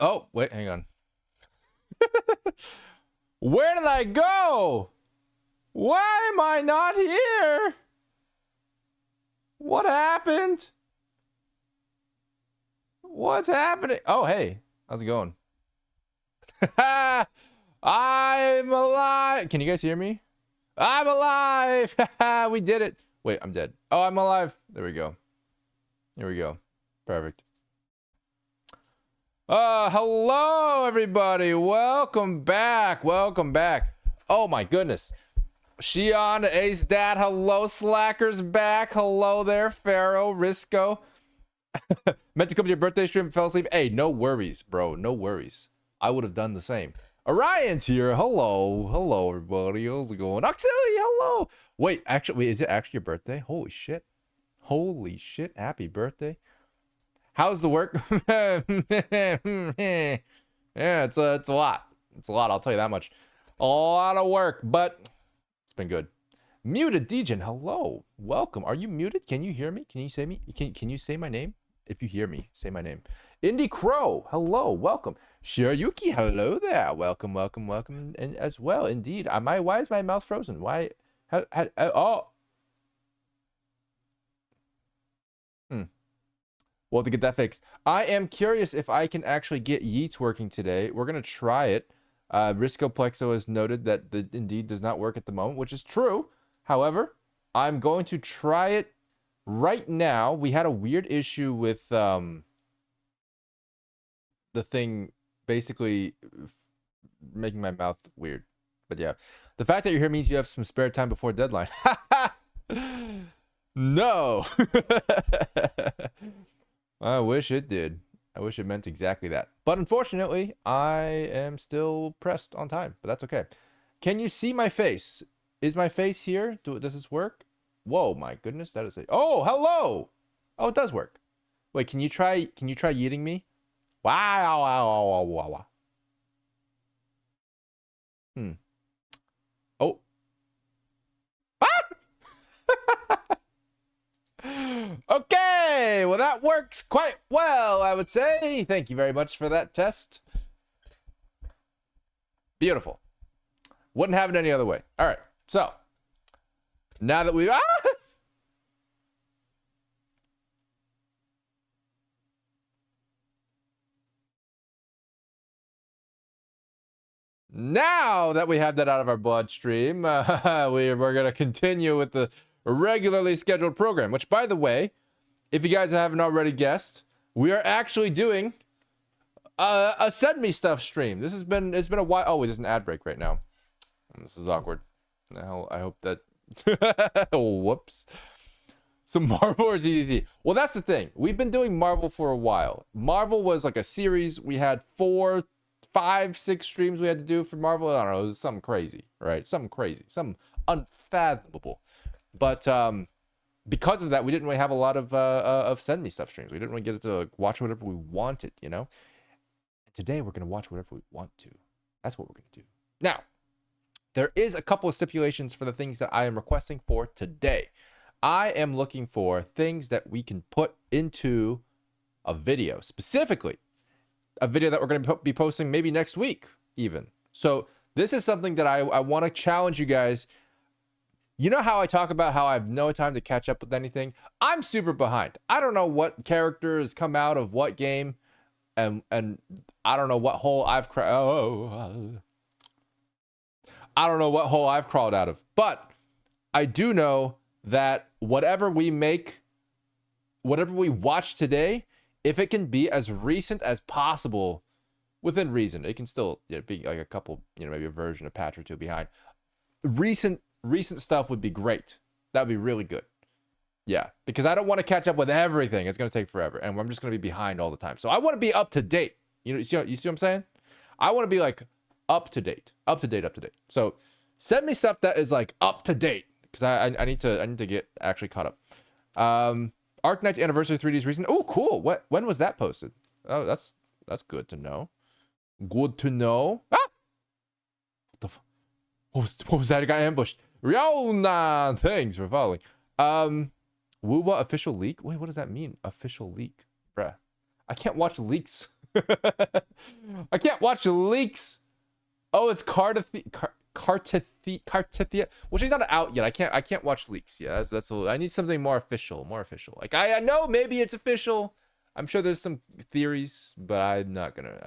Oh, wait, hang on. Where did I go? Why am I not here? What happened? What's happening? Oh, hey. How's it going? I'm alive. Can you guys hear me? I'm alive. We did it. Wait, I'm dead. Oh, I'm alive. There we go. Here we go. Perfect. Hello, everybody. Welcome back. Welcome back. Oh, my goodness. Shion, Ace Dad. Hello, Slackers back. Hello there, Pharaoh, Risco. Meant to come to your birthday stream, fell asleep. Hey, no worries, bro. No worries. I would have done the same. Orion's here. Hello. Hello, everybody. How's it going? Oxily, hello. Wait, is it actually your birthday? Holy shit. Holy shit. Happy birthday. How's the work? Yeah, it's a lot. It's a lot, I'll tell you that much. A lot of work, but it's been good. Muted Degen, hello. Welcome. Are you muted? Can you hear me? Can you say me? Can you say my name? If you hear me, say my name. Indie Crow, hello, welcome. Shiryuki, hello there. Welcome, welcome, welcome. And as well, indeed. Why is my mouth frozen? Why? Oh. We'll have to get that fixed. I am curious if I can actually get Yeats working today. We're going to try it. Risco Plexo has noted that the Indeed does not work at the moment, which is true. However, I'm going to try it right now. We had a weird issue with the thing basically making my mouth weird. But yeah, the fact that you're here means you have some spare time before deadline. No. I wish it did. I wish it meant exactly that. But unfortunately, I am still pressed on time. But that's okay. Can you see my face? Is my face here? Does this work? Whoa, my goodness, that is a... Oh, hello! Oh, it does work. Wait, can you try yeeting me? Wow, wow, wow, wow, wow. Oh. Okay, well that works quite well, I would say. Thank you very much for that test. Beautiful. Wouldn't have it any other way. All right, so now that we've now that we have that out of our bloodstream, we're going to continue with the regularly scheduled program, which, by the way, if you guys haven't already guessed, we are actually doing a Send Me Stuff stream. It's been a while. Oh, wait, there's an ad break right now. This is awkward. Now I hope that whoops. So Marvel or ZZZ? Well, that's the thing. We've been doing Marvel for a while. Marvel was like a series. We had 4, 5, 6 streams we had to do for Marvel. I don't know. It was something crazy, right? Something crazy. Something unfathomable. But because of that, we didn't really have a lot of Send Me Stuff streams. We didn't really get to watch whatever we wanted, you know? And today, we're going to watch whatever we want to. That's what we're going to do. Now, there is a couple of stipulations for the things that I am requesting for today. I am looking for things that we can put into a video. Specifically, a video that we're going to be posting maybe next week, even. So this is something that I want to challenge you guys. You know how I talk about how I have no time to catch up with anything? I'm super behind. I don't know what characters come out of what game, and I don't know what hole I don't know what hole I've crawled out of. But I do know that whatever we watch today, if it can be as recent as possible, within reason, it can still be like a couple, maybe a version, a patch or two behind. Recent stuff would be great. That would be really good. Yeah, because I don't want to catch up with everything. It's going to take forever, and I'm just going to be behind all the time. So I want to be up to date. You see what I'm saying? I want to be like up to date. So send me stuff that is like up to date, because I need to get actually caught up. Arknight's Anniversary 3D's recent. Oh, cool. When was that posted? Oh, that's good to know. Good to know. Ah! What was that? I got ambushed. Riona, thanks for following. Woowa official leak? Wait, what does that mean? Official leak? Bruh. I can't watch leaks. I can't watch leaks. Oh, it's Cartithia. Well, she's not out yet. I can't watch leaks. Yeah, that's a little, I need something more official. Like I know maybe it's official. I'm sure there's some theories, but I'm not gonna.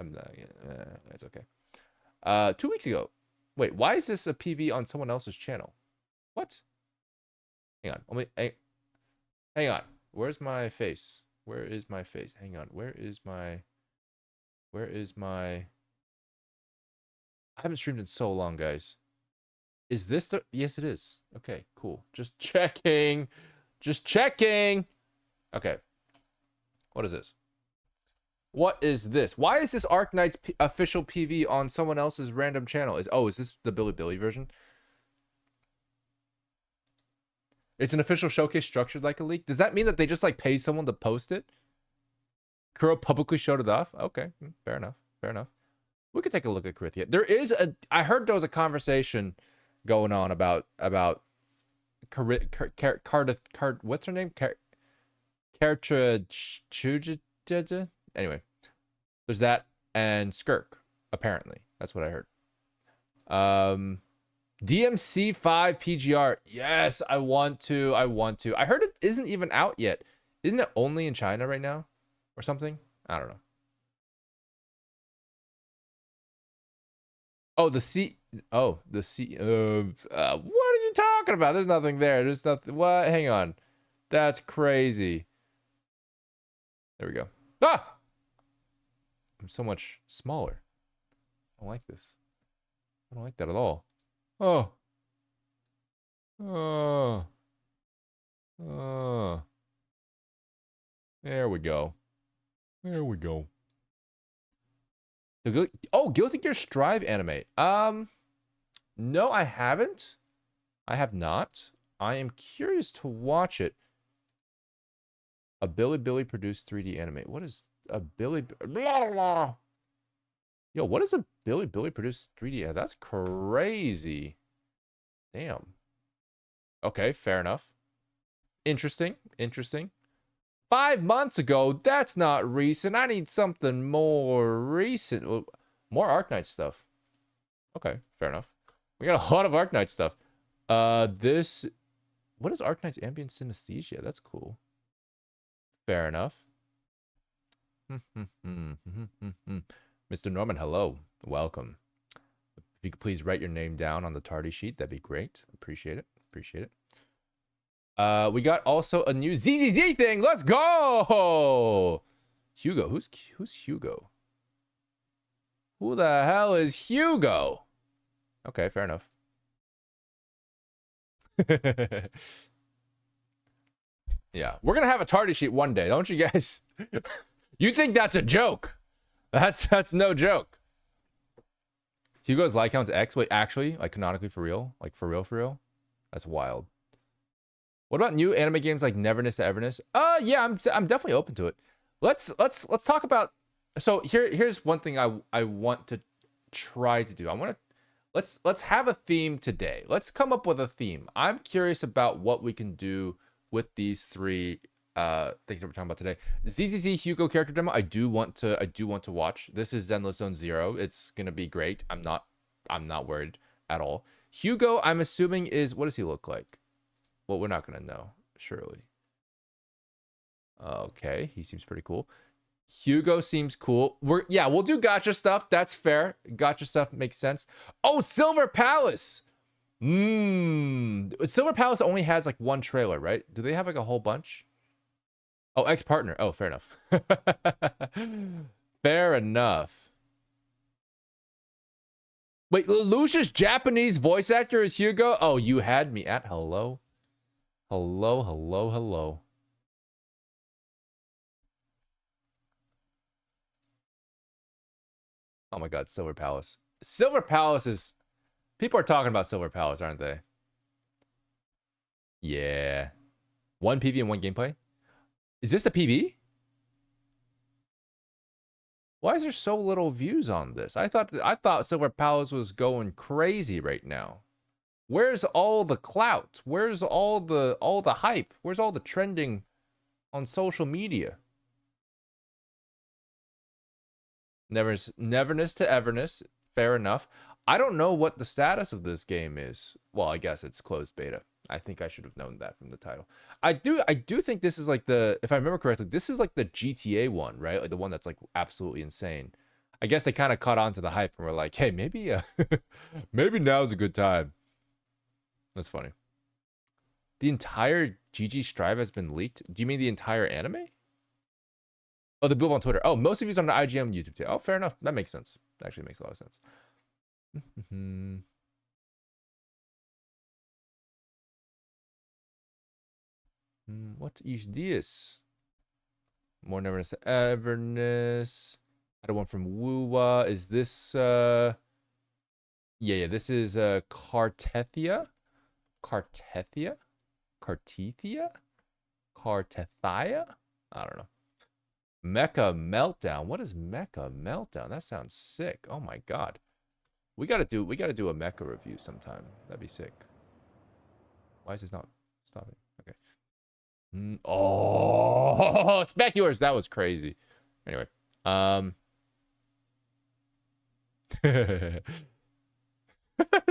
It's okay. 2 weeks ago. Wait, why is this a PV on someone else's channel? What? Hang on. Hang on. Where's my face? Where is my face? Hang on. Where is my? I haven't streamed in so long, guys. Is this the? Yes, it is. Okay, cool. Just checking. Just checking. Okay. What is this? What is this? Why is this Arknight's official PV on someone else's random channel? Is this the Billy version? It's an official showcase structured like a leak. Does that mean that they just like pay someone to post it? Kuro publicly showed it off. Okay, fair enough. Fair enough. We could take a look at Karithia. There is a. I heard there was a conversation going on about what's her name? Anyway, there's that and Skirk. Apparently, that's what I heard. DMC 5 PGR. Yes, I want to. I heard it isn't even out yet. Isn't it only in China right now, or something? I don't know. Oh, the C. Oh, the C. What are you talking about? There's nothing there. There's nothing. What? Hang on. That's crazy. There we go. Ah! I'm so much smaller. I don't like this. I don't like that at all. Oh. Oh. Oh. There we go. There we go. Oh, Guilty Gear Strive animate. No, I haven't. I have not. I am curious to watch it. A Billy produced 3D animate. What is a Billy? Blah, blah. Yo, what is a Billy produced 3D? That's crazy. Damn. Okay, fair enough. Interesting. 5 months ago. That's not recent. I need something more recent. More Arknight stuff. Okay, fair enough. We got a lot of Arknight stuff. This. What is Arknight's ambient synesthesia? That's cool. Fair enough. Mr. Norman, hello. Welcome. If you could please write your name down on the tardy sheet, that'd be great. Appreciate it. We got also a new ZZZ thing. Let's go. Hugo. Who's Hugo? Who the hell is Hugo? Okay, fair enough. Yeah, we're gonna have a tardy sheet one day, don't you guys? You think that's a joke? That's no joke. Hugo's like count's X. Wait, actually, like canonically for real? Like for real? That's wild. What about new anime games like Neverness to Everness? Yeah, I'm definitely open to it. Let's talk about. So here's one thing I want to try to do. Let's have a theme today. Let's come up with a theme. I'm curious about what we can do with these three things that we're talking about today. ZZZ Hugo character demo. I do want to watch. This is Zenless Zone 0. It's gonna be great. I'm not worried at all. Hugo, I'm assuming is, what does he look like? Well, we're not gonna know, surely. Okay, he seems pretty cool. Hugo seems cool. We'll do gacha stuff. That's fair. Gacha stuff makes sense. Oh, Silver Palace. Silver Palace only has like one trailer, right? Do they have like a whole bunch? Oh, ex-partner. Oh, fair enough. Fair enough. Wait, Lelouch's Japanese voice actor is Hugo? Oh, you had me at hello. Hello. Oh my god, Silver Palace. Silver Palace is... People are talking about Silver Palace, aren't they? Yeah. One PV and one gameplay? Is this the PV? Why is there so little views on this? I thought Silver Palace was going crazy right now. Where's all the clout? Where's all the hype? Where's all the trending on social media? Neverness to Everness. Fair enough. I don't know what the status of this game is. Well, I guess it's closed beta. I think I should have known that from the title. I do think this is like the, if I remember correctly, this is like the GTA one, right? Like the one that's like absolutely insane. I guess they kind of caught on to the hype and were like, hey, maybe maybe now's a good time. That's funny. The entire GG Strive has been leaked. Do you mean the entire anime? Oh, the boob on Twitter. Oh, most of you's on the IGM YouTube too. Oh, fair enough. That makes sense. Actually makes a lot of sense. What is this? More Neverness to Everness. I had one from Woowa. Is this yeah, this is Cartethia? Cartethia? Cartethia? Cartethia? I don't know. Mecha Meltdown. What is Mecha Meltdown? That sounds sick. Oh my god. We gotta do a mecha review sometime. That'd be sick. Why is this not stopping? Okay. Oh, Specuars. That was crazy. Anyway,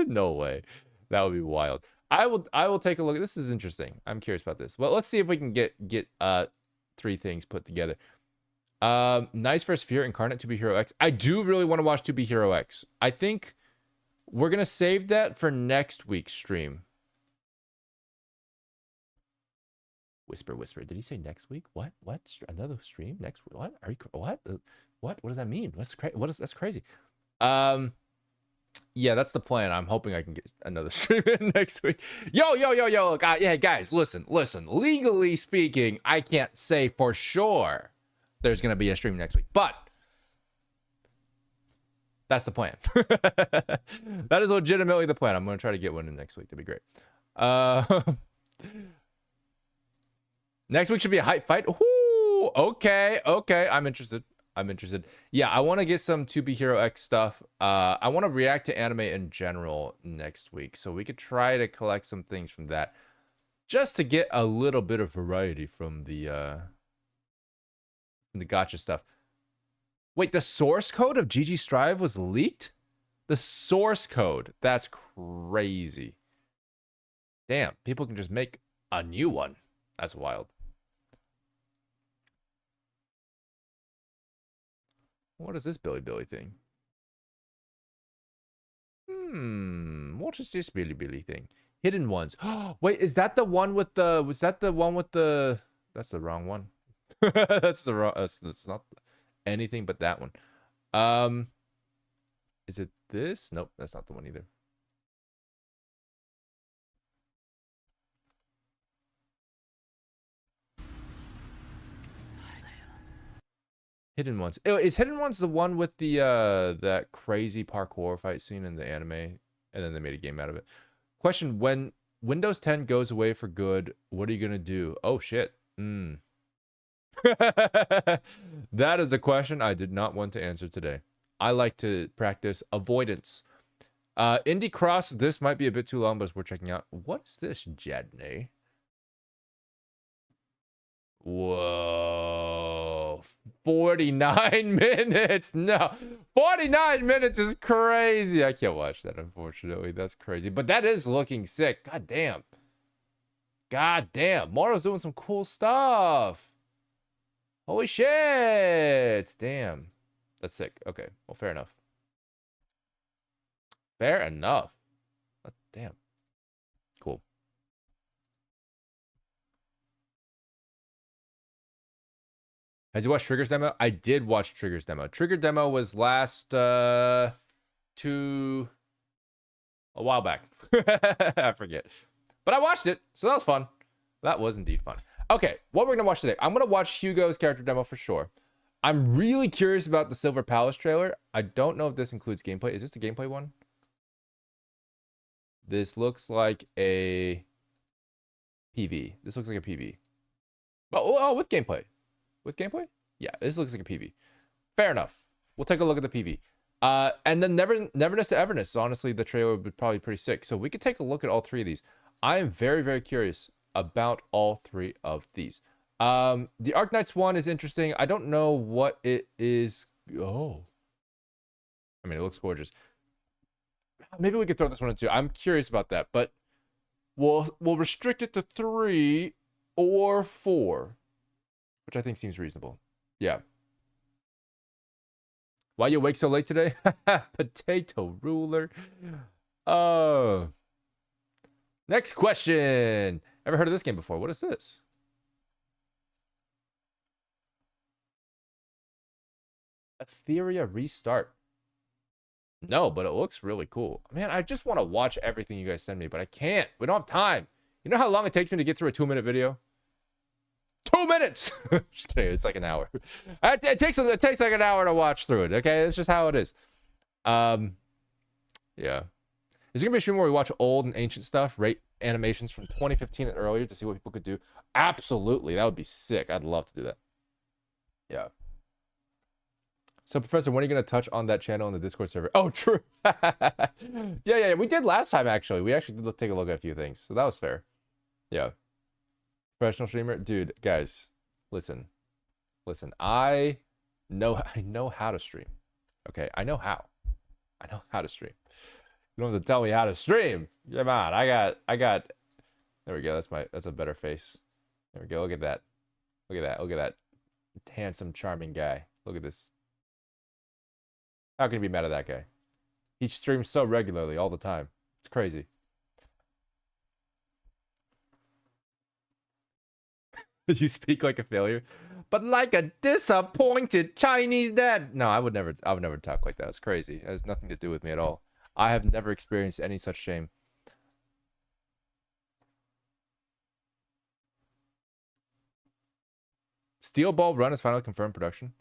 no way. That would be wild. I will take a look. This is interesting. I'm curious about this. Well, let's see if we can get 3 things put together. Nice vs. Fear Incarnate 2B Hero X. I do really want to watch 2B Hero X. I think we're gonna save that for next week's stream. Whisper. Did he say next week? What? Another stream next week? What? Are you? What? What does that mean? That's crazy. Yeah, that's the plan. I'm hoping I can get another stream in next week. Yo. Look, yeah, guys, listen. Legally speaking, I can't say for sure there's gonna be a stream next week, but that's the plan. That is legitimately the plan. I'm gonna try to get one in next week. That'd be great. Next week should be a hype fight. Ooh, okay. I'm interested. Yeah, I want to get some 2B Hero X stuff. I want to react to anime in general next week, so we could try to collect some things from that, just to get a little bit of variety from the gacha stuff. Wait, the source code of GG Strive was leaked? The source code. That's crazy. Damn, people can just make a new one. That's wild. What is this Billy thing? What is this Billy thing? Hidden ones. Wait, is that the one with the, was that the one with the, that's the wrong one. That's not anything but that one. Is it this? Nope, that's not the one either. Hidden Ones. Is Hidden Ones the one with the that crazy parkour fight scene in the anime, and then they made a game out of it? Question: when Windows 10 goes away for good, what are you gonna do? Oh shit. That is a question I did not want to answer today. I like to practice avoidance. Indie Cross, this might be a bit too long, but we're checking out. What's this, Jedney? Whoa. 49 minutes. No. 49 minutes is crazy. I can't watch that, unfortunately. That's crazy. But that is looking sick. God damn. Mario's doing some cool stuff. Holy shit. Damn. That's sick. Okay. Well, fair enough. Damn. Cool. Has you watched Trigger's demo? I did watch Trigger's demo. Trigger demo was last a while back. I forget. But I watched it, so that was fun. That was indeed fun. Okay, what we're gonna watch today. I'm gonna watch Hugo's character demo for sure. I'm really curious about the Silver Palace trailer. I don't know if this includes gameplay. Is this the gameplay one? This looks like a PV. This looks like a PV. Oh, with gameplay. With gameplay? Yeah, this looks like a PV. Fair enough. We'll take a look at the PV. And then Neverness to Everness. Honestly, the trailer would be probably pretty sick. So we could take a look at all 3 of these. I am very, very curious about all 3 of these. The Arknights one is interesting. I don't know what it is. Oh, I mean, it looks gorgeous. Maybe we could throw this one in too. I'm curious about that, but we'll restrict it to 3 or 4, which I think seems reasonable. Yeah. Why you awake so late today? Potato ruler. Oh. Next question. Ever heard of this game before? What is this? Etheria Restart. No, but it looks really cool. Man, I just want to watch everything you guys send me, but I can't. We don't have time. You know how long it takes me to get through a 2-minute video? 2 minutes. Just kidding. It's like an hour. It takes like an hour to watch through it. Okay, it's just how it is. Yeah. Is there gonna be a stream where we watch old and ancient stuff, rate animations from 2015 and earlier to see what people could do? Absolutely, that would be sick. I'd love to do that. Yeah. So, Professor, when are you gonna touch on that channel on the Discord server? Oh, true. Yeah. We did last time actually. We actually did take a look at a few things, so that was fair. Yeah. Professional streamer, dude, guys, listen. I know how to stream. Okay, I know how to stream. You don't have to tell me how to stream. Come on, I got. There we go. That's a better face. There we go. Look at that. Look at that handsome, charming guy. Look at this. How can you be mad at that guy? He streams so regularly all the time. It's crazy. You speak like a failure, but like a disappointed Chinese dad. No, I would never talk like that. It's crazy. It has nothing to do with me at all. I have never experienced any such shame. Steel Ball Run is finally confirmed production.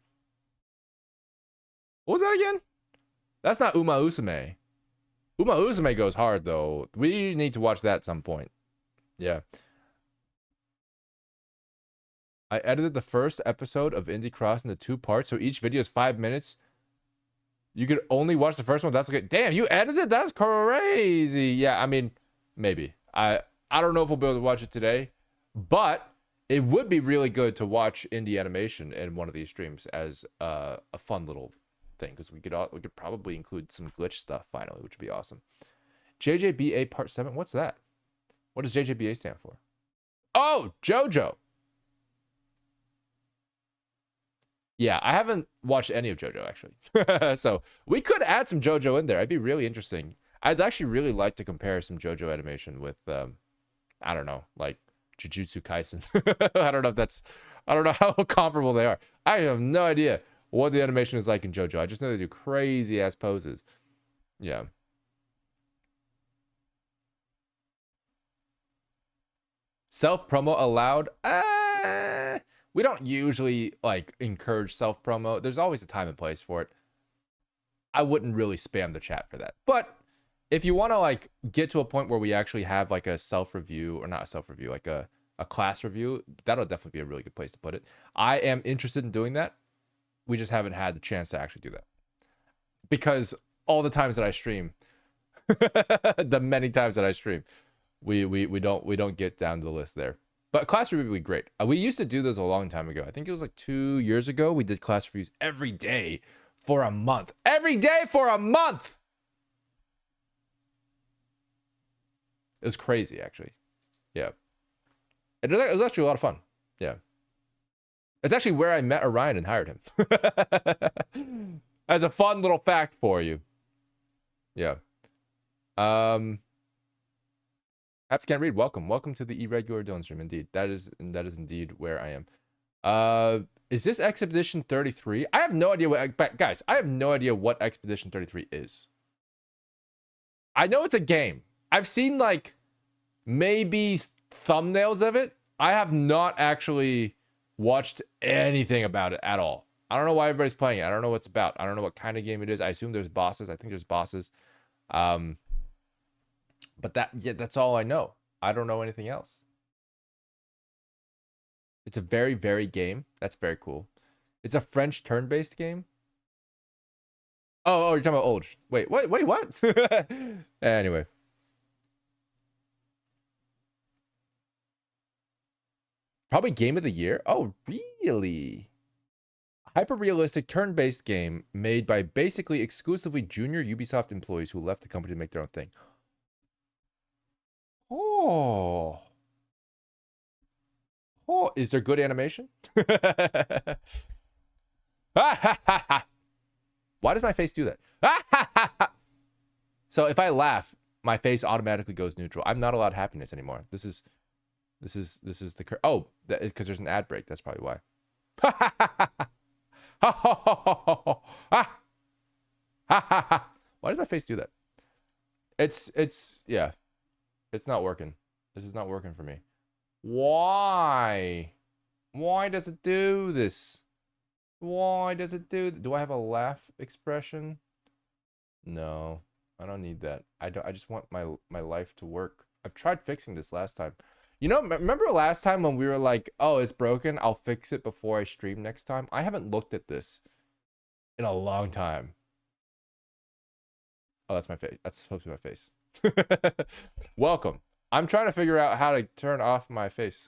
What was that again? That's not Uma Usume. Uma Usume goes hard though. We need to watch that at some point. Yeah. I edited the first episode of Indie Cross into 2 parts, so each video is 5 minutes. You could only watch the first one. That's okay. Damn, you edited? That's crazy. Yeah, I mean, maybe. I don't know if we'll be able to watch it today, but it would be really good to watch indie animation in one of these streams as a fun little thing, because we could probably include some glitch stuff finally, which would be awesome. JJBA Part 7. What's that? What does JJBA stand for? Oh, JoJo. Yeah, I haven't watched any of JoJo, actually. So we could add some JoJo in there. It'd be really interesting. I'd actually really like to compare some JoJo animation with, I don't know, like Jujutsu Kaisen. I don't know how comparable they are. I have no idea what the animation is like in JoJo. I just know they do crazy ass poses. Yeah. Self-promo allowed? We don't usually like encourage self-promo. There's always a time and place for it. I wouldn't really spam the chat for that. But if you want to like get to a point where we actually have like a self-review, or not a self-review, like a class review, that'll definitely be a really good place to put it. I am interested in doing that. We just haven't had the chance to actually do that. Because all the times that I stream, the many times that I stream, we don't get down to the list there. But class review would be great. We used to do those a long time ago. I think it was like 2 years ago. We did class reviews every day for a month. Every day for a month! It was crazy, actually. Yeah. It was actually a lot of fun. Yeah. It's actually where I met Orion and hired him. As a fun little fact for you. Yeah. Apps can't read. Welcome to the irregular Dillon stream. Indeed, that is indeed where I am. Is this Expedition 33? I have no idea what. Guys, I have no idea what Expedition 33 is. I know it's a game. I've seen like maybe thumbnails of it. I have not actually watched anything about it at all. I don't know why everybody's playing it. I don't know what it's about. I don't know what kind of game it is. I assume there's bosses. I think there's bosses. But that's all I know. I don't know anything else. It's a very varied game. That's very cool. It's a French turn-based game. Oh, you're talking about old. Wait, what? Anyway. Probably game of the year. Oh, really? hyper-realistic turn-based game made by basically exclusively junior Ubisoft employees who left the company to make their own thing. Oh. Oh, is there good animation? Why does my face do that? So if I laugh, my face automatically goes neutral. I'm not allowed happiness anymore. This is the oh, because there's an ad break. That's probably why. Why does my face do that? It's yeah. It's not working. This is not working for me. Why? Why does it do this? Why does it do I have a laugh expression? No. I don't need that. I just want my life to work. I've tried fixing this last time. You know, remember last time when we were like, "Oh, it's broken. I'll fix it before I stream next time." I haven't looked at this in a long time. Oh, that's my face. That's supposed to be my face. Welcome. I'm trying to figure out how to turn off my face.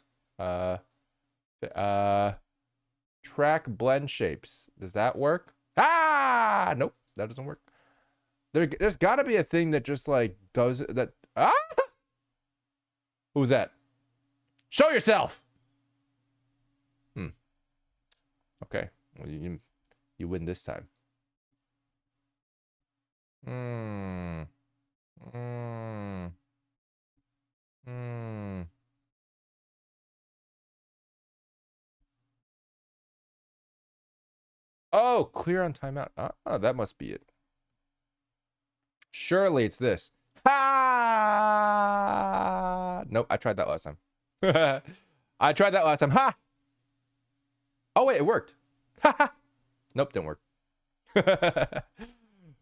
Track blend shapes. Does that work? Ah, nope, that doesn't work. There's got to be a thing that just like does that. Ah, who's that? Show yourself. Okay, well, you win this time. Oh, clear on timeout. Oh, that must be it. Surely it's this. Ha! Nope, I tried that last time. I tried that last time. Ha! Oh wait, it worked. Ha ha! Nope, didn't work.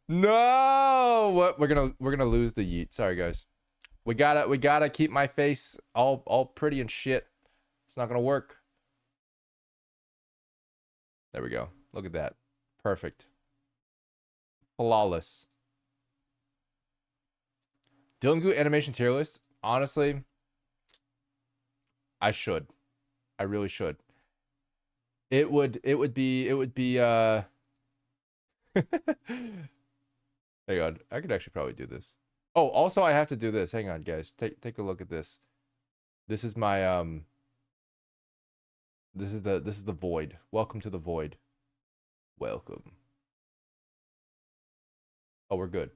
No! What? We're gonna lose the yeet. Sorry guys. We gotta keep my face all pretty and shit. It's not gonna work. There we go. Look at that. Perfect. Flawless. Dillon Goo animation tier list. Honestly, I should. I really should. It would be hang on. I could actually probably do this. Oh, also I have to do this. Hang on, guys. Take a look at this. This is my this is the void. Welcome to the void. Welcome. Oh, we're good.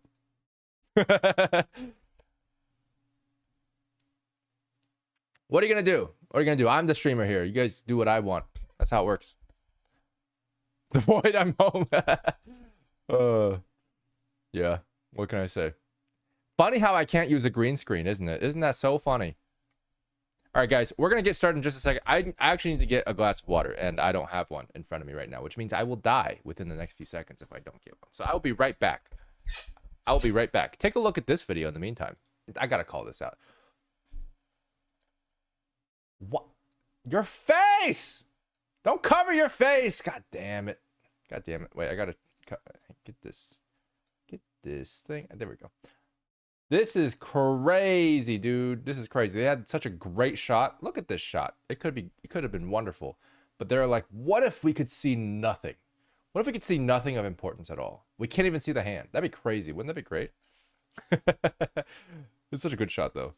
What are you gonna do? What are you gonna do? I'm the streamer here. You guys do what I want. That's how it works. The void, I'm home. Yeah. What can I say? Funny how I can't use a green screen, isn't it? Isn't that so funny? All right, guys, we're gonna get started in just a second. I actually need to get a glass of water, and I don't have one in front of me right now, which means I will die within the next few seconds if I don't get one. So I will be right back. I will be right back. Take a look at this video in the meantime. I gotta call this out. What? Your face! Don't cover your face! God damn it. God damn it. Wait, I gotta get this thing. There we go. This is crazy, dude. This is crazy. They had such a great shot. Look at this shot. It could have been wonderful. But they're like, what if we could see nothing? What if we could see nothing of importance at all? We can't even see the hand. That'd be crazy. Wouldn't that be great? It's such a good shot, though.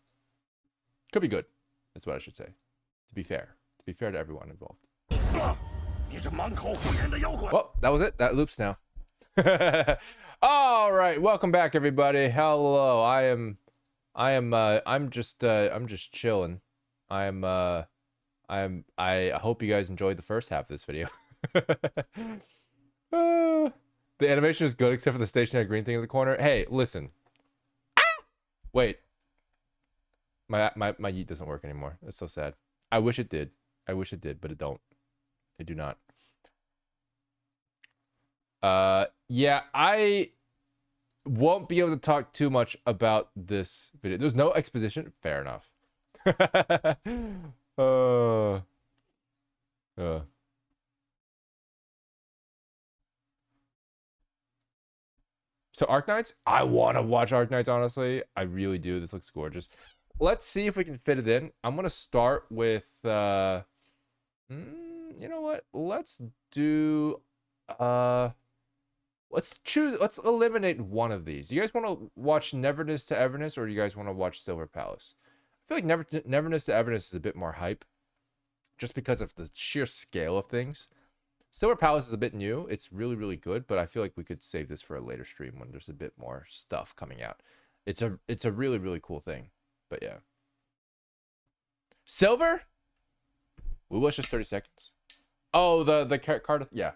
Could be good. That's what I should say. To be fair. To be fair to everyone involved. Well, that was it. That loops now. All right, welcome back, everybody. Hello. I'm just chilling. I hope you guys enjoyed the first half of this video. The animation is good except for the stationary green thing in the corner. Hey, listen. Wait. My yeet doesn't work anymore. It's so sad. I wish it did. I wish it did, but it don't. I do not. Yeah, I won't be able to talk too much about this video. There's no exposition. Fair enough. So Arknights? I want to watch Arknights, honestly. I really do. This looks gorgeous. Let's see if we can fit it in. I'm going to start with... you know what? Let's do Let's choose. Let's eliminate one of these. You guys want to watch Neverness to Everness, or do you guys want to watch Silver Palace? I feel like Neverness to Everness is a bit more hype, just because of the sheer scale of things. Silver Palace is a bit new. It's really, really good, but I feel like we could save this for a later stream when there's a bit more stuff coming out. It's a really, really cool thing. But yeah. Silver? We wish just 30 seconds. Oh, the card. Yeah.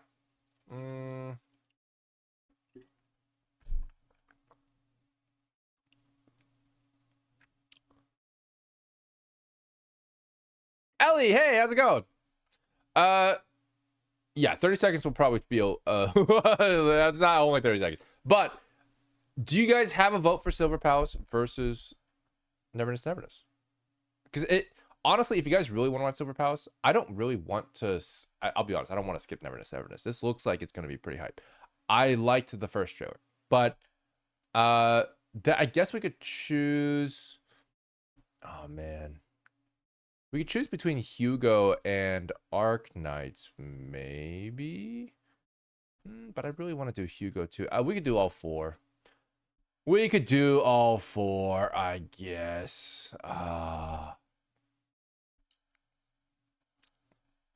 Ellie, hey, how's it going? Yeah, 30 seconds will probably feel that's not only 30 seconds. But do you guys have a vote for Silver Palace versus Neverness? Because it honestly, if you guys really want to watch Silver Palace, I don't really want to. I'll be honest, I don't want to skip Neverness. This looks like it's going to be pretty hype. I liked the first trailer, but I guess we could choose. Oh man, we could choose between Hugo and Arc Knights, maybe. But I really want to do Hugo too. We could do all four. We could do all four, I guess. Oh,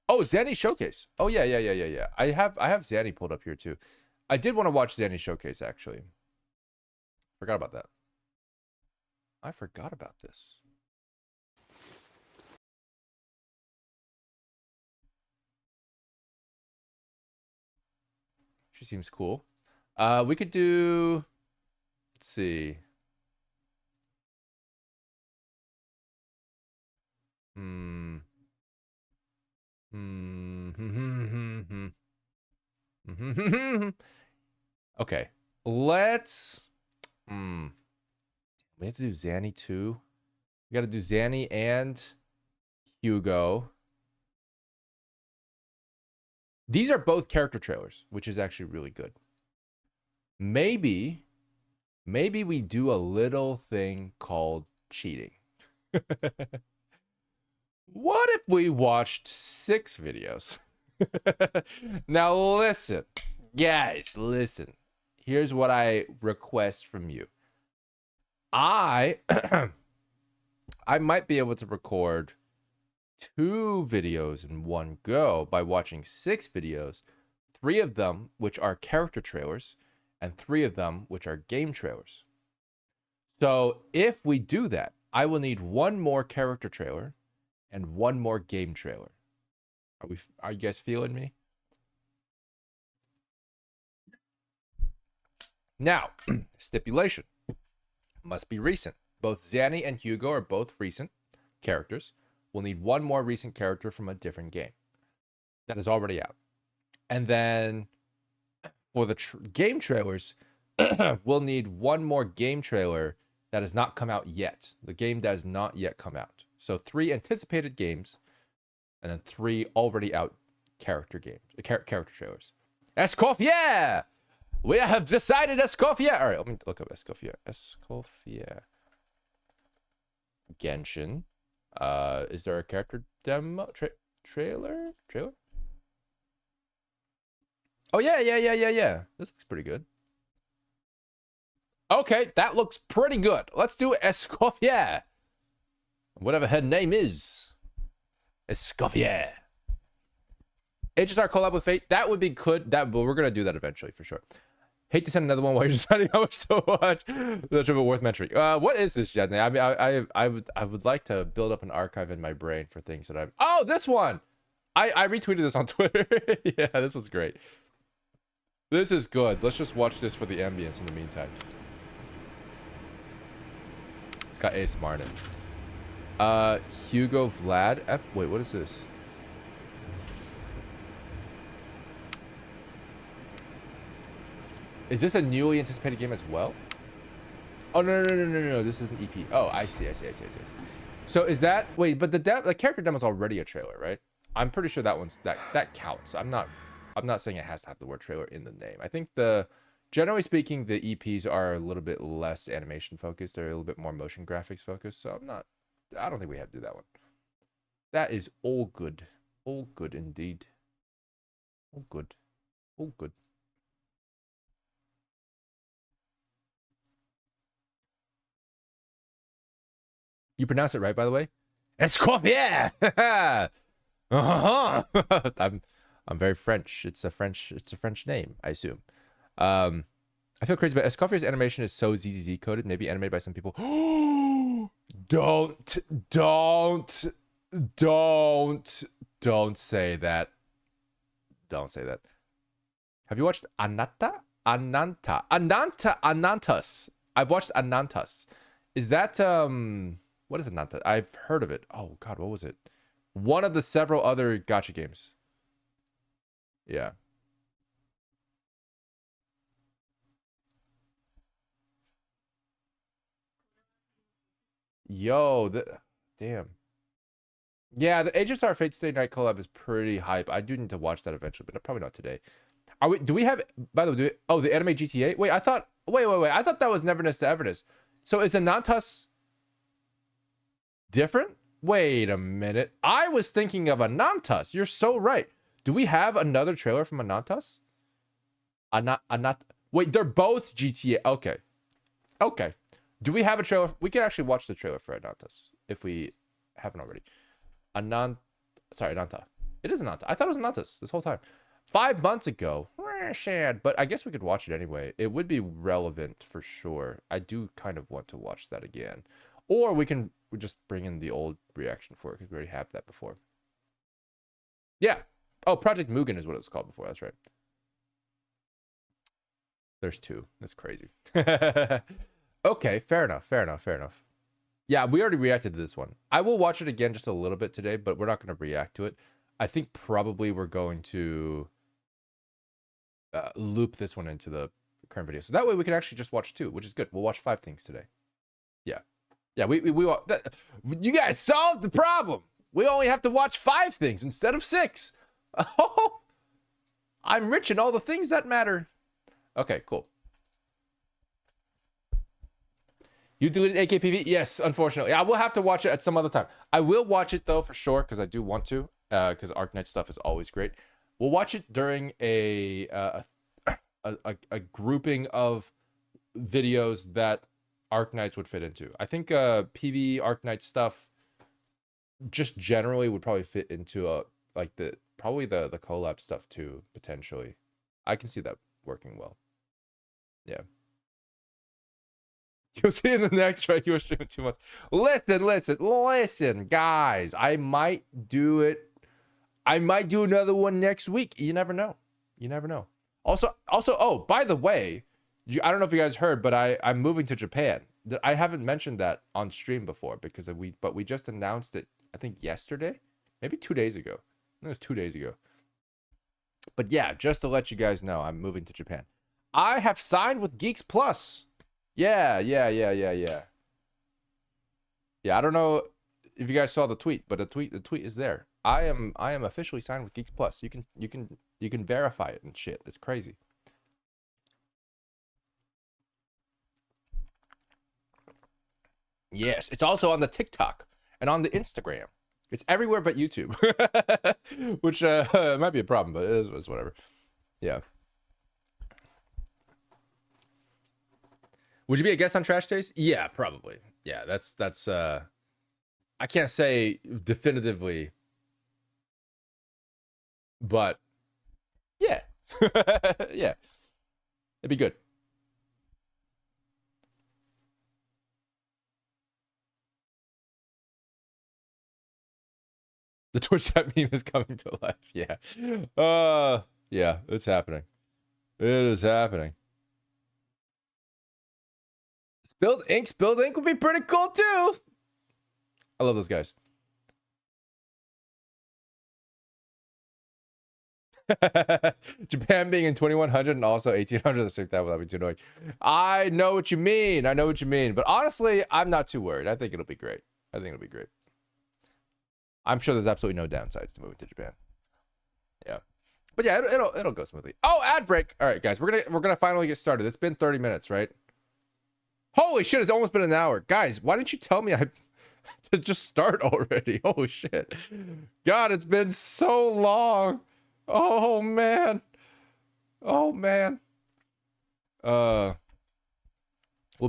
Zanny Showcase. Oh yeah. I have Zanny pulled up here too. I did want to watch Zanny Showcase actually. Forgot about that. I forgot about this. She seems cool. We could do. Let's see. Okay. Let's. We have to do Zanny too. We got to do Zanny and Hugo. These are both character trailers, which is actually really good. Maybe we do a little thing called cheating. What if we watched 6 videos? Now listen, guys, listen. Here's what I request from you. I might be able to record 2 videos in one go by watching 6 videos, 3 of them which are character trailers and 3 of them which are game trailers. So if we do that, I will need 1 more character trailer and 1 more game trailer. Are you guys feeling me? Now, stipulation must be recent. Both Zanny and Hugo are both recent characters. We'll need 1 more recent character from a different game that is already out. And then for the game trailers, we'll need 1 more game trailer that has not come out yet. The game does not yet come out. So 3 anticipated games, and then 3 already out character trailers. Escoff, yeah! We have decided Escoffier. All right, let me look up Escoffier. Escoffier. Genshin. Is there a character demo trailer? Oh yeah. This looks pretty good. Okay, that looks pretty good. Let's do Escoffier. Whatever her name is. Escoffier. HSR collab with Fate. That would be good. But we're gonna do that eventually for sure. Hate to send another one while you're deciding how much to watch. That's worth mentioning. What is this, Jedney? I mean, I would like to build up an archive in my brain for things that I've. Oh, this one. I retweeted this on Twitter. Yeah, this was great. This is good. Let's just watch this for the ambience in the meantime. It's got ASMR in it. Hugo Vlad. Wait, what is this? Is this a newly anticipated game as well? Oh, no. This is an EP. Oh, I see. So is that... Wait, but the character demo is already a trailer, right? I'm pretty sure that counts. I'm not saying it has to have the word trailer in the name. I think generally speaking, the EPs are a little bit less animation focused. They're a little bit more motion graphics focused. So I don't think we have to do that one. That is all good. All good indeed. All good. Oh, good. You pronounce it right, by the way. Escoffier. Uh-huh. I'm very French. It's a French name, I assume. I feel crazy, but Escoffier's animation is so ZZZ coded, maybe animated by some people. Don't say that. Don't say that. Have you watched Anantas? I've watched Anantas. Is that what is Anantas? I've heard of it. Oh god, what was it? One of the several other gacha games. Yeah. Yo, damn. Yeah, the Age of Star Fate Stay Night collab is pretty hype. I do need to watch that eventually, but probably not today. Do we have, by the way, oh, the anime GTA? Wait, I thought that was Neverness to Everness. So is Anantas different? Wait a minute. I was thinking of Anantas. You're so right. Do we have another trailer from Anantas? Wait, they're both GTA. Okay. Okay. Do we have a trailer? We can actually watch the trailer for Anantas if we haven't already. Ananta. It is Ananta. I thought it was Anantas this whole time. 5 months ago. Sad, but I guess we could watch it anyway. It would be relevant for sure. I do kind of want to watch that again. Or we just bring in the old reaction for it because we already have that before. Yeah. Oh, Project Mugen is what it was called before. That's right. There's two. That's crazy. Okay, fair enough. Yeah, we already reacted to this one. I will watch it again just a little bit today, but we're not going to react to it. I think probably we're going to loop this one into the current video. So that way we can actually just watch two, which is good. We'll watch 5 things today. Yeah. Yeah, you guys solved the problem. We only have to watch 5 things instead of 6. Oh, I'm rich in all the things that matter. Okay, cool. You deleted AKPV? Yes, unfortunately. I will have to watch it at some other time. I will watch it though for sure because I do want to. Because Arknight stuff is always great. We'll watch it during a grouping of videos that Arknights would fit into. I think PV Arknight stuff just generally would probably fit into probably the collab stuff too, potentially. I can see that working well. Yeah. You'll see in the next track you were streaming 2 months. Listen, guys. I might do it. I might do another one next week. You never know. Also, oh, by the way, I don't know if you guys heard, but I'm moving to Japan. I haven't mentioned that on stream before because we just announced it, I think yesterday, maybe 2 days ago. I think it was 2 days ago. But yeah, just to let you guys know, I'm moving to Japan. I have signed with Geeks Plus. Yeah. Yeah, I don't know if you guys saw the tweet, but the tweet is there. I am officially signed with Geeks Plus. You can verify it and shit. It's crazy. Yes, it's also on the TikTok and on the Instagram. It's everywhere but YouTube, which might be a problem, but it's whatever. Yeah. Would you be a guest on Trash Taste? Yeah, probably. Yeah, that's I can't say definitively, but yeah. Yeah. It'd be good. The Twitch chat meme is coming to life. Yeah. Yeah, it's happening. It is happening. Spilled ink would be pretty cool too. I love those guys. Japan being in 2100 and also 1800 at the same time without be too annoying. I know what you mean. But honestly, I'm not too worried. I think it'll be great. I'm sure there's absolutely no downsides to moving to Japan. Yeah. But yeah, it'll go smoothly. Oh, ad break. All right, guys, we're gonna finally get started. It's been 30 minutes, right? Holy shit, it's almost been an hour. Guys, why didn't you tell me to just start already? Oh shit. God, it's been so long. Oh man. Oh man. Will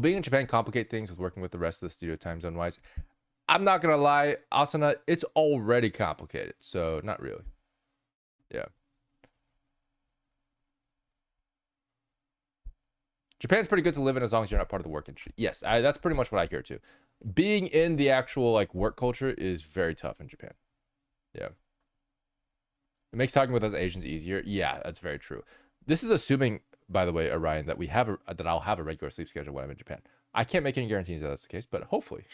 being in Japan complicate things with working with the rest of the studio time zone wise? I'm not gonna lie, Asuna, it's already complicated, so not really. Yeah. Japan's pretty good to live in as long as you're not part of the work industry. Yes, that's pretty much what I hear too. Being in the actual like work culture is very tough in Japan. Yeah. It makes talking with us Asians easier. Yeah, that's very true. This is assuming, by the way, Orion, that that I'll have a regular sleep schedule when I'm in Japan. I can't make any guarantees that that's the case, but hopefully.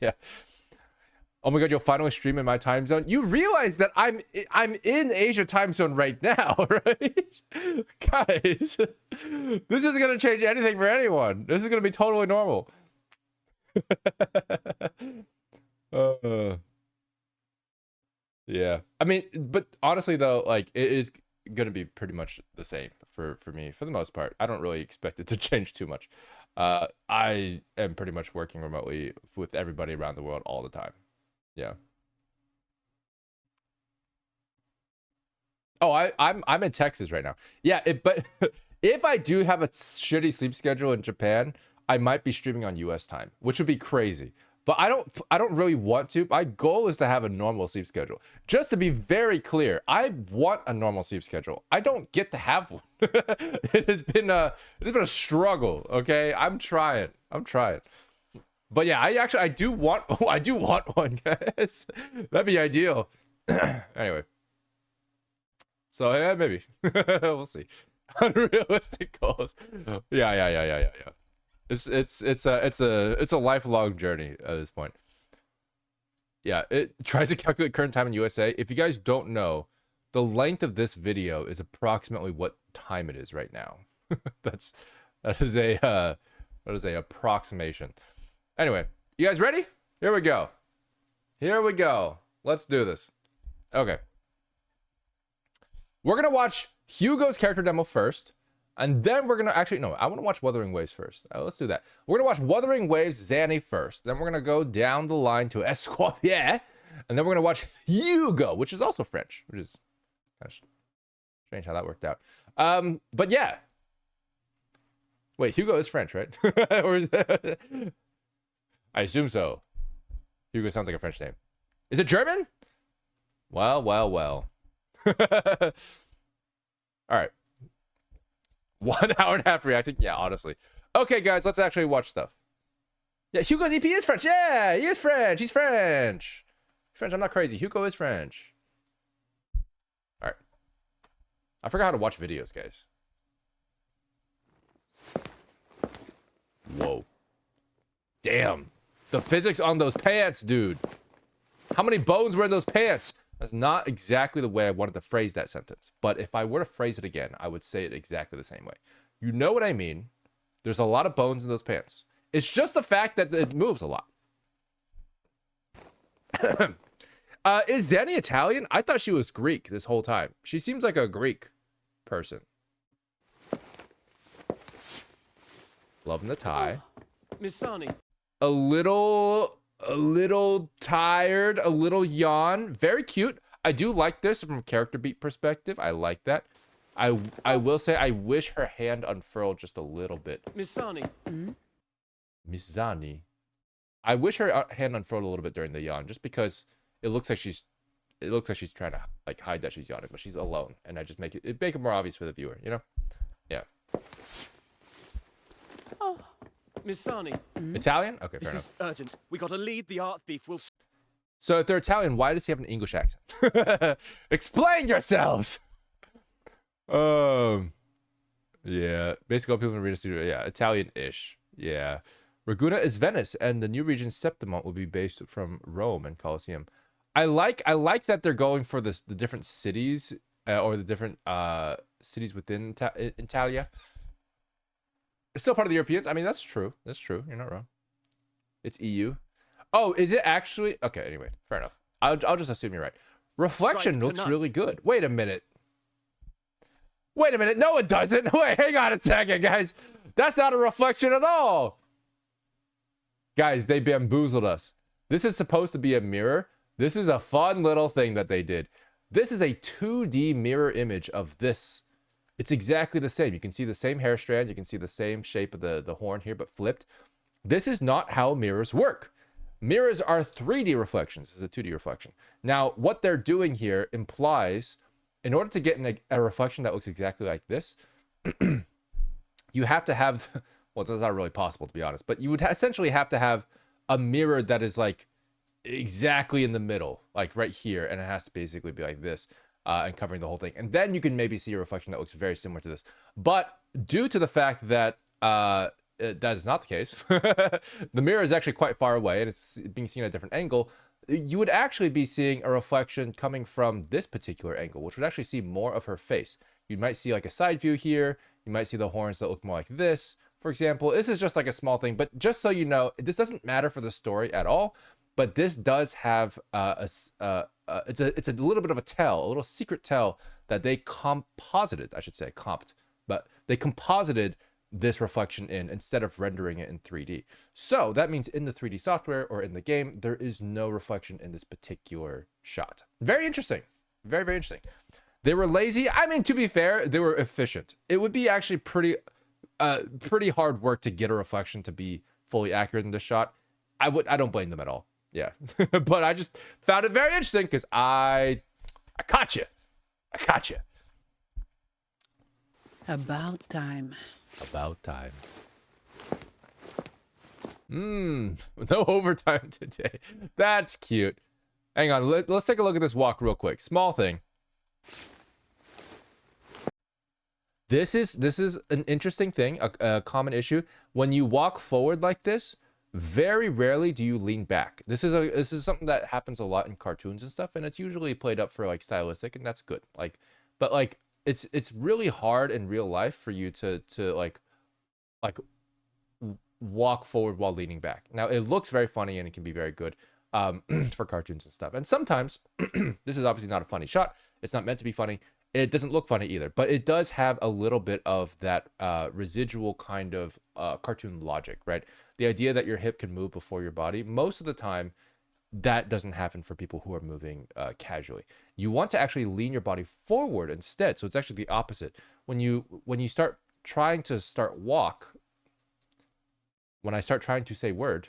Yeah. Oh my god, you'll finally stream in my time zone. You realize that I'm in Asia time zone right now, right? Guys, this isn't gonna change anything for anyone. This is gonna be totally normal. Yeah. I mean, but honestly though, like it is gonna be pretty much the same for me for the most part. I don't really expect it to change too much. I am pretty much working remotely with everybody around the world all the time. Yeah. Oh, I'm in Texas right now. Yeah, but if I do have a shitty sleep schedule in Japan, I might be streaming on US time, which would be crazy. But I don't really want to. My goal is to have a normal sleep schedule. Just to be very clear, I want a normal sleep schedule. I don't get to have one. It has been a struggle, okay? I'm trying. But yeah, I do want one, guys. That'd be ideal. Anyway. So yeah, maybe. We'll see. Unrealistic goals. Yeah. It's a lifelong journey at this point. Yeah, it tries to calculate current time in USA. If you guys don't know, the length of this video is approximately what time it is right now. that is a approximation. Anyway, you guys ready? Here we go. Let's do this. Okay. We're gonna watch Hugo's character demo first. And then we're going to actually, no, I want to watch Wuthering Waves first. Let's do that. We're going to watch Wuthering Waves Zanny first. Then we're going to go down the line to Escoffier. And then we're going to watch Hugo, which is also French, which is kind of strange how that worked out. But yeah. Wait, Hugo is French, right? Or is it... I assume so. Hugo sounds like a French name. Is it German? Well. All right. 1 hour and a half reacting. Yeah, honestly. Okay, guys, let's actually watch stuff. Yeah, Hugo's EP is French. Yeah, he is French. He's French. I'm not crazy. Hugo is French. All right. I forgot how to watch videos, guys. Whoa. Damn. The physics on those pants, dude. How many bones were in those pants? That's not exactly the way I wanted to phrase that sentence. But if I were to phrase it again, I would say it exactly the same way. You know what I mean? There's a lot of bones in those pants. It's just the fact that it moves a lot. Is Zanny Italian? I thought she was Greek this whole time. She seems like a Greek person. Loving the tie. Miss Sani. A little tired, a little yawn. Very cute. I do like this from a character beat perspective. I like that. I will say I wish her hand unfurled just a little bit. Miss Sani. Miss Zani. I wish her hand unfurled a little bit during the yawn, just because it looks like she's trying to like hide that she's yawning, but she's alone, and I just make it more obvious for the viewer, you know? Yeah. Oh. Miss Sani. Italian? Okay, fair enough. This is urgent. We got a lead. The art thief will... So if they're Italian, why does he have an English accent? Explain yourselves! Yeah. Basically all people in Arena Studio, yeah. Italian-ish. Yeah. Ragusa is Venice, and the new region Septimont will be based from Rome and Colosseum. I like that they're going for the different cities, or the different cities within Italia. It's still part of the Europeans. I mean, that's true. You're not wrong. It's EU. Oh, is it actually? Okay, anyway, fair enough. I'll just assume you're right. Reflection looks really good. Wait a minute. No, it doesn't. Wait, hang on a second, guys. That's not a reflection at all. Guys, they bamboozled us. This is supposed to be a mirror. This is a fun little thing that they did. This is a 2D mirror image of this It's exactly the same. You can see the same hair strand. You can see the same shape of the horn here, but flipped. This is not how mirrors work. Mirrors are 3D reflections. This is a 2D reflection. Now, what they're doing here implies, in order to get a reflection that looks exactly like this, you have to have, well, it's not really possible to be honest, but you would essentially have to have a mirror that is like exactly in the middle, like right here, and it has to basically be like this, and covering the whole thing. And then you can maybe see a reflection that looks very similar to this. But due to the fact that that is not the case, the mirror is actually quite far away and it's being seen at a different angle, you would actually be seeing a reflection coming from this particular angle, which would actually see more of her face. You might see like a side view here. You might see the horns that look more like this, for example. This is just like a small thing, but just so you know, this doesn't matter for the story at all. But this does have it's a little bit of a tell, a little secret tell that they composited, I should say, but they composited this reflection in instead of rendering it in 3D. So that means in the 3D software or in the game, there is no reflection in this particular shot. Very interesting. Very, very interesting. They were lazy. I mean, to be fair, they were efficient. It would be actually pretty hard work to get a reflection to be fully accurate in this shot. I don't blame them at all. Yeah. But I just found it very interesting because I caught you. I caught you. About time. About time. No overtime today. That's cute. Hang on. Let's take a look at this walk real quick. Small thing. This is an interesting thing, a common issue. When you walk forward like this, very rarely do you lean back. This is something that happens a lot in cartoons and stuff, and it's usually played up for like stylistic, and that's good. Like, but like it's really hard in real life for you to like walk forward while leaning back. Now it looks very funny and it can be very good for cartoons and stuff. And sometimes this is obviously not a funny shot. It's not meant to be funny. It doesn't look funny either, but it does have a little bit of that residual kind of cartoon logic, right? The idea that your hip can move before your body, most of the time, that doesn't happen for people who are moving casually. You want to actually lean your body forward instead. So it's actually the opposite. When you start trying to walk, when I start trying to say word,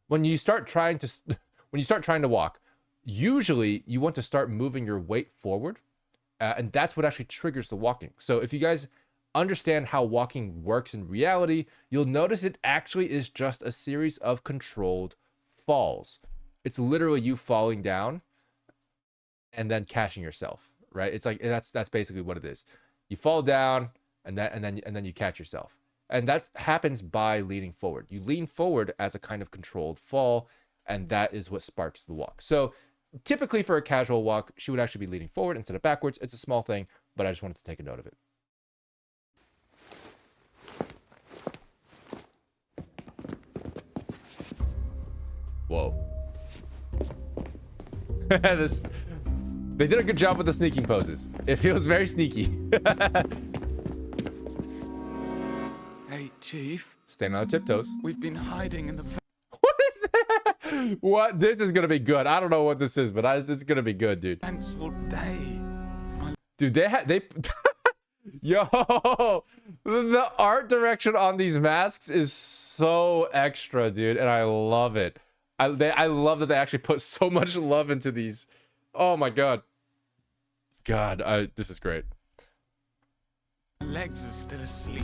when you start trying to walk, usually you want to start moving your weight forward. And that's what actually triggers the walking. So if you guys understand how walking works in reality, you'll notice it actually is just a series of controlled falls. It's literally you falling down and then catching yourself, right? It's like that's basically what it is. You fall down and then you catch yourself. And that happens by leaning forward. You lean forward as a kind of controlled fall, and that is what sparks the walk. So typically for a casual walk, she would actually be leaning forward instead of backwards. It's a small thing, but I just wanted to take a note of it. Whoa. They did a good job with the sneaking poses. It feels very sneaky. Hey, Chief. Staying on the tiptoes. We've been hiding in the... What is that? What? This is gonna be good. I don't know what this is, but it's gonna be good, dude. Eventful day. Dude, they yo, the art direction on these masks is so extra, dude, and I love it. I love that they actually put so much love into these. Oh my god. This is great. My legs are still asleep.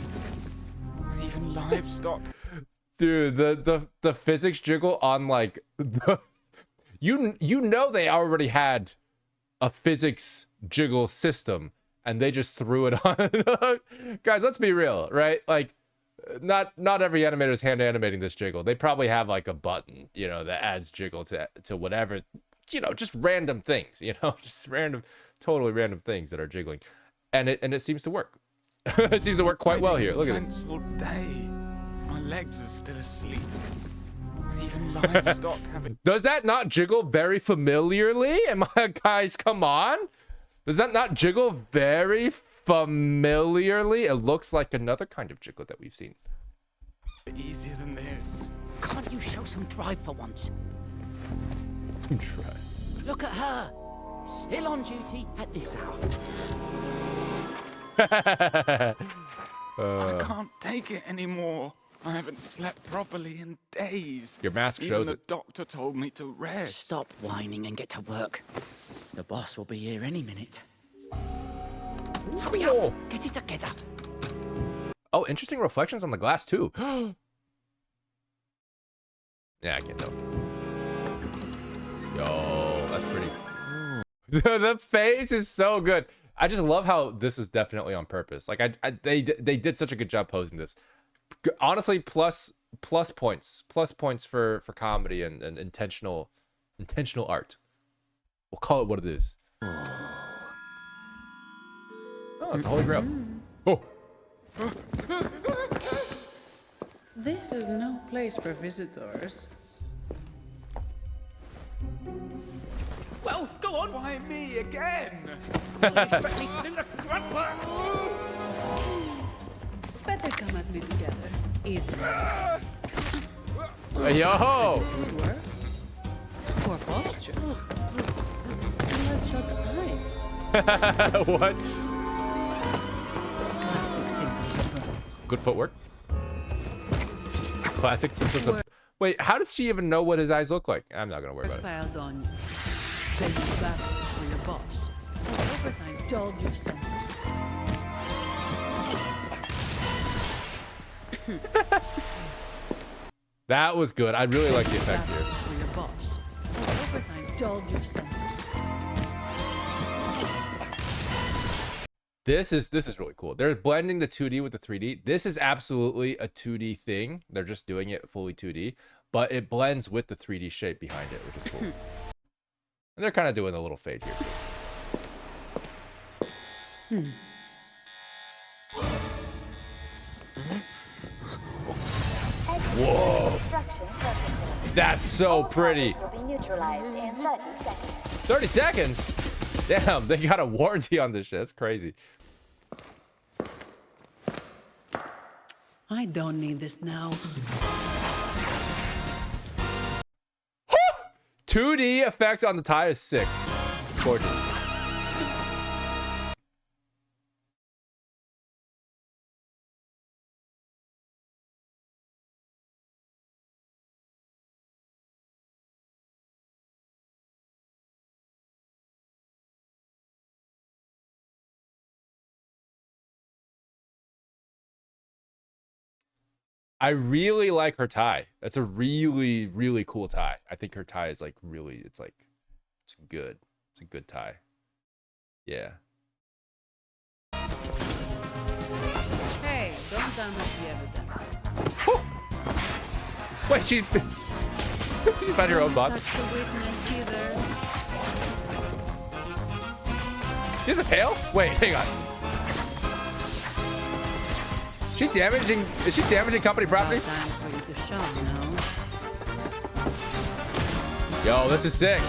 Even livestock. Dude, the physics jiggle on like you know they already had a physics jiggle system and they just threw it on. Guys, let's be real, right? Like not every animator is hand animating this jiggle. They probably have like a button, you know, that adds jiggle to whatever, you know, just random things, you know, just totally random things that are jiggling. And it seems to work. It seems to work quite well here. Look at this. Eventful day. My legs are still asleep. Even livestock haven't... Does that not jiggle very familiarly? Guys, come on. Does that not jiggle very familiarly? It looks like another kind of jiggle that we've seen. Easier than this. Can't you show some drive for once? Some try. Look at her. Still on duty at this hour. I can't take it anymore. I haven't slept properly in days. Your mask Even shows the it. doctor told me to rest. Stop whining and get to work. The boss will be here any minute. Hurry Oh. up! Get it together. Oh, interesting reflections on the glass too. Yeah, I can tell. Yo, that's pretty. The face is so good. I just love how this is definitely on purpose. Like they did such a good job posing this. Honestly, plus points for comedy and intentional art. We'll call it what it is. Oh, it's the Holy Grail. Oh. This is no place for visitors. Well, go on. Why me again? Expect me to do the grunt work. Better come at me together. Easy. Yo. Good work. Poor posture. Bloodshot eyes. What? Classic symptoms of burn. Good footwork. Classic symptoms of. Wait, how does she even know what his eyes look like? I'm not gonna worry about it. Piled on you. Then you bastards for your boss. Has overtime dulled your senses? That was good. I really like the effects here. Bastards for your boss. Has overtime dulled your senses? This is really cool. They're blending the 2D with the 3D. This is absolutely a 2D thing. They're just doing it fully 2D, but it blends with the 3D shape behind it, which is cool. And they're kind of doing a little fade here too. Whoa. That's so pretty. 30 seconds? Damn, they got a warranty on this shit. That's crazy. I don't need this now. 2D effects on the tie is sick. Gorgeous. I really like her tie. That's a really, really cool tie. I think her tie is like really, it's good. It's a good tie. Yeah. Hey, don't damage the evidence. Wait, she found her own bots. That's the witness either. She has a tail? Wait, hang on. Is she damaging company property? Time for you to show now. Yo, this is sick.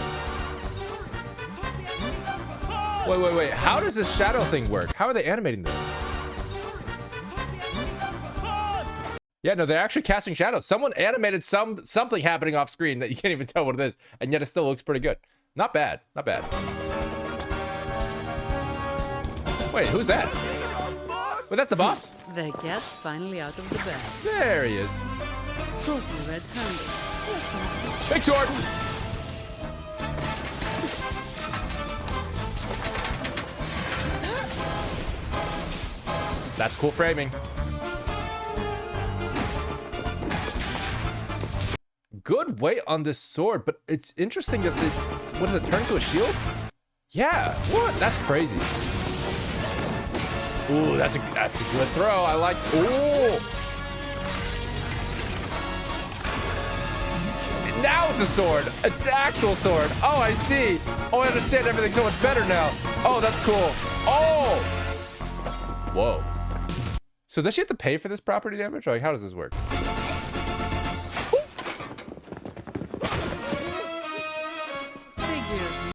Wait. How does this shadow thing work? How are they animating this? Yeah, no, they're actually casting shadows. Someone animated something happening off screen that you can't even tell what it is, and yet it still looks pretty good. Not bad. Not bad. Wait, who's that? Wait, that's the boss? The cat's finally out of the bag. There he is. Totally red-handed. Let's not be Big sword. That's cool framing. Good weight on this sword, but it's interesting that what does it turn to a shield? Yeah, what? That's crazy. Ooh, that's a good throw. I like. Ooh. Now it's a sword. It's an actual sword. Oh, I see. Oh, I understand everything so much better now. Oh, that's cool. Oh. Whoa. So does she have to pay for this property damage? Like, how does this work? figures.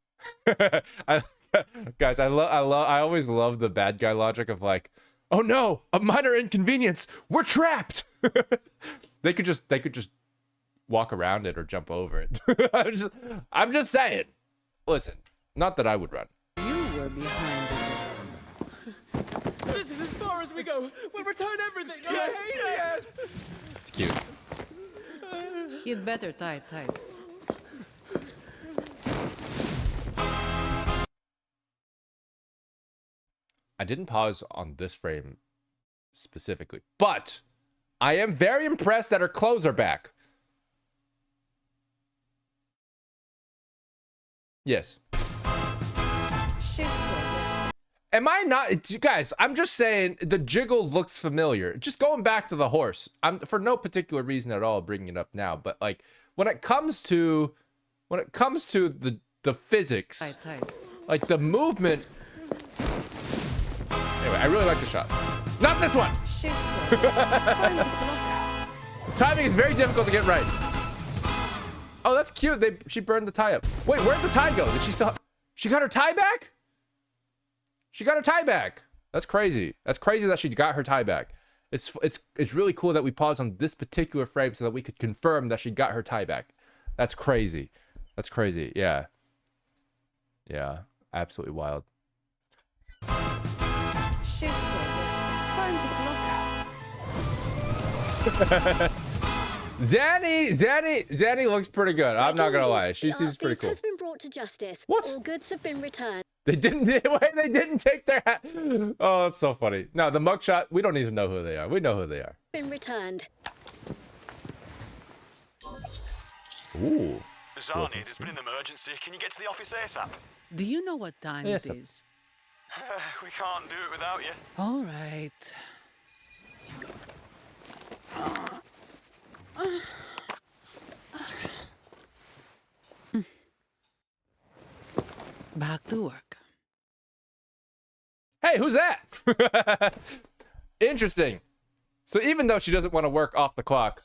Guys, I always love the bad guy logic of like, oh no, a minor inconvenience. We're trapped. They could just walk around it or jump over it. I'm just saying. Listen, not that I would run. You were behind the This fast we go, we'll return everything. Yes, Okay? yes. It's cute. You'd better tie it tight. I didn't pause on this frame specifically, but I am very impressed that her clothes are back. Yes. Shift's over. Am I not, you guys? I'm just saying the jiggle looks familiar. Just going back to the horse. I'm for no particular reason at all bringing it up now, but like when it comes to the physics, Tight. like the movement. Anyway, I really like the shot. Not this one. Shift's over. Time to clock out. Timing is very difficult to get right. Oh, that's cute. She burned the tie up. Wait, where'd the tie go? Did she still? She got her tie back? She got her tie back. That's crazy. That's crazy that she got her tie back. It's really cool that we paused on this particular frame so that we could confirm that she got her tie back. That's crazy. That's crazy. Yeah. Yeah. Absolutely wild. Shift's over. Time to clock out. Zanny looks pretty good. I'm not gonna lie. She seems pretty cool. Has been brought to justice. What? All goods have been returned. They didn't take their hat. Oh, that's so funny. No, the mugshot, we don't even know who they are. We know who they are. Been returned. Ooh. Zani, there's been an emergency. Can you get to the office ASAP? Do you know what time Yes, it sir. is? We can't do it without you. All right. Back to work. Hey, who's that? Interesting. So even though she doesn't want to work off the clock,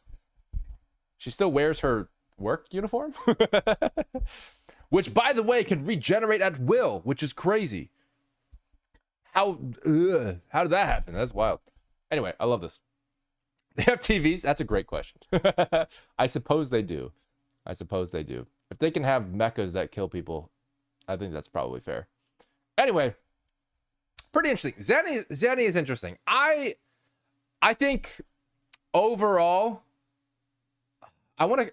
she still wears her work uniform? Which, by the way, can regenerate at will, which is crazy. How did that happen? That's wild. Anyway, I love this. They have TVs? That's a great question. I suppose they do. I suppose they do. If they can have mechas that kill people, I think that's probably fair. Anyway, pretty interesting. Zanny is interesting. I think overall, we're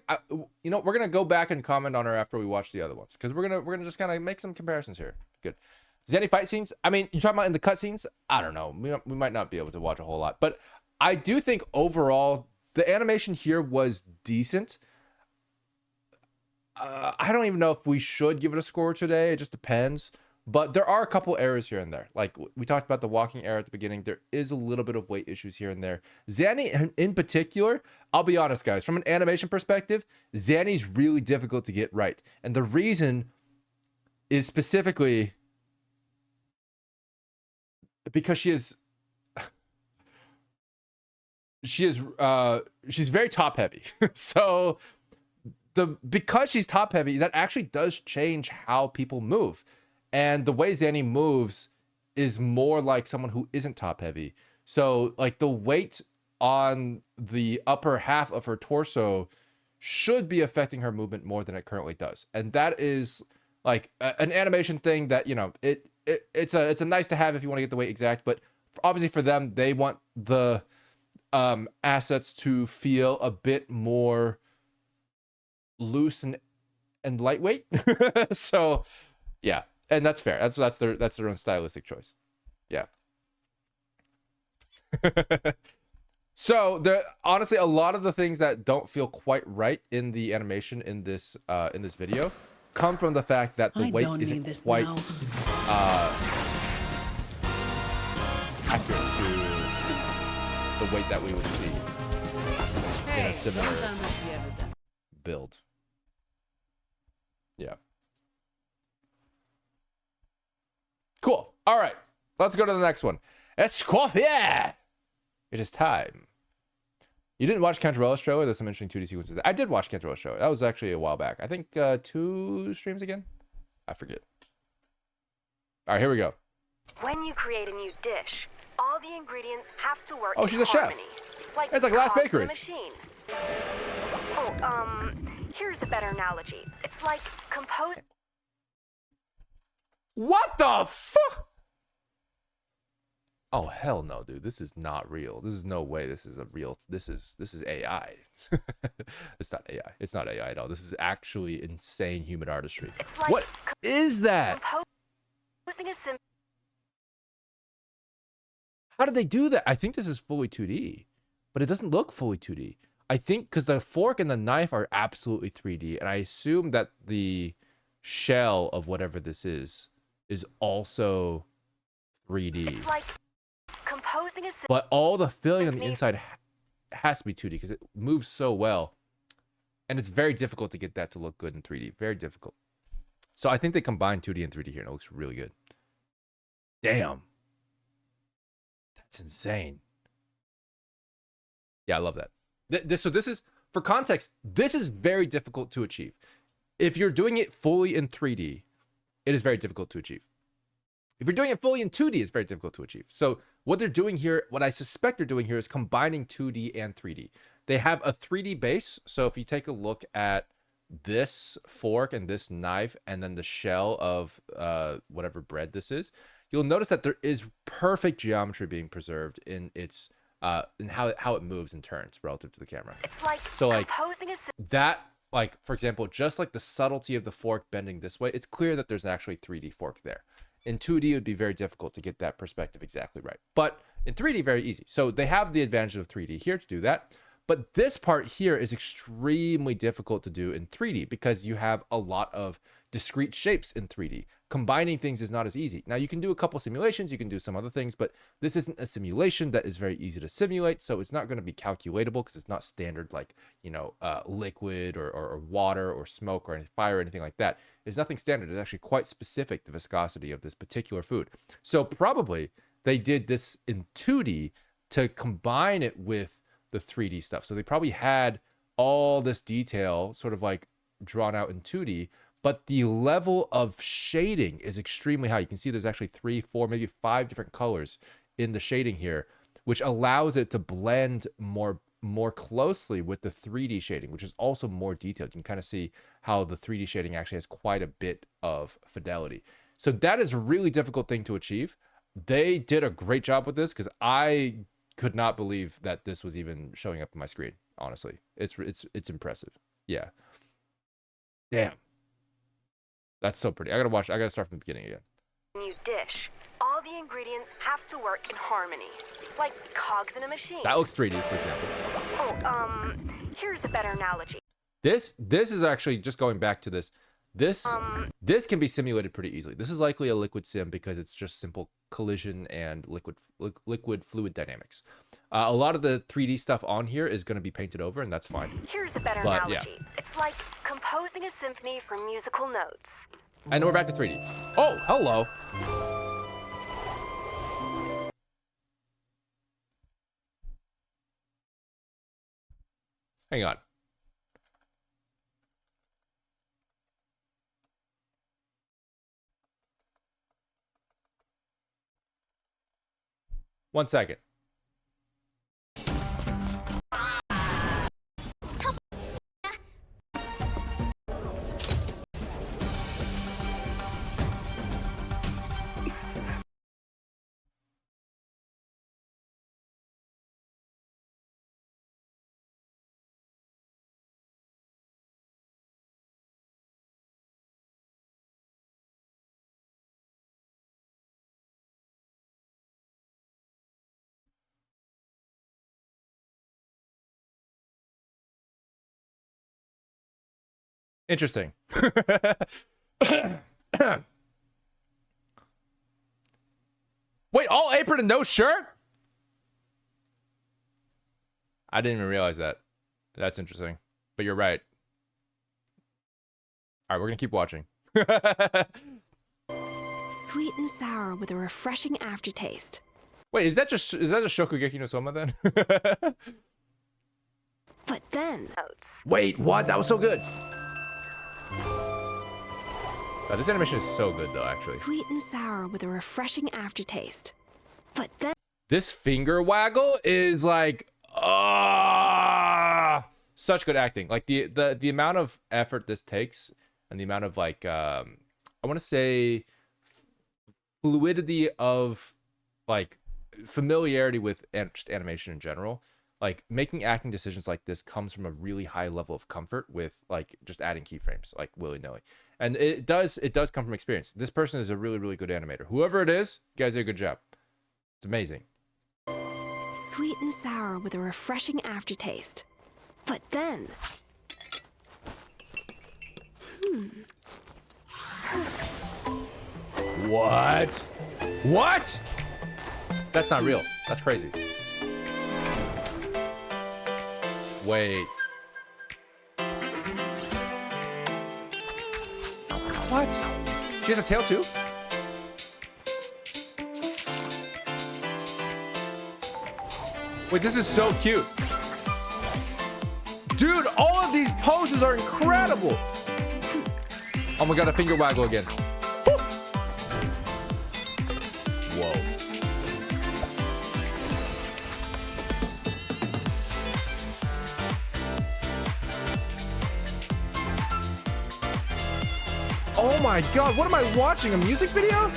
gonna go back and comment on her after we watch the other ones because we're gonna just kind of make some comparisons here. Good. Zanny fight scenes. I mean, you're talking about in the cutscenes. I don't know. We might not be able to watch a whole lot, but I do think overall the animation here was decent. I don't even know if we should give it a score today. It just depends. But there are a couple errors here and there. Like we talked about the walking error at the beginning. There is a little bit of weight issues here and there. Zanny in particular, I'll be honest, guys, from an animation perspective, Zanny's really difficult to get right. And the reason is specifically because she's very top heavy. So because she's top heavy, that actually does change how people move. And the way Zanny moves is more like someone who isn't top heavy. So like the weight on the upper half of her torso should be affecting her movement more than it currently does. And that is like an animation thing that, you know, it's a nice to have if you want to get the weight exact, but obviously for them, they want the assets to feel a bit more loose and lightweight. So yeah, and that's fair. That's their own stylistic choice. Yeah. So there honestly a lot of the things that don't feel quite right in the animation in this video come from the fact that the weight isn't quite accurate to the weight that we would see in a similar build. Yeah. Cool. All right. Let's go to the next one. Escoffier! It is time. You didn't watch Cantarella's trailer? There's some interesting 2D sequences. I did watch Cantarella's trailer. That was actually a while back. I think 2 streams again? I forget. All right, here we go. When you create a new dish, all the ingredients have to work Oh, she's in a chef. harmony. It's like Last cogs in Bakery. a machine. Here's a better analogy. It's like compose. What the fuck? Oh hell no, dude. This is not real. This is no way. This is a real. This is AI. It's not AI. It's not AI at all. This is actually insane human artistry. It's like What is that? composing a symphony. How did they do that? I think this is fully 2D, but it doesn't look fully 2D. I think because the fork and the knife are absolutely 3D, and I assume that the shell of whatever this is also 3D. It's like composing a But all the filling on the inside has to be 2D because it moves so well. And it's very difficult to get that to look good in 3D. Very difficult. So I think they combined 2D and 3D here, and it looks really good. Damn. That's insane. Yeah, I love that. So this is, for context, this is very difficult to achieve. If you're doing it fully in 3D, it is very difficult to achieve. If you're doing it fully in 2D, it's very difficult to achieve. So what they're doing here, what I suspect they're doing here is combining 2D and 3D. They have a 3D base. So if you take a look at this fork and this knife and then the shell of whatever bread this is, you'll notice that there is perfect geometry being preserved in its in how it moves and turns relative to the camera. It's like So like composing a that, like for example, just like the subtlety of the fork bending this way, it's clear that there's actually 3D fork there. In 2D, it would be very difficult to get that perspective exactly right. But in 3D, very easy. So they have the advantage of 3D here to do that. But this part here is extremely difficult to do in 3D because you have a lot of discrete shapes in 3D. Combining things is not as easy. Now you can do a couple simulations, you can do some other things, but this isn't a simulation that is very easy to simulate. So it's not going to be calculatable because it's not standard like, you know, liquid or water or smoke or any fire or anything like that. It's nothing standard. It's actually quite specific, the viscosity of this particular food. So probably they did this in 2D to combine it with the 3D stuff. So they probably had all this detail sort of like drawn out in 2D, but the level of shading is extremely high. You can see there's actually 3, 4, maybe 5 different colors in the shading here, which allows it to blend more closely with the 3D shading, which is also more detailed. You can kind of see how the 3D shading actually has quite a bit of fidelity. So that is a really difficult thing to achieve. They did a great job with this because I could not believe that this was even showing up on my screen. Honestly, it's impressive. Yeah. Damn. That's so pretty. I gotta start from the beginning again. new dish. All the ingredients have to work in harmony, like cogs in a machine. That looks 3D, for example. Oh, here's a better analogy. This is actually, just going back to this, this can be simulated pretty easily. This is likely a liquid sim because it's just simple collision and liquid fluid dynamics. A lot of the 3D stuff on here is going to be painted over, and that's fine. Here's a better But, analogy. yeah. It's like composing a symphony from musical notes. And we're back to 3D. Oh, hello. Hang on. One second. Interesting. Wait, all apron and no shirt? I didn't even realize that. That's interesting. But you're right. All right, we're going to keep watching. Sweet and sour with a refreshing aftertaste. Wait, is that just Shokugeki no Soma then? But then, Wait, what? That was so good. This animation is so good though, actually. sweet and sour with a refreshing aftertaste. But then, This finger waggle is like, such good acting. Like the amount of effort this takes and the amount of like, I want to say fluidity of like familiarity with just animation in general, like making acting decisions like this comes from a really high level of comfort with like just adding keyframes like willy-nilly. And it does come from experience. This person is a really, really good animator. Whoever it is, you guys did a good job. It's amazing. Sweet and sour with a refreshing aftertaste. But then... What? What? That's not real. That's crazy. Wait. What? She has a tail too? Wait, this is so cute. Dude, all of these poses are incredible. Oh my god, a finger waggle again. Woo! Whoa. Oh my god, what am I watching? A music video?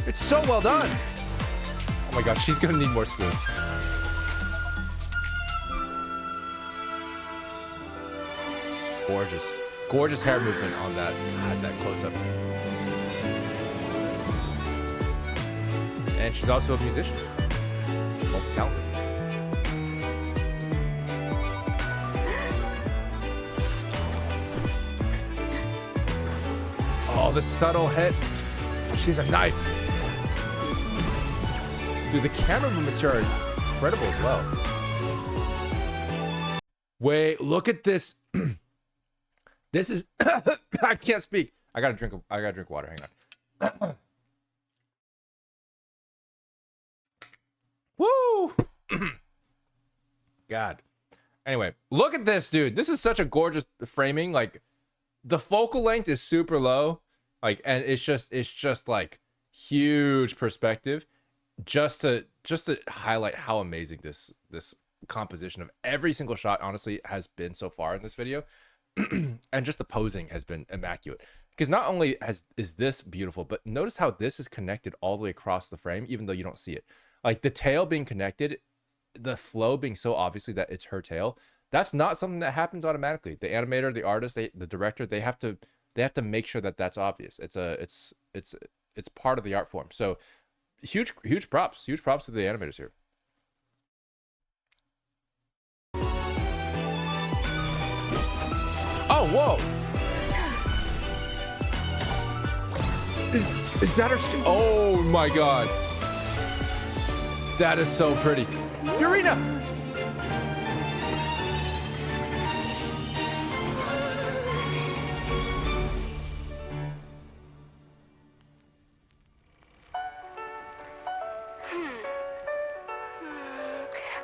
It's so well done. Oh my god, she's gonna need more spoons. Gorgeous. Gorgeous hair movement on that close-up. And she's also a musician. Multi-talented. Oh, the subtle hit. She's a knife. Dude, the camera movements here are incredible as well. Wait, look at this. This is I can't speak. I gotta drink water. Hang on. Woo! God. Anyway, look at this, dude. This is such a gorgeous framing. Like, the focal length is super low. Like, and it's just like huge perspective. Just to highlight how amazing this composition of every single shot honestly has been so far in this video. And just the posing has been immaculate, because not only is this beautiful, but notice how this is connected all the way across the frame, even though you don't see it. Like the tail being connected, the flow being so obviously that it's her tail. That's not something that happens automatically. The animator, the artist, the director, they have to make sure that that's obvious. It's part of the art form. So huge props to the animators here. Oh, whoa! Is that her skin? Oh my god. That is so pretty. Purina!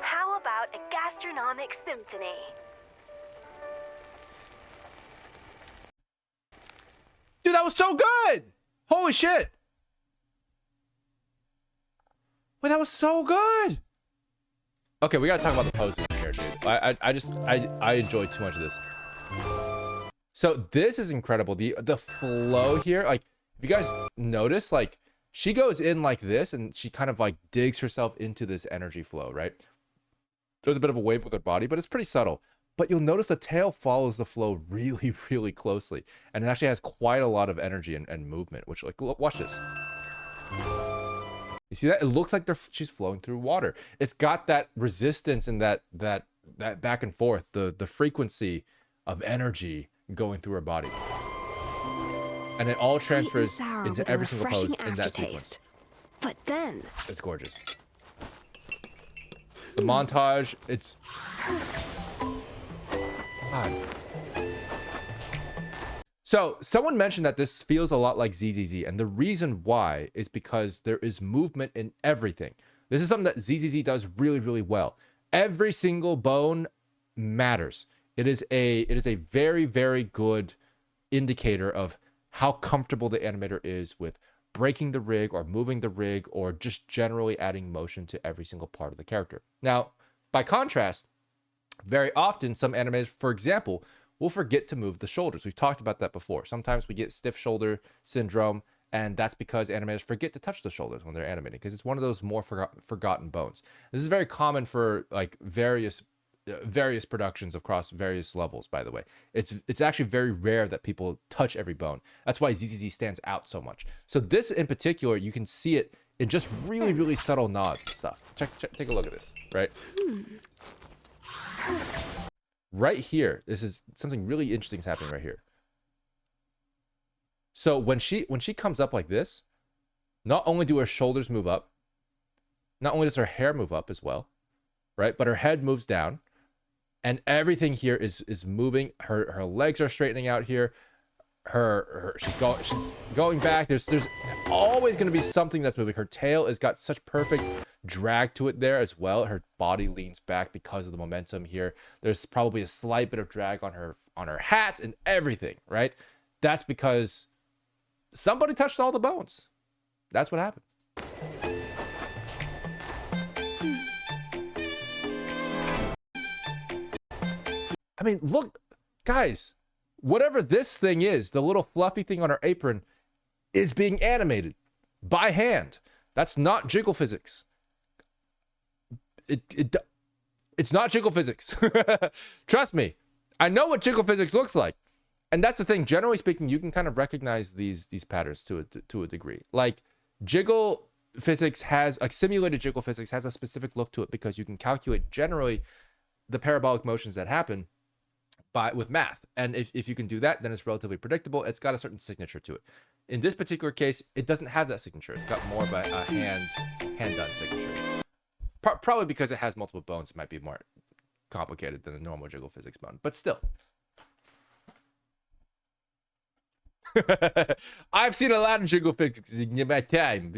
How about a gastronomic symphony? Dude, that was so good! Holy shit! Wait, that was so good! Okay, we gotta talk about the poses here, dude. I enjoyed too much of this. So this is incredible. The flow here, like, if you guys notice, like, she goes in like this and she kind of like digs herself into this energy flow, right? There's a bit of a wave with her body, but it's pretty subtle. But you'll notice the tail follows the flow really, really closely. And it actually has quite a lot of energy and movement, which, like, look, watch this. You see that? It looks like she's flowing through water. It's got that resistance and that back and forth, the frequency of energy going through her body. And it all transfers into every single pose in that sequence. But then... It's gorgeous. The montage, it's... God. So someone mentioned that this feels a lot like ZZZ, and the reason why is because there is movement in everything. This is something that ZZZ does really, really well. Every single bone matters. It is a very, very good indicator of how comfortable the animator is with breaking the rig or moving the rig or just generally adding motion to every single part of the character. Now, by contrast, very often some animators, for example, will forget to move the shoulders. We've talked about that before. Sometimes we get stiff shoulder syndrome, And that's because animators forget to touch the shoulders when they're animating, because it's one of those more forgotten bones. This is very common for like various productions across various levels, by the way. It's actually very rare that people touch every bone. That's why ZZZ stands out so much. So this in particular, you can see it in just really, really subtle nods and stuff. Take a look at this, right? Right here, this is something really interesting is happening right here. So when she comes up like this, not only do her shoulders move up, not only does her hair move up as well, right? But her head moves down, and everything here is moving. Her legs are straightening out here. She's going back. There's always going to be something that's moving. Her tail has got such perfect drag to it there as well. Her body leans back because of the momentum here. There's probably a slight bit of drag on her hat and everything, right? That's because somebody touched all the bones. That's what happened. I mean, look, guys, whatever this thing is, the little fluffy thing on her apron is being animated by hand. That's not jiggle physics. It's not jiggle physics. Trust me. I know what jiggle physics looks like. And that's the thing. Generally speaking, you can kind of recognize these patterns to a degree. Like jiggle physics has, like simulated jiggle physics has a specific look to it because you can calculate generally the parabolic motions that happen with math. And if you can do that, then it's relatively predictable. It's got a certain signature to it. In this particular case, it doesn't have that signature. It's got more of a hand-done signature. Probably because it has multiple bones, it might be more complicated than a normal jiggle physics bone. But still. I've seen a lot of jiggle physics in my time.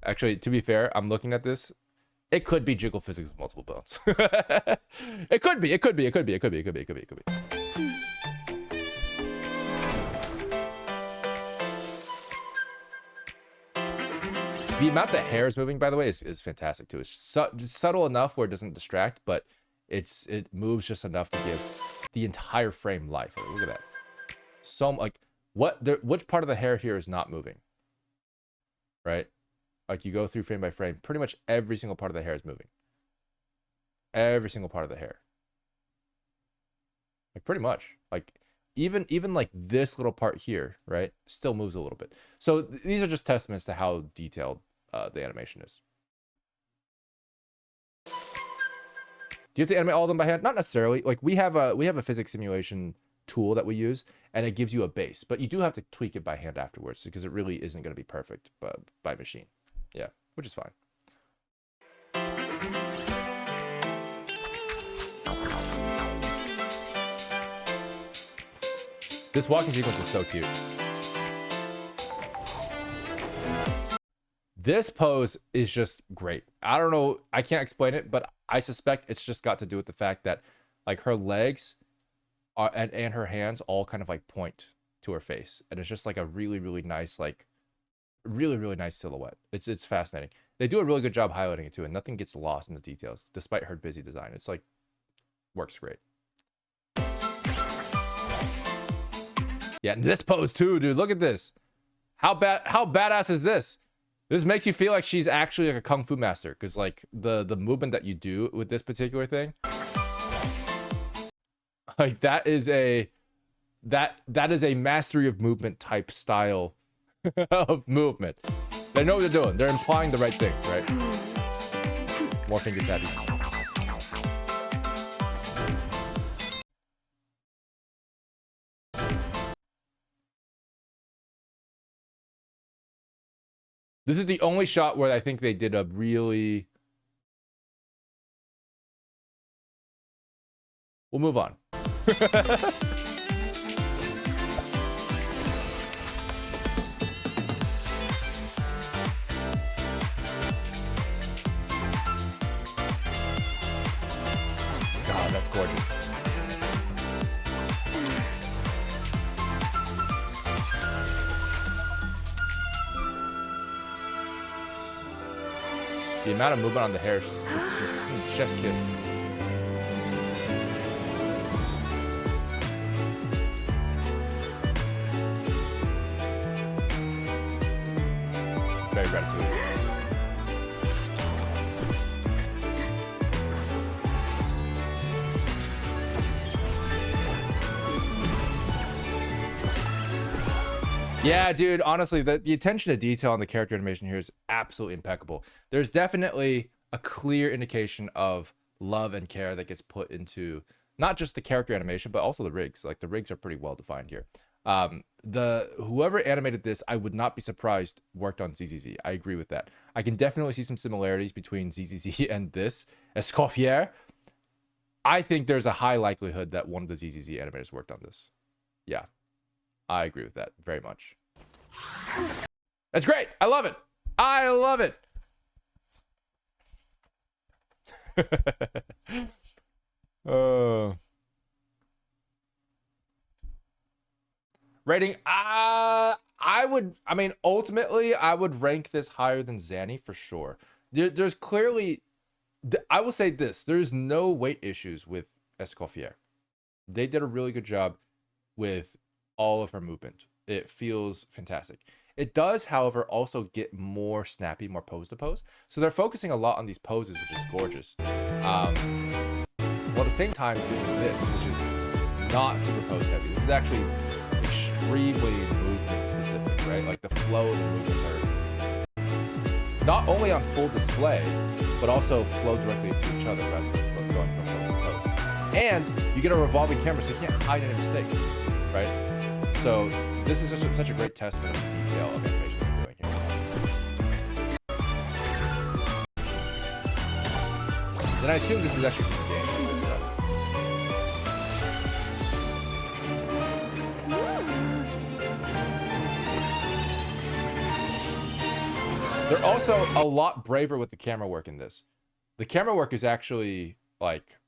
Actually, to be fair, I'm looking at this. It could be jiggle physics with multiple bones. It could be. The amount that hair is moving, by the way, is fantastic too. It's just subtle enough where it doesn't distract, but it moves just enough to give the entire frame life. Look at that. So like which part of the hair here is not moving? Right? Like you go through frame by frame, pretty much every single part of the hair is moving. Every single part of the hair. Like pretty much. Like even like this little part here, right? Still moves a little bit. So these are just testaments to how detailed the animation is. Do you have to animate all of them by hand? Not necessarily. Like we have a physics simulation tool that we use, and it gives you a base, but you do have to tweak it by hand afterwards because it really isn't going to be perfect by machine. Yeah, which is fine. This walking sequence is so cute. This pose is just great. I don't know, I can't explain it, but I suspect it's just got to do with the fact that like her legs are, and her hands all kind of like point to her face, and it's just like a really, really nice, like really, really nice silhouette. It's fascinating. They do a really good job highlighting it too, and nothing gets lost in the details despite her busy design. It's like works great. Yeah, and this pose too, dude. Look at this. How badass is this? This makes you feel like she's actually like a kung fu master, because like the movement that you do with this particular thing, like that is a mastery of movement type style of movement. They know what they're doing. They're implying the right things, right? More finger tabbies. This is the only shot where I think they did a really... We'll move on. God, that's gorgeous. The amount of movement on the hair is just, it's just chef's kiss. Yeah, dude, honestly, the attention to detail on the character animation here is absolutely impeccable. There's definitely a clear indication of love and care that gets put into not just the character animation, but also the rigs. Like, the rigs are pretty well defined here. Whoever animated this, I would not be surprised worked on ZZZ. I agree with that. I can definitely see some similarities between ZZZ and this. Escoffier, I think there's a high likelihood that one of the ZZZ animators worked on this. Yeah. I agree with that very much. That's great. I love it. I love it. Rating. Ultimately, I would rank this higher than Zanny for sure. There's clearly, I will say this, there's no weight issues with Escoffier. They did a really good job with all of her movement. It feels fantastic. It does, however, also get more snappy, more pose to pose. So they're focusing a lot on these poses, which is gorgeous. While at the same time doing this, which is not super pose heavy. This is actually extremely movement specific, right? Like the flow of the movements are not only on full display, but also flow directly into each other rather than going from pose to pose. And you get a revolving camera, so you can't hide any mistakes, right? So this is such a great testament of the detail of animation they're doing here. Then I assume this is actually from the game, this stuff. They're also a lot braver with the camera work in this. The camera work is actually like,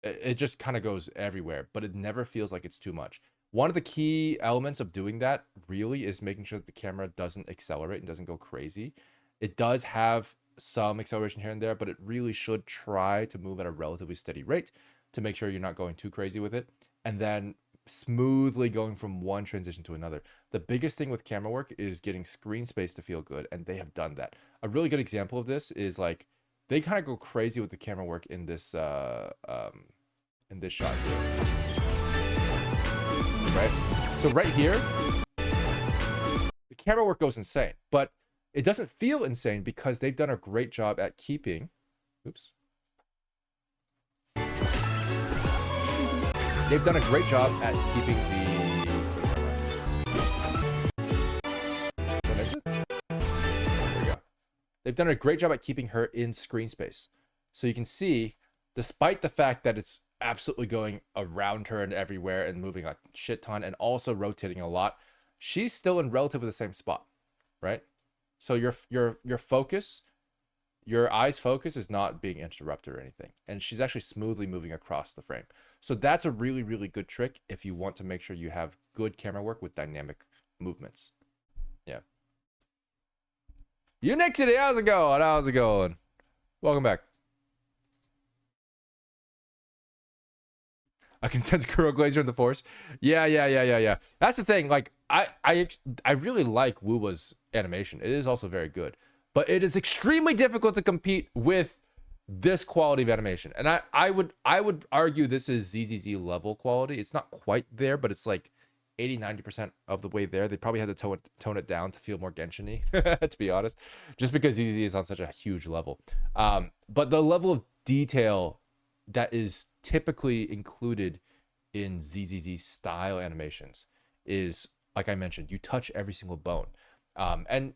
it just kind of goes everywhere, but it never feels like it's too much. One of the key elements of doing that really is making sure that the camera doesn't accelerate and doesn't go crazy. It does have some acceleration here and there, but it really should try to move at a relatively steady rate to make sure you're not going too crazy with it. And then smoothly going from one transition to another. The biggest thing with camera work is getting screen space to feel good, and they have done that. A really good example of this is like, they kind of go crazy with the camera work in this shot here. Right? So right here, the camera work goes insane, but it doesn't feel insane because they've done a great job at keeping, oops. They've done a great job at keeping Did I miss it? There we go. They've done a great job at keeping her in screen space. So you can see, despite the fact that it's absolutely going around her and everywhere and moving a shit ton and also rotating a lot, she's still in relatively the same spot, right? So your focus, your eye's focus is not being interrupted or anything, and she's actually smoothly moving across the frame. So that's a really, really good trick if you want to make sure you have good camera work with dynamic movements. Yeah. Unixity, how's it going? How's it going? Welcome back. I can sense Kuro Glazer in the Force. Yeah. That's the thing. Like, I really like Woowa's animation. It is also very good, but it is extremely difficult to compete with this quality of animation. And I would argue this is ZZZ level quality. It's not quite there, but it's like 80-90% of the way there. They probably had to tone it down to feel more Genshin-y, to be honest, just because ZZZ is on such a huge level. But the level of detail that is typically included in ZZZ style animations is, like I mentioned, you touch every single bone. And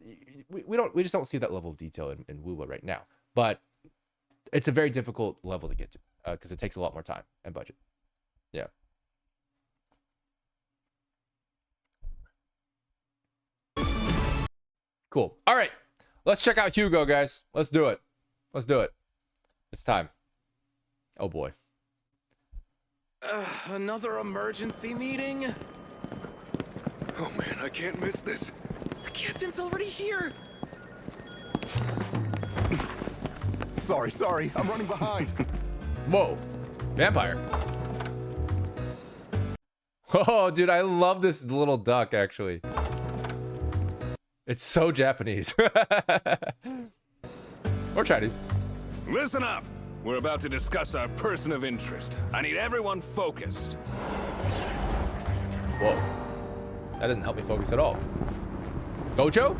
we just don't see that level of detail in Woowa right now, but it's a very difficult level to get to because it takes a lot more time and budget. Yeah. Cool. All right, let's check out Hugo, guys. Let's do it. It's time. Oh boy. Another emergency meeting? Oh man, I can't miss this. The captain's already here! Sorry, I'm running behind. Whoa. Vampire. Oh, dude, I love this little duck, actually. It's so Japanese. Or Chinese. Listen up. We're about to discuss our person of interest. I need everyone focused. Whoa. That didn't help me focus at all. Gojo?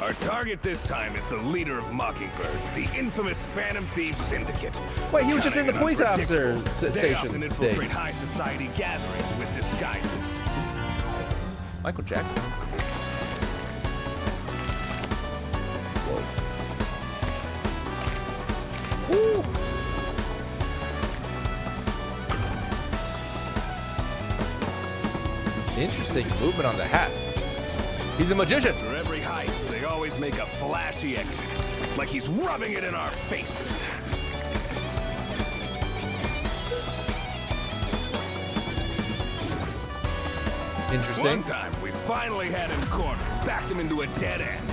Our target this time is the leader of Mockingbird, the infamous Phantom Thieves Syndicate. Wait, he was just in the police officer They station often thing. infiltrate high society gatherings with disguises. Michael Jackson. Whoa. Woo. Interesting movement on the hat. He's a magician. For every heist, they always make a flashy exit, like he's rubbing it in our faces. Interesting. One time, we finally had him cornered, backed him into a dead end.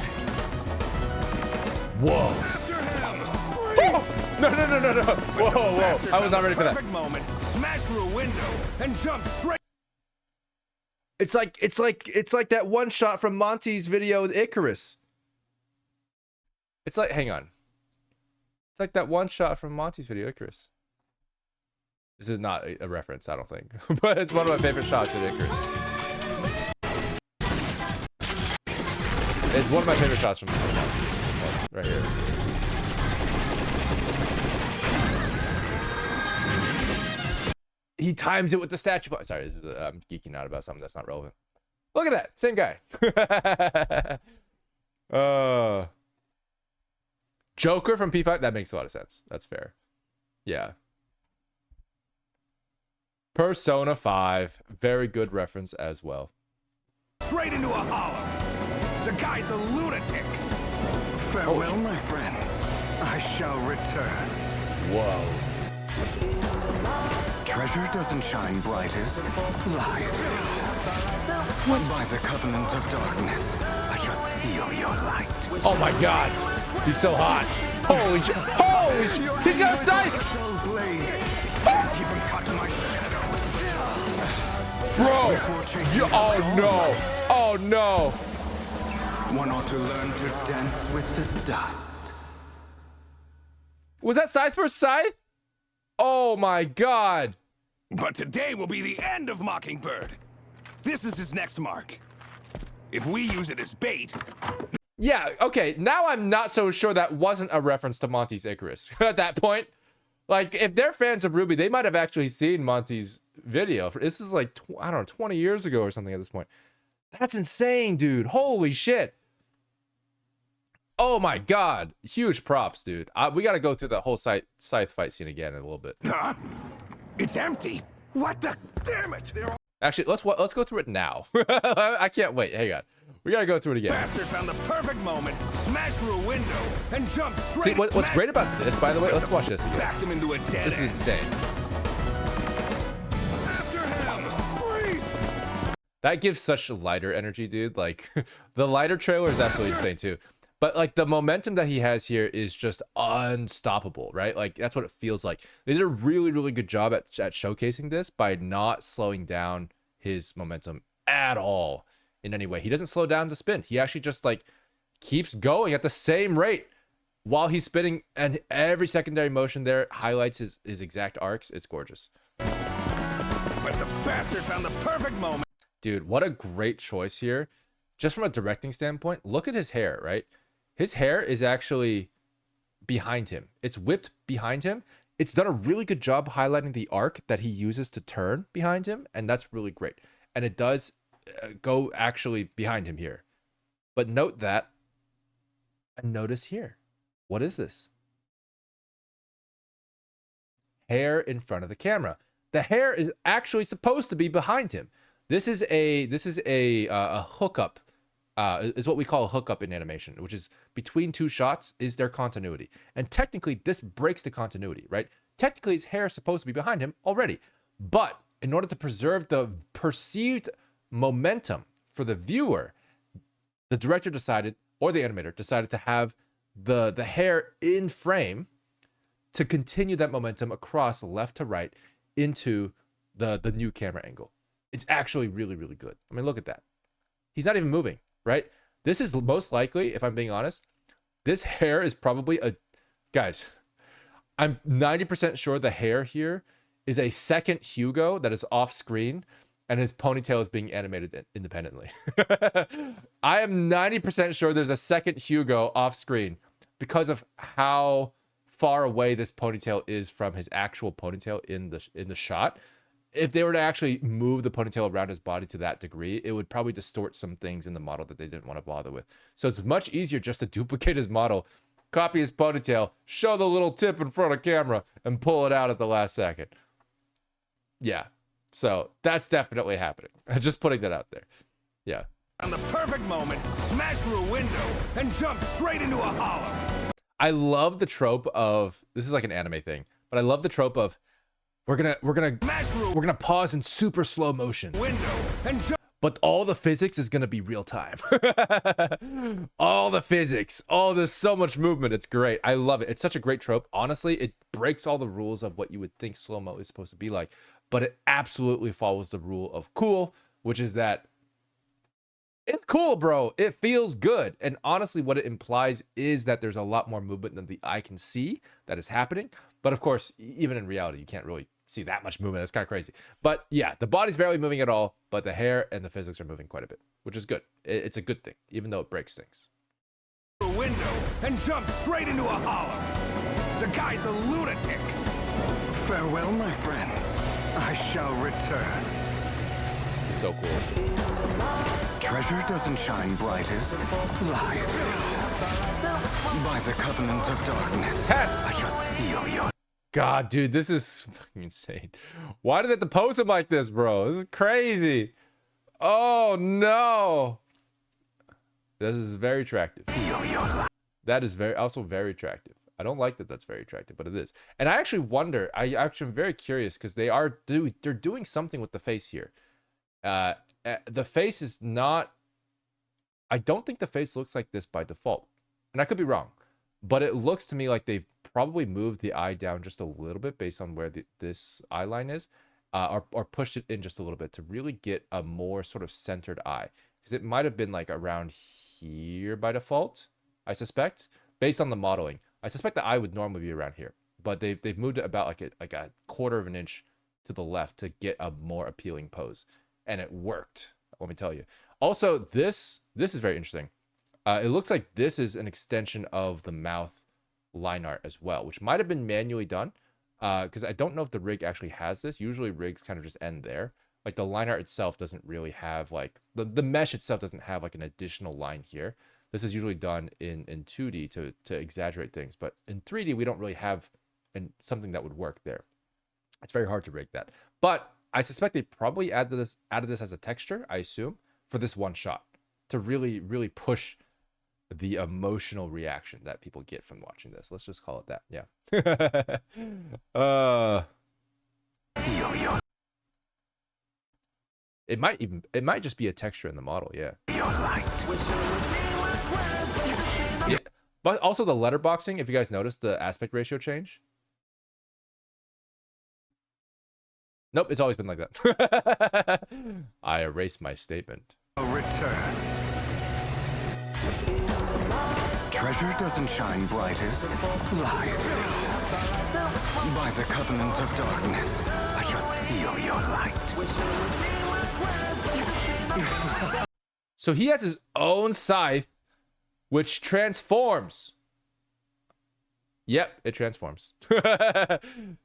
Whoa. After him! Oh, no. Whoa. I was not ready for that. Perfect moment, smashed through a window, and jumped straight. It's like that one shot from Monty's video with Icarus. It's like, hang on. It's like that one shot from Monty's video, Icarus. This is not a reference, I don't think. But it's one of my favorite shots in Icarus. It's one of my favorite shots from Monty. This one, right here. He times it with the statue. Sorry, this is I'm geeking out about something that's not relevant. Look at that, same guy. Joker from P5. That makes a lot of sense. That's fair. Yeah. Persona 5. Very good reference as well. Straight into a hollow. The guy's a lunatic. Farewell, my friends. I shall return. Whoa. Treasure doesn't shine brightest. Lies do. By the covenant of darkness, I shall steal your light. Oh my god. He's so hot. Holy shit. Holy shit. He's got a knife. Dull blade can't even cut my shadow. Bro. Oh no. Oh no. One ought to learn to dance with the dust. Was that Scythe for Scythe? Oh my god. But today will be the end of Mockingbird. This is his next mark. If we use it as bait... Yeah, okay. Now I'm not so sure that wasn't a reference to Monty's Icarus at that point. Like, if they're fans of Ruby, they might have actually seen Monty's video. This is like, I don't know, 20 years ago or something at this point. That's insane, dude. Holy shit. Oh my god. Huge props, dude. We got to go through the whole Scythe fight scene again in a little bit. Huh? It's empty. What the? Damn it. Actually, let's go through it now. I can't wait. Hang on. We got to go through it again. Bastard found the perfect moment, smashed through a window, and jumped straight... See, what's great about this, by the way, let's watch this again. Backed him into a dead This is end. insane. After him! Freeze! That gives such lighter energy, dude. Like, the lighter trailer is absolutely insane, too. But, like, the momentum that he has here is just unstoppable, right? Like, that's what it feels like. They did a really, really good job at showcasing this by not slowing down his momentum at all in any way. He doesn't slow down to spin. He actually just, like, keeps going at the same rate while he's spinning, and every secondary motion there highlights his exact arcs. It's gorgeous. But the bastard found the perfect moment. Dude, what a great choice here. Just from a directing standpoint, look at his hair, right? His hair is actually behind him. It's whipped behind him. It's done a really good job highlighting the arc that he uses to turn behind him, and that's really great. And it does go actually behind him here. But note that, and notice here. What is this? Hair in front of the camera. The hair is actually supposed to be behind him. This is a hookup. Is what we call a hookup in animation, which is between two shots is their continuity. And technically, this breaks the continuity, right? Technically, his hair is supposed to be behind him already. But in order to preserve the perceived momentum for the viewer, the director decided, or the animator decided, to have the hair in frame to continue that momentum across left to right into the new camera angle. It's actually really, really good. I mean, look at that. He's not even moving, right? This is most likely, if I'm being honest, this hair is probably guys, I'm 90% sure the hair here is a second Hugo that is off screen. and his ponytail is being animated independently. I am 90% sure there's a second Hugo off screen because of how far away this ponytail is from his actual ponytail in the shot. If they were to actually move the ponytail around his body to that degree, it would probably distort some things in the model that they didn't want to bother with. So it's much easier just to duplicate his model, copy his ponytail, show the little tip in front of camera, and pull it out at the last second. Yeah, so that's definitely happening. Just putting that out there. Yeah. On the perfect moment, smash through a window and jump straight into a hollow. I love the trope of, this is like an anime thing, but I love the trope of we're gonna pause in super slow motion. Window and jump. But all the physics is gonna be real time. All the physics. Oh, there's so much movement. It's great. I love it. It's such a great trope. Honestly, it breaks all the rules of what you would think slow-mo is supposed to be like. But it absolutely follows the rule of cool, which is that it's cool, bro. It feels good. And honestly, what it implies is that there's a lot more movement than the eye can see that is happening. But of course, even in reality, you can't really see that much movement. That's kind of crazy. But yeah, the body's barely moving at all, but the hair and the physics are moving quite a bit, which is good. It's a good thing, even though it breaks things. A window and jump straight into a hollow. The guy's a lunatic. Farewell, my friends. I shall return. It's so cool. Treasure doesn't shine brightest. Lies. By the covenant of darkness, I shall steal your... God, dude, this is fucking insane. Why did they have to pose him like this, bro? This is crazy. Oh, no. This is very attractive. That is also very attractive. I don't like that that's very attractive, but it is. And I actually wonder, I'm very curious because they're doing something with the face here. The face is not, I don't think the face looks like this by default. And I could be wrong, but it looks to me like they've probably moved the eye down just a little bit based on where this eye line is, or pushed it in just a little bit to really get a more sort of centered eye. Because it might have been like around here by default, I suspect, based on the modeling. I suspect the eye would normally be around here, but they've moved it about like a quarter of an inch to the left to get a more appealing pose, and it worked. Let me tell you. Also, this is very interesting. It looks like this is an extension of the mouth line art as well, which might have been manually done, because I don't know if the rig actually has this. Usually rigs kind of just end there. Like the line art itself doesn't really have like the mesh itself doesn't have like an additional line here. This is usually done in 2D to exaggerate things, but in 3D we don't really have something that would work there. It's very hard to rig that. But I suspect they probably added this as a texture, I assume, for this one shot to really, really push the emotional reaction that people get from watching this. Let's just call it that. Yeah. It might just be a texture in the model. Yeah. Yeah. But also the letterboxing, if you guys noticed the aspect ratio change. Nope, it's always been like that. I erased my statement. Return. Treasure doesn't shine brightest. Lies. By the covenant of darkness, I shall steal your light. So he has his own scythe, which transforms. Yep, it transforms.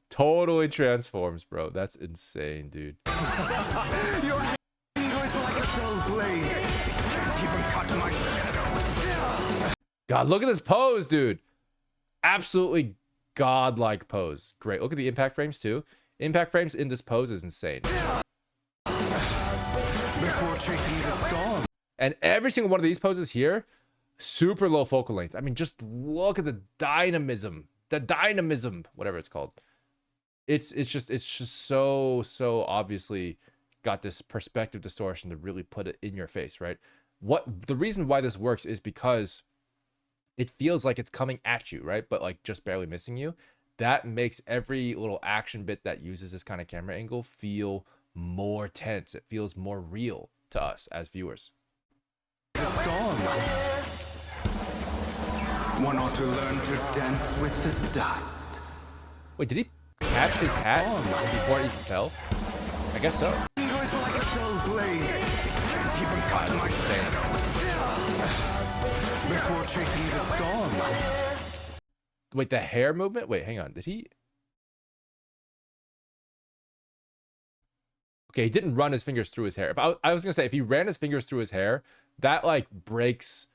Totally transforms, bro. That's insane, dude. Your anger is like a dull blade. Can't even cut my shadow. God, look at this pose, dude. Absolutely godlike pose. Great. Look at the impact frames, too. Impact frames in this pose is insane. Before chasing the storm. And every single one of these poses here, super low focal length. I mean, just look at the dynamism, whatever it's called. It's just so obviously got this perspective distortion to really put it in your face, right? The reason why this works is because it feels like it's coming at you, right? But like just barely missing you. That makes every little action bit that uses this kind of camera angle feel more tense. It feels more real to us as viewers. One ought to learn to dance with the dust. Wait, did he catch his hat before it even fell? I guess so. dull blade. Can't even cut my shadow. Before chasing the storm. Wait, the hair movement? Wait, hang on. Did he? Okay, he didn't run his fingers through his hair. If I was gonna say, if he ran his fingers through his hair, that like breaks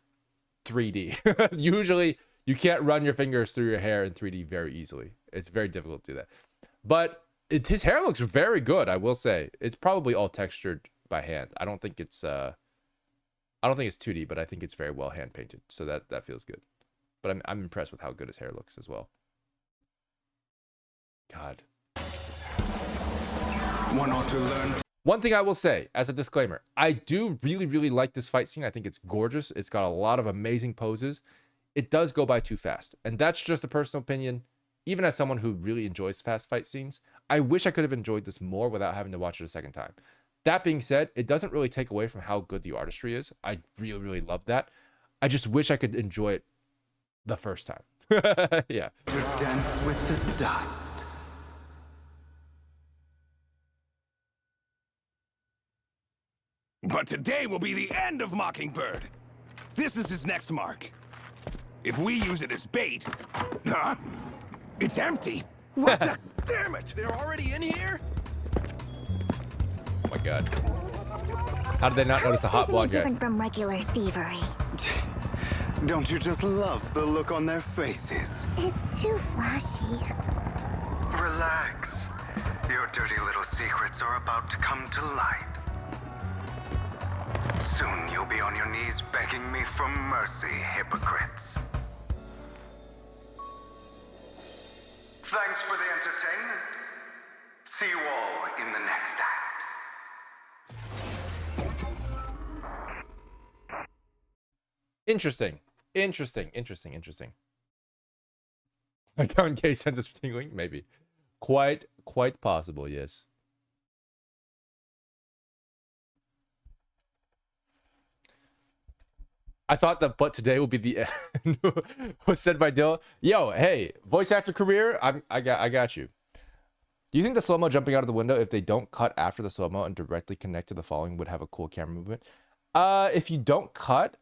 3D. Usually, you can't run your fingers through your hair in 3D very easily. It's very difficult to do that. But his hair looks very good, I will say. It's probably all textured by hand. I don't think it's 2D, but I think it's very well hand painted. So that feels good. But I'm impressed with how good his hair looks as well. God. One ought to learn. One thing I will say as a disclaimer, I do really, really like this fight scene. I think it's gorgeous. It's got a lot of amazing poses. It does go by too fast. And that's just a personal opinion. Even as someone who really enjoys fast fight scenes, I wish I could have enjoyed this more without having to watch it a second time. That being said, it doesn't really take away from how good the artistry is. I really, really love that. I just wish I could enjoy it the first time. Yeah. To dance with the dust. But today will be the end of Mockingbird. This is his next mark. If we use it as bait... Huh? It's empty. What the... Damn it! They're already in here? Oh my god. How did they not notice the hot blonde guy? Different from regular thievery. Don't you just love the look on their faces? It's too flashy. Relax. Your dirty little secrets are about to come to light. Soon you'll be on your knees begging me for mercy, hypocrites. Thanks for the entertainment. See you all in the next act. Interesting. Like how in case sense is tingling? Maybe. Quite possible, yes. I thought that but today will be the end. Was said by Dillon. Yo, hey, voice actor career, I got you. Do you think the slow-mo jumping out of the window, if they don't cut after the slow-mo and directly connect to the falling, would have a cool camera movement? If you don't cut,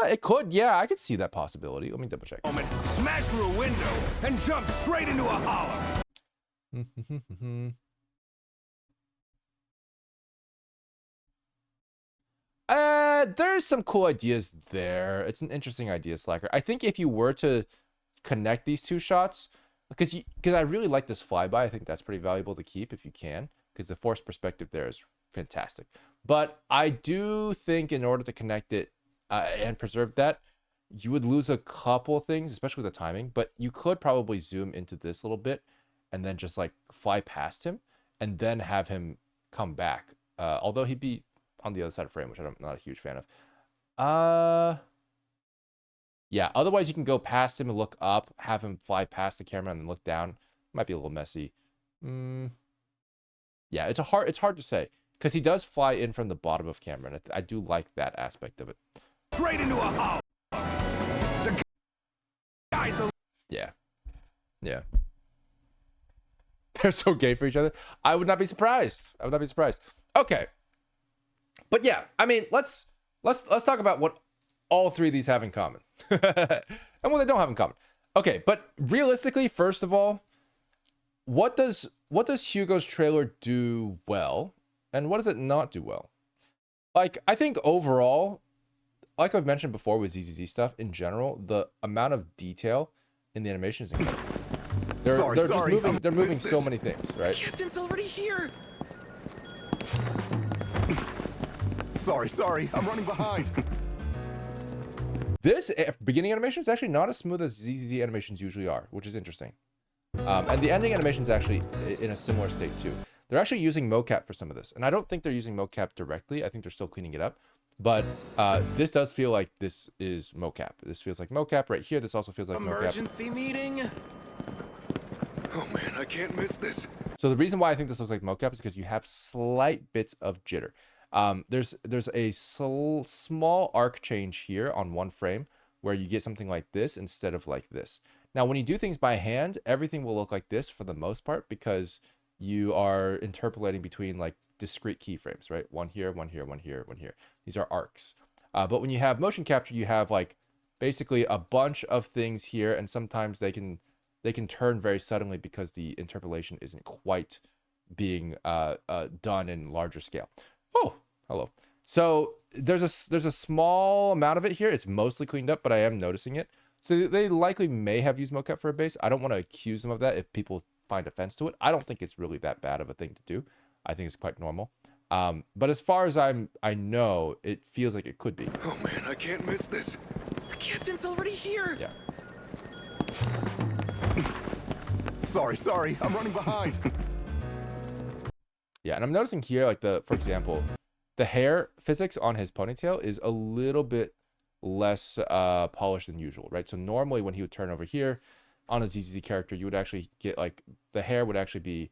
it could. Yeah, I could see that possibility. Let me double check. Smash through a window and jump straight into a hollow. There's some cool ideas there. It's an interesting idea, Slacker. I think if you were to connect these two shots, because I really like this flyby, I think that's pretty valuable to keep if you can, because the forced perspective there is fantastic. But I do think in order to connect it and preserve that, you would lose a couple things, especially with the timing. But you could probably zoom into this a little bit and then just like fly past him and then have him come back. Although he'd be on the other side of frame, which I'm not a huge fan of. Yeah, otherwise you can go past him and look up, have him fly past the camera and then look down. Might be a little messy. Yeah, it's hard to say because he does fly in from the bottom of camera, and I do like that aspect of it. Straight into a hole. The guys are... Yeah. They're so gay for each other. I would not be surprised. Okay. But yeah, I mean, let's talk about what all three of these have in common. And what they don't have in common. Okay, but realistically, first of all, what does Hugo's trailer do well, and what does it not do well? Like, I think overall, like I've mentioned before with ZZZ stuff, in general, the amount of detail in the animation is incredible. They're moving so many things, right? Captain's already here. Sorry, I'm running behind. This beginning animation is actually not as smooth as ZZZ animations usually are, which is interesting. And the ending animation is actually in a similar state too. They're actually using mocap for some of this, and I don't think they're using mocap directly. I think they're still cleaning it up. But this does feel like this is mocap. This feels like mocap right here. This also feels like mocap. Emergency meeting. Oh man, I can't miss this. So the reason why I think this looks like mocap is because you have slight bits of jitter. There's a small arc change here on one frame where you get something like this instead of like this. Now, when you do things by hand, everything will look like this for the most part because you are interpolating between like discrete keyframes, right? One here, one here, one here, one here. These are arcs. But when you have motion capture, you have like basically a bunch of things here, and sometimes they can turn very suddenly because the interpolation isn't quite being done in larger scale. Oh, hello. So there's a small amount of it here. It's mostly cleaned up, but I am noticing it. So they likely may have used mocap for a base. I don't want to accuse them of that if people find offense to it. I don't think it's really that bad of a thing to do. I think it's quite normal. But as far as I know, it feels like it could be. Oh man, I can't miss this. The captain's already here. Yeah. Sorry, I'm running behind. Yeah, and I'm noticing here, like for example, the hair physics on his ponytail is a little bit less polished than usual, right? So normally when he would turn over here on a ZZZ character, you would actually get like the hair would actually be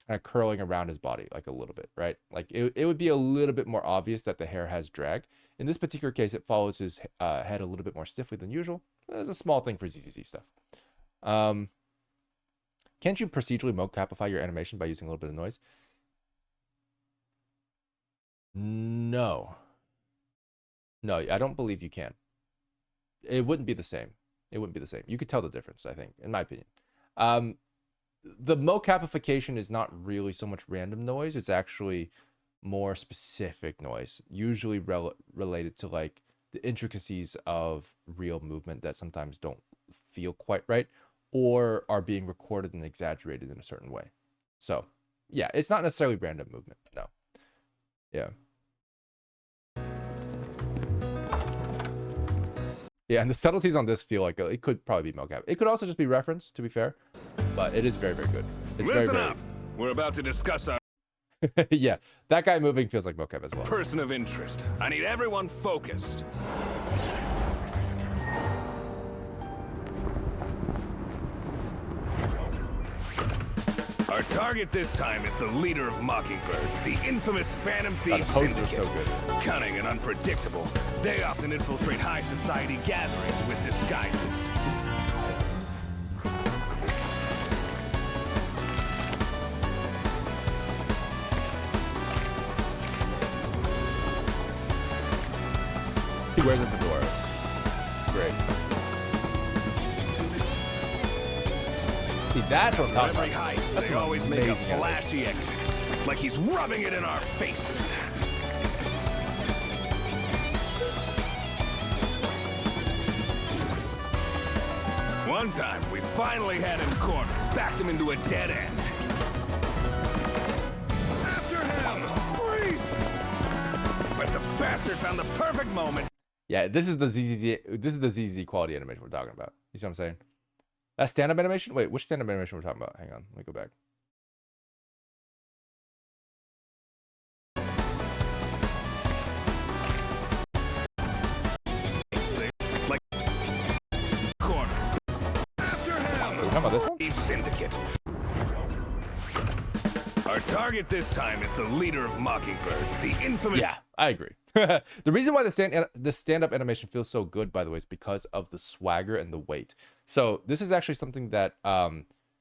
kind of curling around his body like a little bit, right? Like it would be a little bit more obvious that the hair has drag. In this particular case, it follows his head a little bit more stiffly than usual. It's a small thing for ZZZ stuff. Can't you procedurally mocapify your animation by using a little bit of noise? No, I don't believe you can. It wouldn't be the same. It wouldn't be the same. You could tell the difference, I think, in my opinion. The mocapification is not really so much random noise. It's actually more specific noise, usually related to like the intricacies of real movement that sometimes don't feel quite right or are being recorded and exaggerated in a certain way. So yeah, it's not necessarily random movement. No. Yeah. Yeah, and the subtleties on this feel like it could probably be mocap. It could also just be reference, to be fair, but it is very, very good. It's Listen very, up. We're about to discuss our yeah, that guy moving feels like mocap as well. person of interest. I need everyone focused. Our target this time is the leader of Mockingbird, the infamous Phantom God, the Thieves poses are Syndicate. so good. Cunning and unpredictable, they often infiltrate high society gatherings with disguises. He wears a fedora. It's great. See, that's what I'm For talking every about. heist, That's they some always make a amazing animation. flashy exit, like he's rubbing it in our faces. One time, we finally had him cornered, backed him into a dead end. After him! Freeze! But the bastard found the perfect moment. Yeah, this is the ZZ quality animation we're talking about. You see what I'm saying? That stand-up animation? Wait, which stand-up animation we're talking about? Hang on, let me go back. Like corner. After him! Are we talking about this one? Thieves Syndicate. Our target this time is the leader of Mockingbird, the infamous. Yeah, I agree. The reason why the stand-up animation feels so good, by the way, is because of the swagger and the weight. So this is actually something that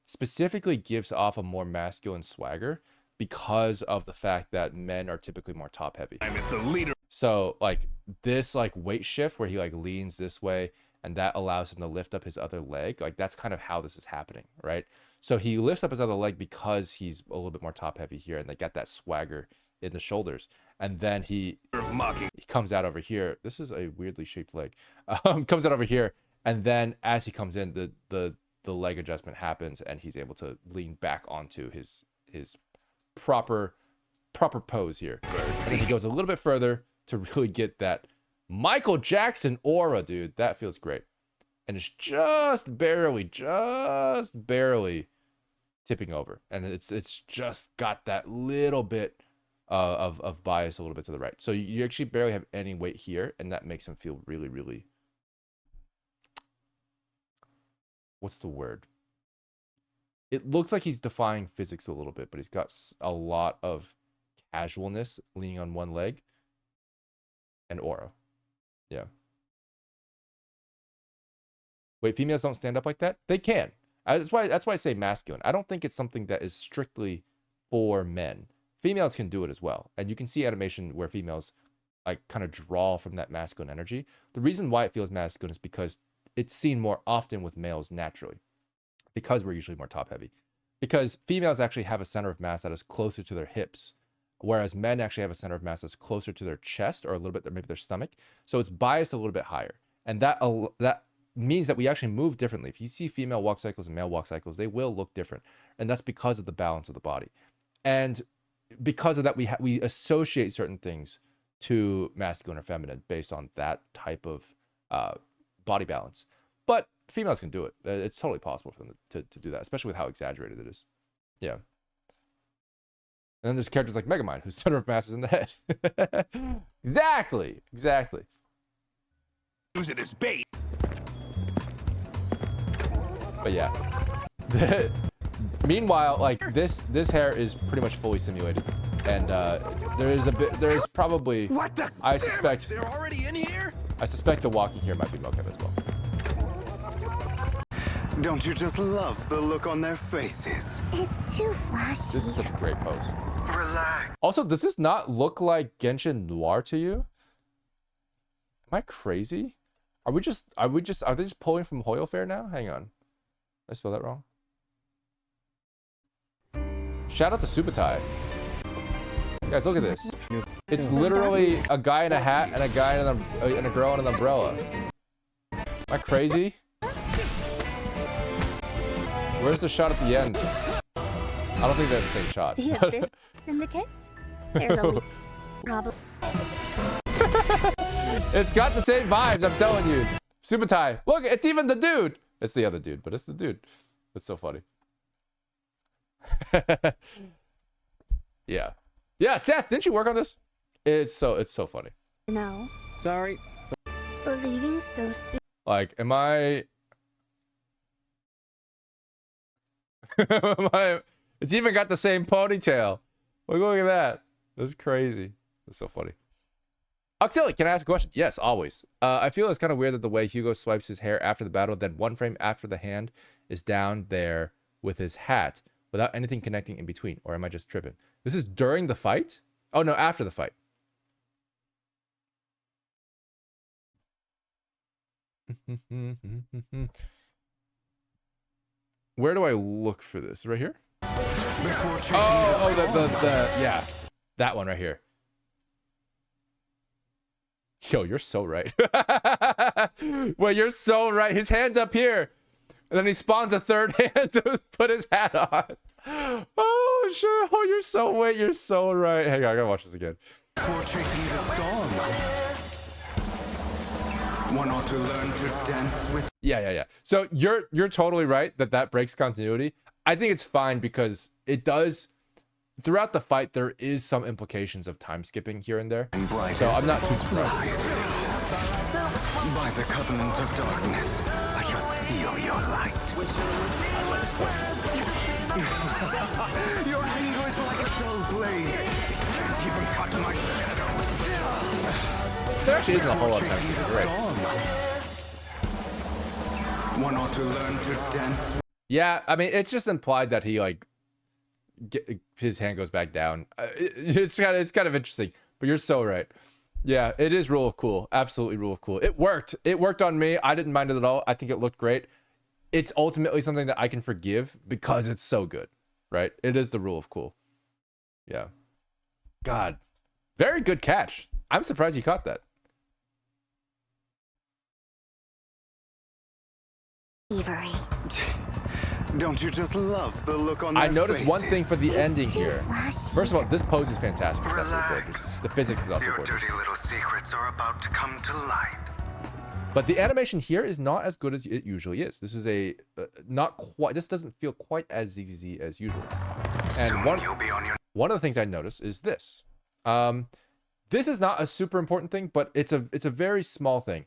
specifically gives off a more masculine swagger because of the fact that men are typically more top-heavy. Is the leader. So like this like weight shift where he like leans this way and that allows him to lift up his other leg. Like that's kind of how this is happening, right? So he lifts up his other leg because he's a little bit more top-heavy here, and they got that swagger in the shoulders. And then he comes out over here. This is a weirdly shaped leg. Comes out over here, and then as he comes in, the leg adjustment happens, and he's able to lean back onto his proper pose here. And then he goes a little bit further to really get that Michael Jackson aura, dude. That feels great. And it's just barely tipping over, and it's just got that little bit of bias a little bit to the right. So you actually barely have any weight here, and that makes him feel really, really, what's the word? It looks like he's defying physics a little bit, but he's got a lot of casualness, leaning on one leg, and aura. Yeah. Wait, females don't stand up like that? They can. That's why I say masculine. I don't think it's something that is strictly for men. Females can do it as well. And you can see animation where females like kind of draw from that masculine energy. The reason why it feels masculine is because it's seen more often with males naturally, because we're usually more top heavy. Because females actually have a center of mass that is closer to their hips, whereas men actually have a center of mass that's closer to their chest or a little bit, maybe their stomach. So it's biased a little bit higher. And that means that we actually move differently. If you see female walk cycles and male walk cycles, they will look different. And that's because of the balance of the body. And because of that, we associate certain things to masculine or feminine based on that type of body balance. But females can do it. It's totally possible for them to do that, especially with how exaggerated it is. Yeah. And then there's characters like Megamind, whose center of mass is in the head. Exactly. Use it as bait. But yeah. Meanwhile, like this hair is pretty much fully simulated, and there's probably, What the? I suspect They're already in here? I suspect the walking here might be mocap as well. Don't you just love the look on their faces? It's too flashy. This is such a great pose. Relax. Also, does this not look like Genshin Noir to you? Am I crazy? Are they just pulling from Hoyle Fair now? Hang on. Did I spell that wrong? Shout out to Subutai. Guys, look at this. It's literally a guy in a hat and a guy and a girl in an umbrella. Am I crazy? Where's the shot at the end? I don't think they have the same shot. The Abyss Syndicate? There's only problem. It's got the same vibes, I'm telling you. Subutai. Look, it's even the dude. It's the other dude, but it's the dude. It's so funny. Yeah. Yeah, Seth, didn't you work on this? It's so funny. No. Sorry. But leaving so soon. Like, am I it's even got the same ponytail. Look at that. That's crazy. That's so funny. Auxiliary, can I ask a question? Yes, always. I feel it's kind of weird that the way Hugo swipes his hair after the battle, then one frame after the hand is down there with his hat without anything connecting in between. Or am I just tripping? This is during the fight? Oh, no, after the fight. Where do I look for this? Right here? Yeah. That one right here. Yo, you're so right. Well, you're so right. His hand's up here. And then he spawns a third hand to put his hat on. Oh, sure. Oh, you're so right. Hang on, I gotta watch this again. Before chasing the storm, one ought to learn to dance with. Yeah. So you're totally right that breaks continuity. I think it's fine because it does. Throughout the fight, there is some implications of time skipping here and there. So I'm not too surprised. By the covenant of darkness, I shall steal your light. Your anger is like a dull blade. Can't even cut my shadow. There actually isn't a whole lot of time skipping. You're right. One ought to learn to dance. Yeah, I mean, it's just implied that he like his hand goes back down. It's kind of interesting, but you're so right. Yeah, it is rule of cool. Absolutely rule of cool. It worked. It worked on me. I didn't mind it at all. I think it looked great. It's ultimately something that I can forgive because it's so good, right? It is the rule of cool. Yeah. God, very good catch. I'm surprised you caught that. Thievery. Don't you just love the look on their I noticed faces? one thing for the ending here. Flashy. First of all, this pose is fantastic. It's absolutely Relax. gorgeous. The physics is also Your gorgeous. dirty little secrets are about to come to light. But the animation here is not as good as it usually is. This is a not quite. This doesn't feel quite as ZZZ as usual. And Soon you'll be on your. one of the things I noticed is this. This is not a super important thing, but it's a very small thing.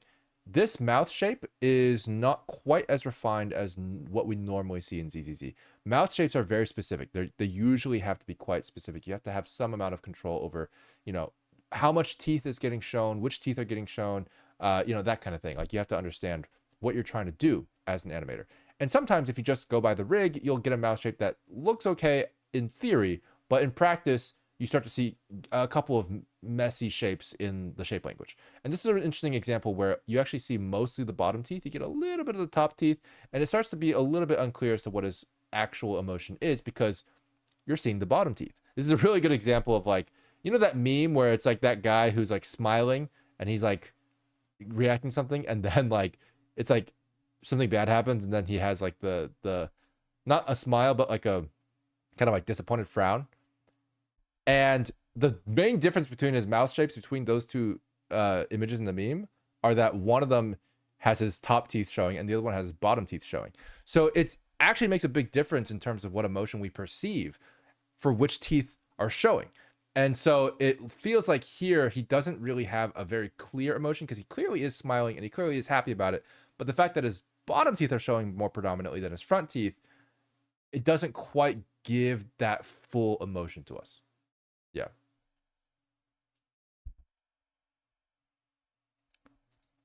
This mouth shape is not quite as refined as what we normally see in ZZZ. Mouth shapes are very specific. They usually have to be quite specific. You have to have some amount of control over, how much teeth is getting shown, which teeth are getting shown, that kind of thing. Like you have to understand what you're trying to do as an animator. And sometimes if you just go by the rig, you'll get a mouse shape that looks okay in theory, but in practice, you start to see a couple of messy shapes in the shape language. And this is an interesting example where you actually see mostly the bottom teeth. You get a little bit of the top teeth, and it starts to be a little bit unclear as to what his actual emotion is because you're seeing the bottom teeth. This is a really good example of like, you know, that meme where it's like that guy who's like smiling and he's like reacting something, and then like, it's like something bad happens, and then he has like the not a smile, but like a kind of like disappointed frown. And the main difference between his mouth shapes between those two images in the meme are that one of them has his top teeth showing and the other one has his bottom teeth showing. So it actually makes a big difference in terms of what emotion we perceive for which teeth are showing. And so it feels like here he doesn't really have a very clear emotion because he clearly is smiling and he clearly is happy about it. But the fact that his bottom teeth are showing more predominantly than his front teeth, it doesn't quite give that full emotion to us. Yeah.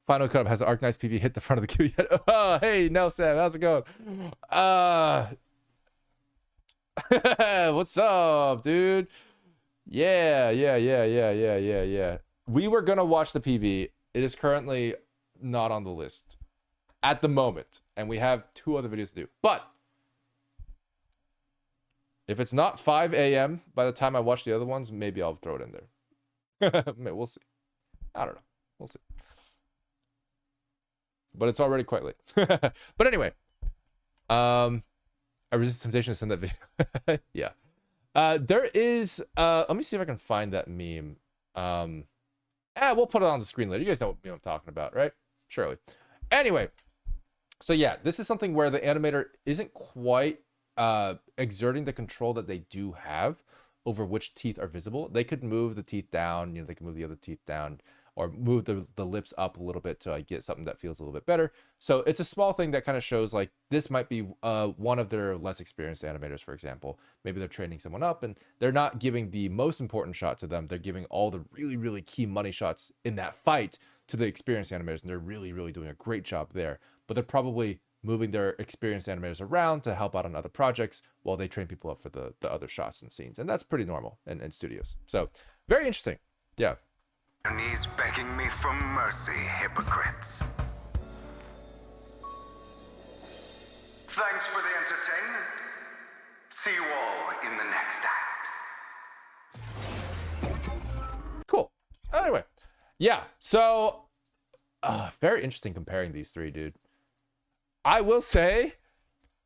Final Cut Up has the Arknights PV hit the front of the queue yet? Oh, hey, Nelson, how's it going? What's up, dude? Yeah. We were gonna watch the PV. It is currently not on the list at the moment, and we have 2 other videos to do. But if it's not 5 a.m. by the time I watch the other ones, maybe I'll throw it in there. We'll see. I don't know. We'll see. But it's already quite late. But anyway, I resist temptation to send that video. Yeah. There is, let me see if I can find that meme. We'll put it on the screen later. You guys know what meme I'm talking about, right? Surely. Anyway, so yeah, this is something where the animator isn't quite exerting the control that they do have over which teeth are visible. They could move the teeth down, you know, they can move the other teeth down, or move the lips up a little bit to like get something that feels a little bit better. So it's a small thing that kind of shows like this might be one of their less experienced animators, for example. Maybe they're training someone up and they're not giving the most important shot to them. They're giving all the really, really key money shots in that fight to the experienced animators, and they're really, really doing a great job there. But they're probably moving their experienced animators around to help out on other projects while they train people up for the other shots and scenes. And that's pretty normal in studios. So very interesting. Yeah. Your knees begging me for mercy, hypocrites. Thanks for the entertainment. See you all in the next act. Cool. Anyway, yeah. So very interesting comparing these 3, dude. I will say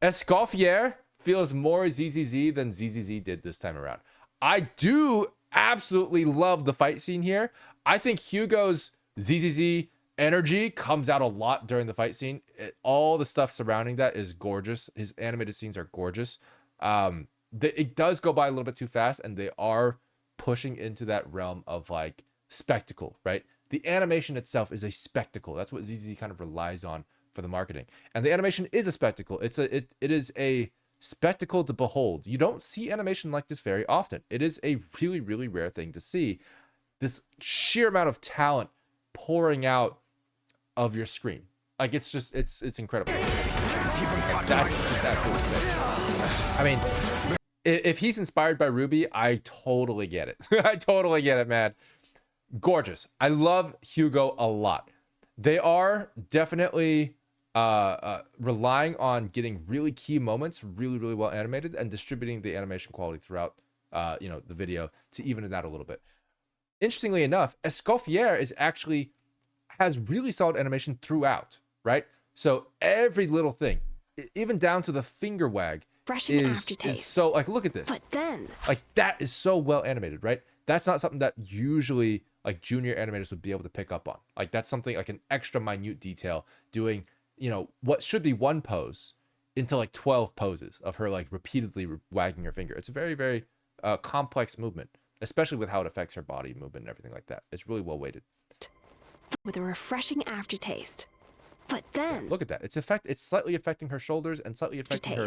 Escoffier feels more ZZZ than ZZZ did this time around. I do absolutely love the fight scene here. I think Hugo's ZZZ energy comes out a lot during the fight scene. All the stuff surrounding that is gorgeous. His animated scenes are gorgeous. It does go by a little bit too fast, and they are pushing into that realm of like spectacle, right? The animation itself is a spectacle. That's what ZZZ kind of relies on for the marketing. And the animation is a spectacle. It is a spectacle to behold. You don't see animation like this very often. It is a really, really rare thing to see. This sheer amount of talent pouring out of your screen. Like it's incredible. That's just absolutely amazing. I mean, if he's inspired by Ruby, I totally get it. I totally get it, man. Gorgeous. I love Hugo a lot. They are definitely relying on getting really key moments really, really well animated and distributing the animation quality throughout the video to even it out a little bit. Interestingly enough, Escoffier has really solid animation throughout, right? So every little thing, even down to the finger wag, is so like, look at this. But then, like that is so well animated, right? That's not something that usually like junior animators would be able to pick up on. Like that's something like an extra minute detail doing, what should be one pose into like 12 poses of her like repeatedly wagging her finger. It's a very, very complex movement, especially with how it affects her body movement and everything like that. It's really well weighted. With a refreshing aftertaste. But then, look at that. It's slightly affecting her shoulders and slightly affecting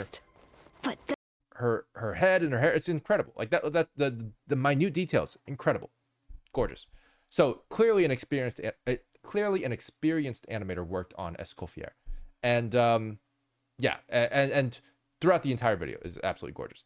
her head and her hair. It's incredible. Like that the minute details, incredible. Gorgeous. So clearly an experienced animator worked on Escoffier. And yeah, and throughout the entire video is absolutely gorgeous.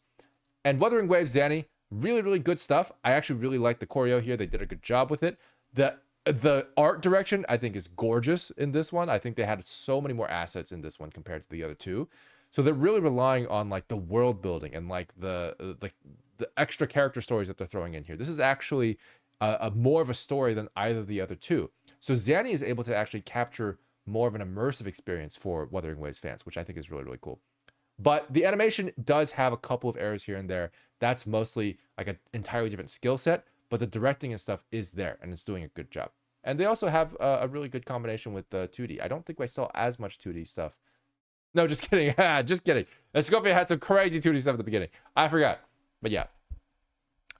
And Wuthering Waves, Zanny, really, really good stuff. I actually really like the choreo here. They did a good job with it. The art direction, I think, is gorgeous in this one. I think they had so many more assets in this one compared to the other two. So they're really relying on like the world building and like the extra character stories that they're throwing in here. This is actually a more of a story than either of the other two. So Zanny is able to actually capture more of an immersive experience for Wuthering Waves fans, which I think is really, really cool. But the animation does have a couple of errors here and there. That's mostly like an entirely different skill set, but the directing and stuff is there and it's doing a good job. And they also have a really good combination with the 2D. I don't think I saw as much 2D stuff. No, just kidding. Just kidding. Escoffier had some crazy 2D stuff at the beginning. I forgot. But yeah.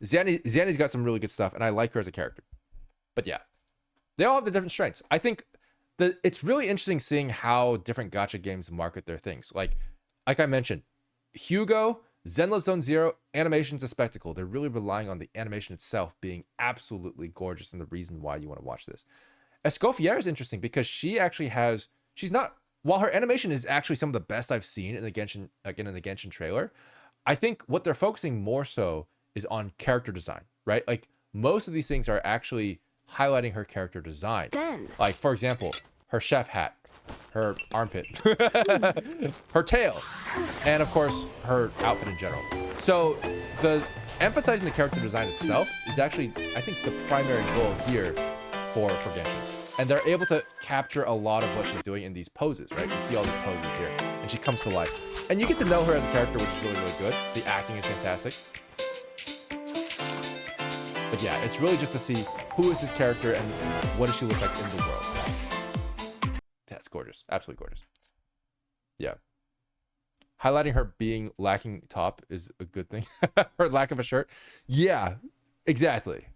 Zanny's got some really good stuff, and I like her as a character. But yeah. They all have their different strengths. I think it's really interesting seeing how different gacha games market their things. Like I mentioned, Hugo, Zenless Zone Zero, animation's a spectacle. They're really relying on the animation itself being absolutely gorgeous and the reason why you want to watch this. Escoffier is interesting because she actually has, while her animation is actually some of the best I've seen in the Genshin trailer, I think what they're focusing more so is on character design, right? Like most of these things are actually highlighting her character design. Like for example, her chef hat, her armpit, her tail, and of course her outfit in general. So the emphasizing the character design itself is actually, I think, the primary goal here for Genshin. And they're able to capture a lot of what she's doing in these poses, right? You see all these poses here, and she comes to life. And you get to know her as a character, which is really, really good. The acting is fantastic. But yeah, it's really just to see who is this character and what does she look like in the world. That's gorgeous. Absolutely gorgeous. Yeah. Highlighting her being lacking top is a good thing. Her lack of a shirt. Yeah, exactly.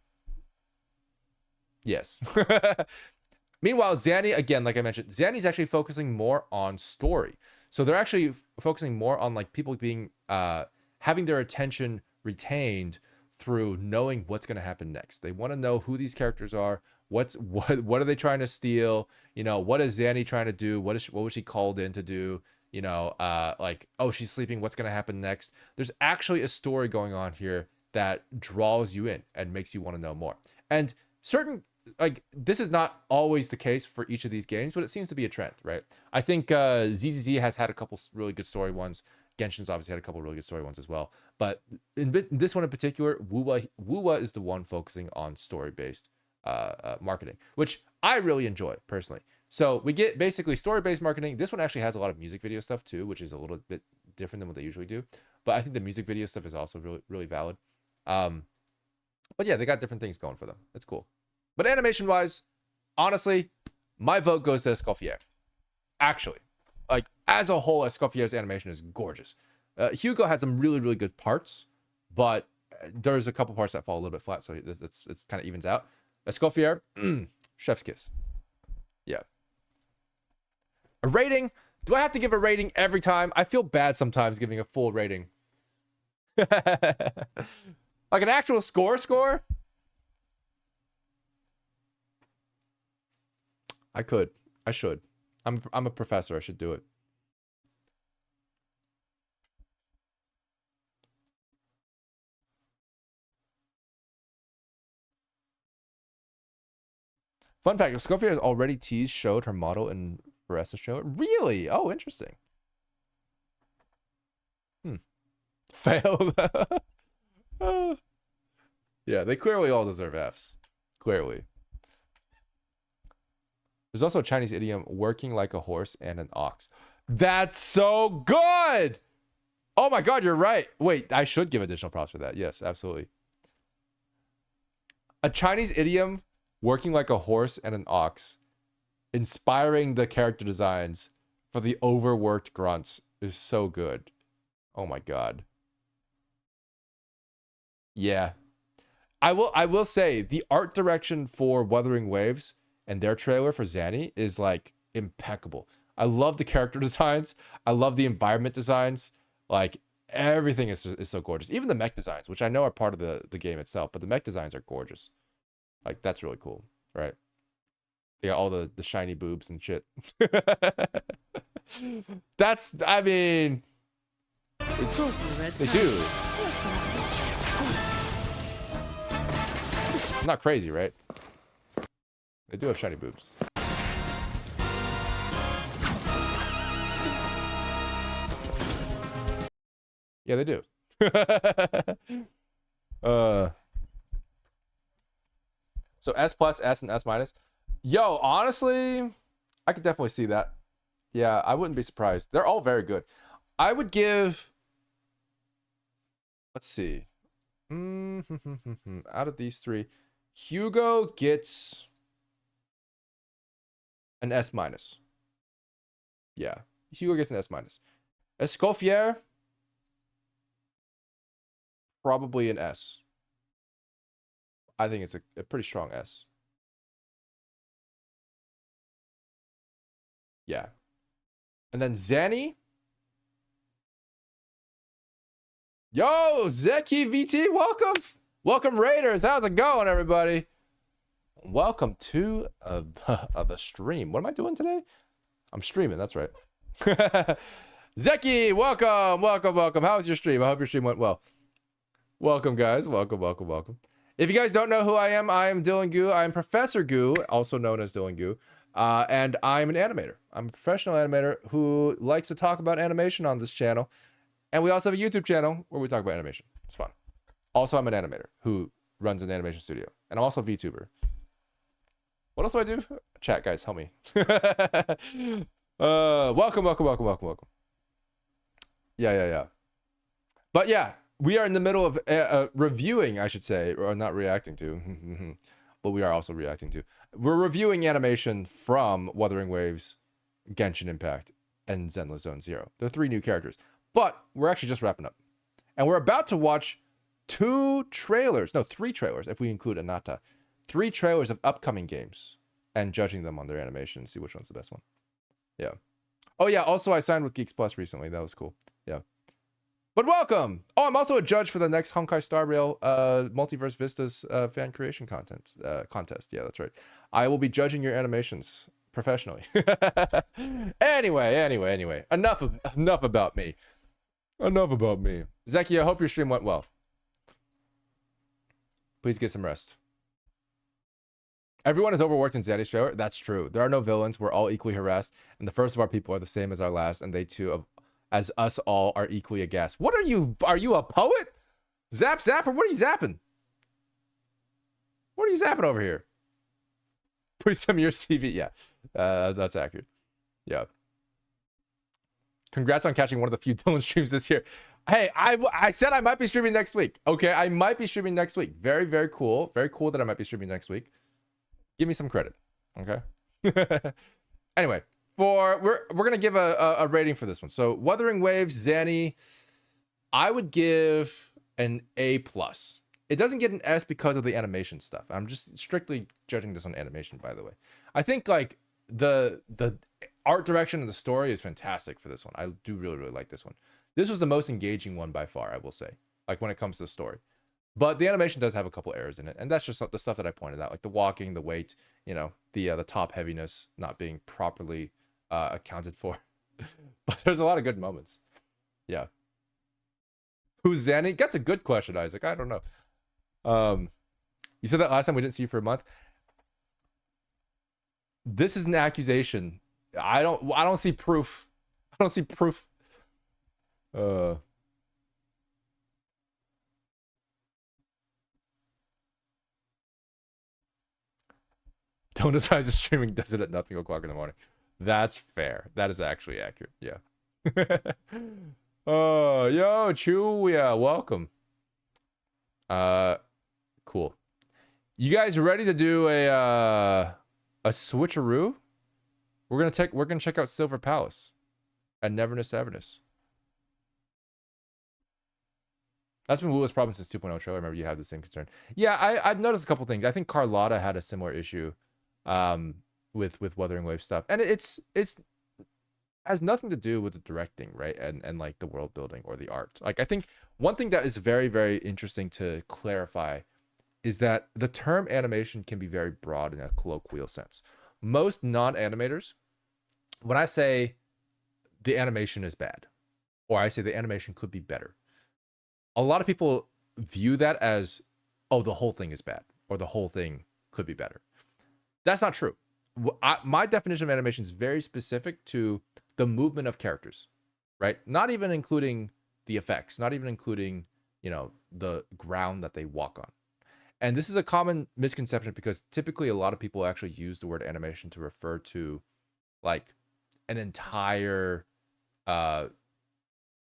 Yes. Meanwhile, Zanny, again, like I mentioned, Zanny's actually focusing more on story. So they're actually focusing more on like people being, having their attention retained through knowing what's going to happen next. They want to know who these characters are. What are they trying to steal? You know, what is Zanny trying to do? What was she called in to do? You know, like, oh, she's sleeping. What's going to happen next? There's actually a story going on here that draws you in and makes you want to know more. And certain, like, this is not always the case for each of these games, but it seems to be a trend, right? I think ZZZ has had a couple really good story ones. Genshin's obviously had a couple really good story ones as well. But in this one in particular, Wuwa is the one focusing on story-based marketing, which I really enjoy personally. So we get basically story-based marketing. This one actually has a lot of music video stuff too, which is a little bit different than what they usually do. But I think the music video stuff is also really, really valid. But yeah, they got different things going for them. It's cool. But animation-wise, honestly, my vote goes to Escoffier. Actually, like as a whole, Escoffier's animation is gorgeous. Hugo has some really, really good parts, but there's a couple parts that fall a little bit flat, so it's kind of evens out. Escoffier, chef's kiss. Yeah. A rating? Do I have to give a rating every time? I feel bad sometimes giving a full rating. Like an actual score? I should. I'm a professor. I should do it. Fun fact, Escoffier has already showed her model in Baressa's trailer. Really? Oh, interesting. Failed. Yeah, they clearly all deserve Fs. Clearly. There's also a Chinese idiom, working like a horse and an ox. That's so good! Oh my god, you're right. Wait, I should give additional props for that. Yes, absolutely. A Chinese idiom, working like a horse and an ox, inspiring the character designs for the overworked grunts is so good. Oh my god. Yeah. I will say the art direction for Wuthering Waves and their trailer for Zanny is like impeccable. I love the character designs. I love the environment designs. Like everything is so gorgeous. Even the mech designs, which I know are part of the game itself, but the mech designs are gorgeous. Like that's really cool, right? They got all the shiny boobs and shit. That's, I mean, they do. Not crazy, right? They do have shiny boobs. Yeah, they do. So S plus, S, and S minus. Yo, honestly, I could definitely see that. Yeah, I wouldn't be surprised. They're all very good. I would give, let's see. Out of these three, Hugo gets an S minus. Yeah, Hugo gets an S minus. Escoffier, probably an S. I think it's a pretty strong S. Yeah. And then Zanny. Yo, Zeki VT, welcome. Welcome, Raiders. How's it going, everybody? Welcome to the stream. What am I doing today? I'm streaming, that's right. Zeki, welcome, welcome, welcome. How was your stream? I hope your stream went well. Welcome, guys. Welcome, welcome, welcome. If you guys don't know who I am Dillon Goo. I am Professor Goo, also known as Dillon Goo. And I'm an animator. I'm a professional animator who likes to talk about animation on this channel. And we also have a YouTube channel where we talk about animation. It's fun. Also, I'm an animator who runs an animation studio. And I'm also a VTuber. What else do I do? Chat, guys, help me. Welcome, welcome, welcome, welcome, welcome. Yeah. But yeah, we are in the middle of reviewing, I should say, or not reacting to. But we are also reacting to. We're reviewing animation from Wuthering Waves, Genshin Impact, and Zenless Zone Zero. They're 3 new characters. But we're actually just wrapping up. And we're about to watch 3 trailers, if we include Anata. 3 trailers of upcoming games and judging them on their animation, see which one's the best one. Yeah. Oh yeah, also I signed with Geeks Plus recently. That was cool. Yeah. But welcome! Oh, I'm also a judge for the next Honkai Star Rail Multiverse Vistas fan creation contest. Yeah, that's right. I will be judging your animations professionally. Anyway. Enough about me. Enough about me. Zeki, I hope your stream went well. Please get some rest. Everyone is overworked in Zaddy's trailer. That's true. There are no villains. We're all equally harassed. And the first of our people are the same as our last. And they too, as us all, are equally aghast. What are you? Are you a poet? Zapper? What are you zapping? What are you zapping over here? Please send me your CV. Yeah, that's accurate. Yeah. Congrats on catching one of the few Dillon streams this year. Hey, I said I might be streaming next week. Okay, I might be streaming next week. Very, very cool. Very cool that I might be streaming next week. Give me some credit. Okay. Anyway, we're gonna give a rating for this one. So Wuthering Waves, Zanny, I would give an A+. It doesn't get an S because of the animation stuff. I'm just strictly judging this on animation, by the way. I think like the art direction and the story is fantastic for this one. I do really, really like this one. This was the most engaging one by far, I will say, like when it comes to the story. But the animation does have a couple errors in it, and that's just the stuff that I pointed out, like the walking, the weight, you know, the top heaviness not being properly accounted for. But there's a lot of good moments. Yeah. Who's Zanny? That's a good question, Isaac. I don't know. You said that last time we didn't see you for a month. This is an accusation. I don't see proof. I don't see proof. Don't decide the streaming does it at nothing o'clock in the morning. That's fair. That is actually accurate. Yeah. Oh, yo, Chuya, welcome. Cool. You guys ready to do a switcheroo? We're gonna check out Silver Palace and Neverness to Everness. That's been Wool's problem since 2.0 trailer. Remember you had the same concern. Yeah, I've noticed a couple things. I think Carlotta had a similar issue with Wuthering Wave stuff. And it's has nothing to do with the directing, right? And like the world building or the art. Like I think one thing that is very, very interesting to clarify is that the term animation can be very broad in a colloquial sense. most non-animators, when I say the animation is bad, or I say the animation could be better, a lot of people view that as, oh, the whole thing is bad, or the whole thing could be better. That's not true. My definition of animation is very specific to the movement of characters, right? Not even including the effects, not even including, you know, the ground that they walk on. And this is a common misconception because typically a lot of people actually use the word animation to refer to like an entire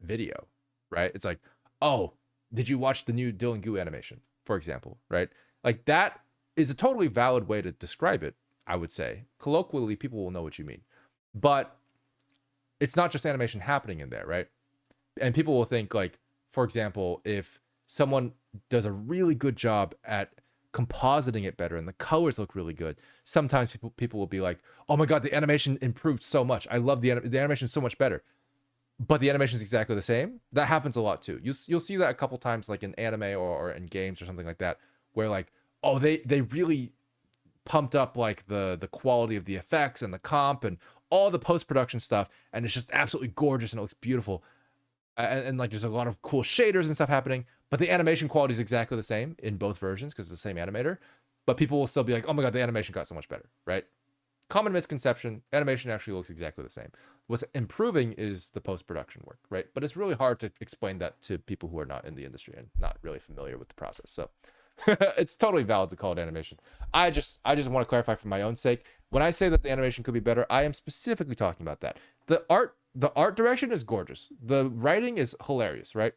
video, right? It's like, oh, did you watch the new Dillon Goo animation, for example, right? Like that is a totally valid way to describe it, I would say. Colloquially, people will know what you mean. But it's not just animation happening in there, right? And people will think like, for example, if someone does a really good job at compositing it better and the colors look really good, sometimes people will be like, oh my God, the animation improved so much. I love the animation so much better. But the animation is exactly the same. That happens a lot too. You'll see that a couple times, like in anime or in games or something like that, where like, oh, they really pumped up like the quality of the effects and the comp and all the post-production stuff, and it's just absolutely gorgeous and it looks beautiful. And like there's a lot of cool shaders and stuff happening, but the animation quality is exactly the same in both versions because it's the same animator. But people will still be like, oh my God, the animation got so much better, right? Common misconception, animation actually looks exactly the same. What's improving is the post-production work, right? But it's really hard to explain that to people who are not in the industry and not really familiar with the process. So it's totally valid to call it animation. I just want to clarify for my own sake. When I say that the animation could be better, I am specifically talking about that. The art direction is gorgeous. The writing is hilarious, right?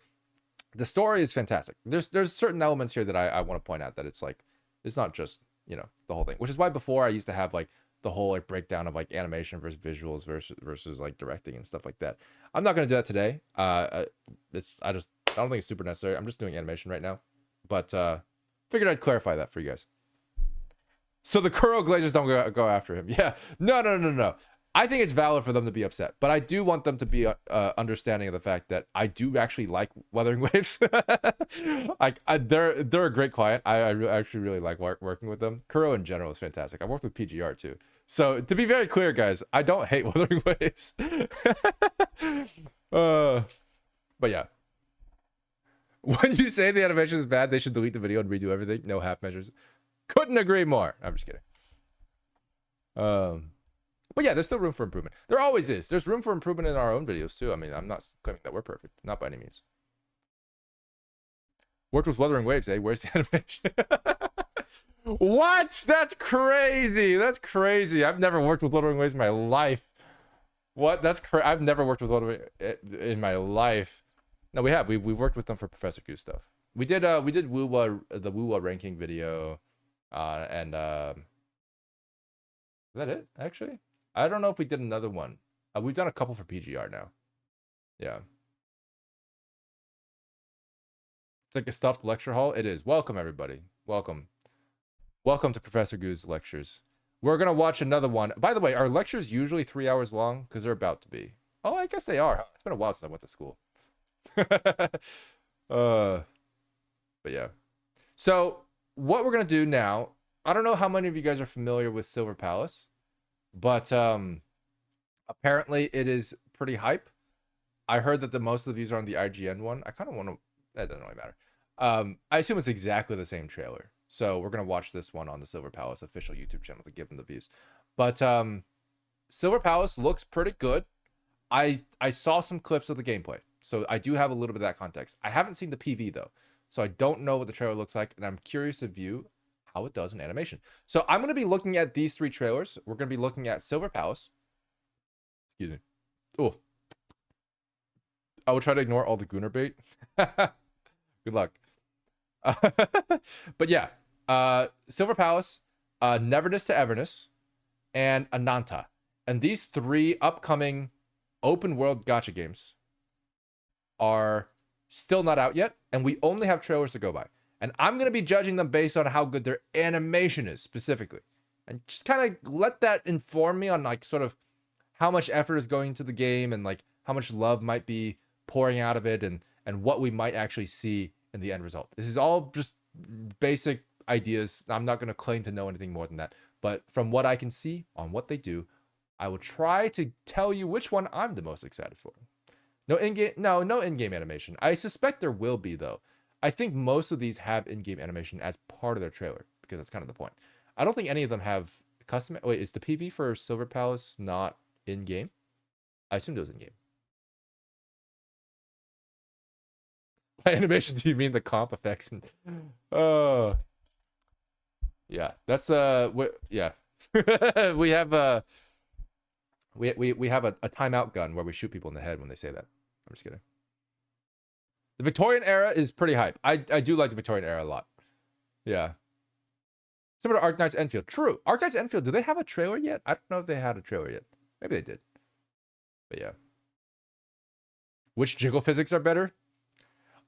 The story is fantastic. There's certain elements here that I want to point out that it's like, it's not just, you know, the whole thing, which is why before I used to have like the whole like breakdown of like animation versus visuals versus like directing and stuff like that. I'm not going to do that today. I don't think it's super necessary. I'm just doing animation right now, but figured I'd clarify that for you guys. So the Kuro Glazers don't go after him. Yeah, no. I think it's valid for them to be upset, but I do want them to be understanding of the fact that I do actually like Wuthering Waves. They're a great client. I actually really like working with them. Kuro in general is fantastic. I worked with PGR too. So to be very clear, guys, I don't hate Wuthering Waves. But yeah. When you say the animation is bad, they should delete the video and redo everything. No half measures. Couldn't agree more. I'm just kidding. But yeah, there's still room for improvement. There always is. There's room for improvement in our own videos too. I mean, I'm not claiming that we're perfect. Not by any means. Worked with Wuthering Waves, eh? Where's the animation? What? That's crazy. That's crazy. I've never worked with Wuthering Waves in my life. What? That's crazy. I've never worked with Wuthering Waves in my life. No, we have. We've worked with them for Professor Q stuff. We did the Wuwa ranking video, and is that it? Actually, I don't know if we did another one. We've done a couple for PGR now. Yeah. It's like a stuffed lecture hall. It is. Welcome everybody. Welcome to Professor Goo's lectures. We're gonna watch another one. By the way, are lectures usually 3 hours long? Because they're about to be. Oh, I guess they are. It's been a while since I went to school. But yeah. So what we're gonna do now, I don't know how many of you guys are familiar with Silver Palace, but apparently it is pretty hype. I heard that the most of the views are on the IGN one. I kind of want to, that doesn't really matter. I assume it's exactly the same trailer. So we're gonna watch this one on the Silver Palace official YouTube channel to give them the views. But Silver Palace looks pretty good. I saw some clips of the gameplay, so I do have a little bit of that context. I haven't seen the PV though, so I don't know what the trailer looks like, and I'm curious to view how it does in animation. So I'm going to be looking at these three trailers. We're going to be looking at Silver Palace. Excuse me. Oh, I will try to ignore all the Gooner bait. Good luck. But yeah, Silver Palace, Neverness to Everness, and Ananta. And these three upcoming open world gacha games are still not out yet, and we only have trailers to go by. And I'm going to be judging them based on how good their animation is specifically. And just kind of let that inform me on like sort of how much effort is going into the game and like how much love might be pouring out of it and what we might actually see in the end result. This is all just basic ideas. I'm not going to claim to know anything more than that. But from what I can see on what they do, I will try to tell you which one I'm the most excited for. No in-game animation. I suspect there will be, though. I think most of these have in-game animation as part of their trailer, because that's kind of the point. I don't think any of them have custom. Wait, is the PV for Silver Palace not in-game? I assumed it was in-game. By animation, do you mean the comp effects? Yeah, that's yeah. we have we have a timeout gun where we shoot people in the head when they say that. I'm just kidding. The Victorian era is pretty hype. I do like the Victorian era a lot. Yeah. Similar to Arknight's Enfield. True. Arknight's Enfield, do they have a trailer yet? I don't know if they had a trailer yet. Maybe they did. But yeah. Which jiggle physics are better?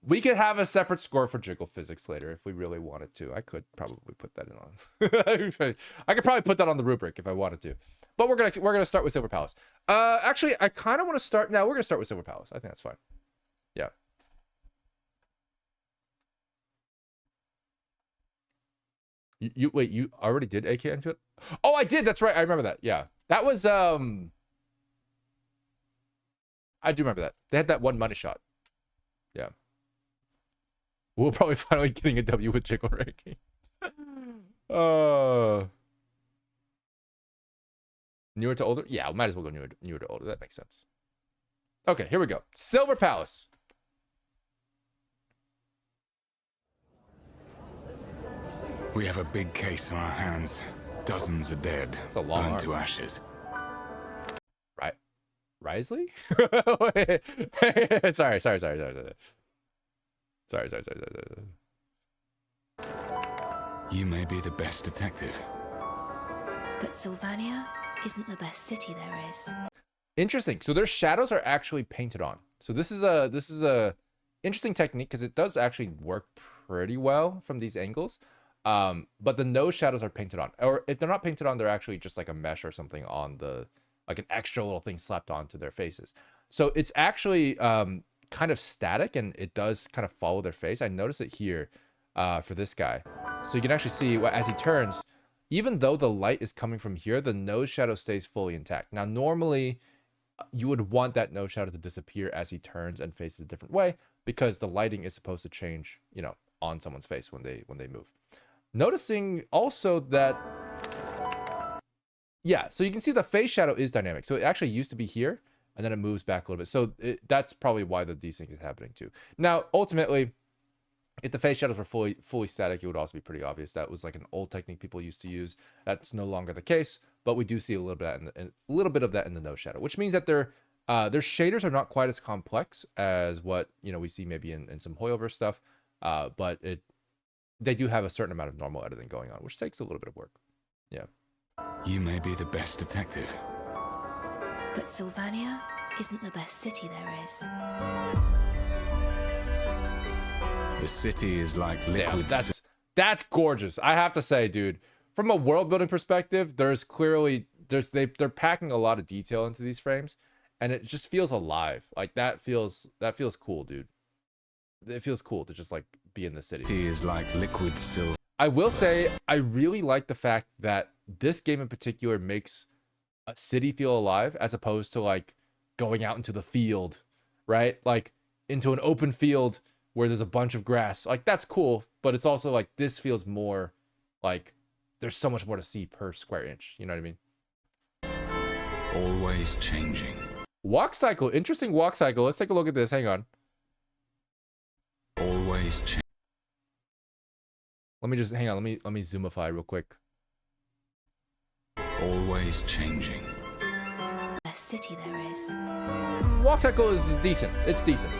We could have a separate score for jiggle physics later if we really wanted to. I could probably put that in on. I could probably put that on the rubric if I wanted to. But we're gonna start with Silver Palace. Actually, I kind of want to start now. We're gonna start with Silver Palace. I think that's fine. Yeah. You wait. You already did AK Enfield? Oh, I did. That's right. I remember that. Yeah, that was I do remember that. They had that one money shot. Yeah. We're probably finally getting a W with jiggle ranking. Newer to older? Yeah, we might as well go newer to older. That makes sense. Okay, here we go. Silver Palace. We have a big case on our hands. Dozens are dead, burned to ashes. Right. Risley? Sorry. Sorry. You may be the best detective. But Sylvania isn't the best city there is. Interesting. So their shadows are actually painted on. So this is a interesting technique because it does actually work pretty well from these angles. But the nose shadows are painted on. Or if they're not painted on, they're actually just like a mesh or something on the, like an extra little thing slapped onto their faces. So it's actually kind of static, and it does kind of follow their face. I notice it here for this guy. So you can actually see as he turns, even though the light is coming from here, the nose shadow stays fully intact. Now, normally you would want that nose shadow to disappear as he turns and faces a different way, because the lighting is supposed to change, you know, on someone's face when they move. Noticing also that, yeah, so you can see the face shadow is dynamic. So it actually used to be here, and then it moves back a little bit. So that's probably why the desync is happening too. Now, ultimately, if the face shadows were fully static, it would also be pretty obvious. That was like an old technique people used to use. That's no longer the case, but we do see a little bit of that in the nose shadow, which means that their shaders are not quite as complex as what, you know, we see maybe in some Hoyoverse stuff. But they do have a certain amount of normal editing going on, which takes a little bit of work. Yeah. You may be the best detective. But Sylvania isn't the best city there is. The city is like liquid. Damn, that's gorgeous. I have to say, dude, from a world building perspective, they're packing a lot of detail into these frames, and it just feels alive. Like that feels cool, dude. It feels cool to just like be in the city. City is like liquid silver. I will say I really like the fact that this game in particular makes a city feel alive, as opposed to like going out into the field, right? Like into an open field where there's a bunch of grass. Like that's cool, but it's also like this feels more like there's so much more to see per square inch. You know what I mean? Always changing. Walk cycle, interesting walk cycle. Let's take a look at this. Hang on. Always change. Let me just hang on. Let me zoomify real quick. Always changing. Best city there is. Walk cycle is decent. It's decent.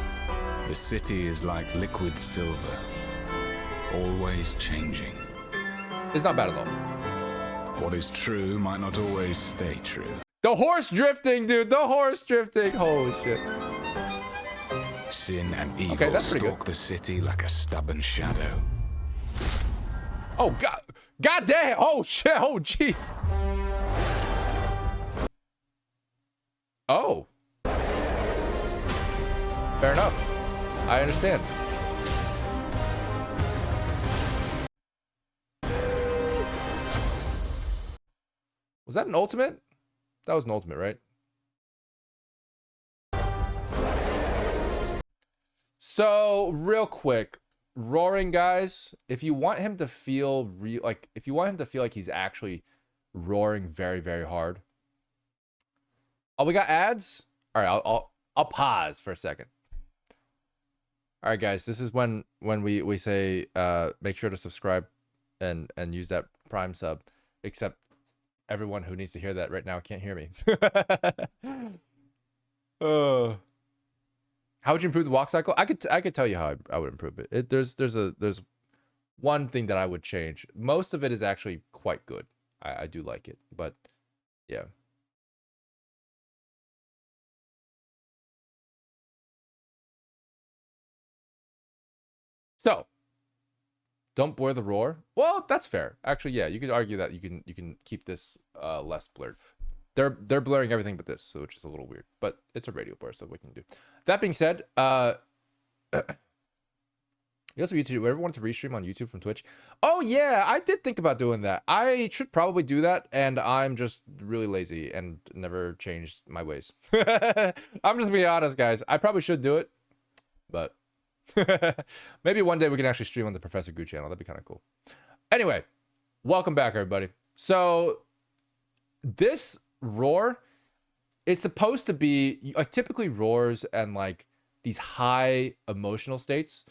The city is like liquid silver. Always changing. It's not bad at all. What is true might not always stay true. The horse drifting, dude. The horse drifting. Holy shit. Sin and evil stalk the city like a stubborn shadow. Oh, God. God damn. Oh, shit. Oh, jeez. Oh. Fair enough. I understand. Was that an ultimate? That was an ultimate, right? So real quick, roaring guys, if you want him to feel if you want him to feel like he's actually roaring very, very hard. Oh, we got ads? All right, I'll pause for a second. All right, guys, this is when we say make sure to subscribe and use that Prime sub, except everyone who needs to hear that right now can't hear me. How would you improve the walk cycle? I could tell you how I would improve it. There's one thing that I would change. Most of it is actually quite good. I do like it, but yeah. So, don't blur the roar. Well, that's fair. Actually, yeah, you could argue that you can keep this less blurred. They're blurring everything but this, so which is a little weird, but it's a radio blur, so we can do. That being said, you also YouTube. Ever wanted to restream on YouTube from Twitch? Oh yeah, I did think about doing that. I should probably do that, and I'm just really lazy and never changed my ways. I'm just being honest, guys. I probably should do it, but maybe one day we can actually stream on the Professor Goo channel. That'd be kind of cool. Anyway, welcome back, everybody. So this roar is supposed to be like typically roars and like these high emotional states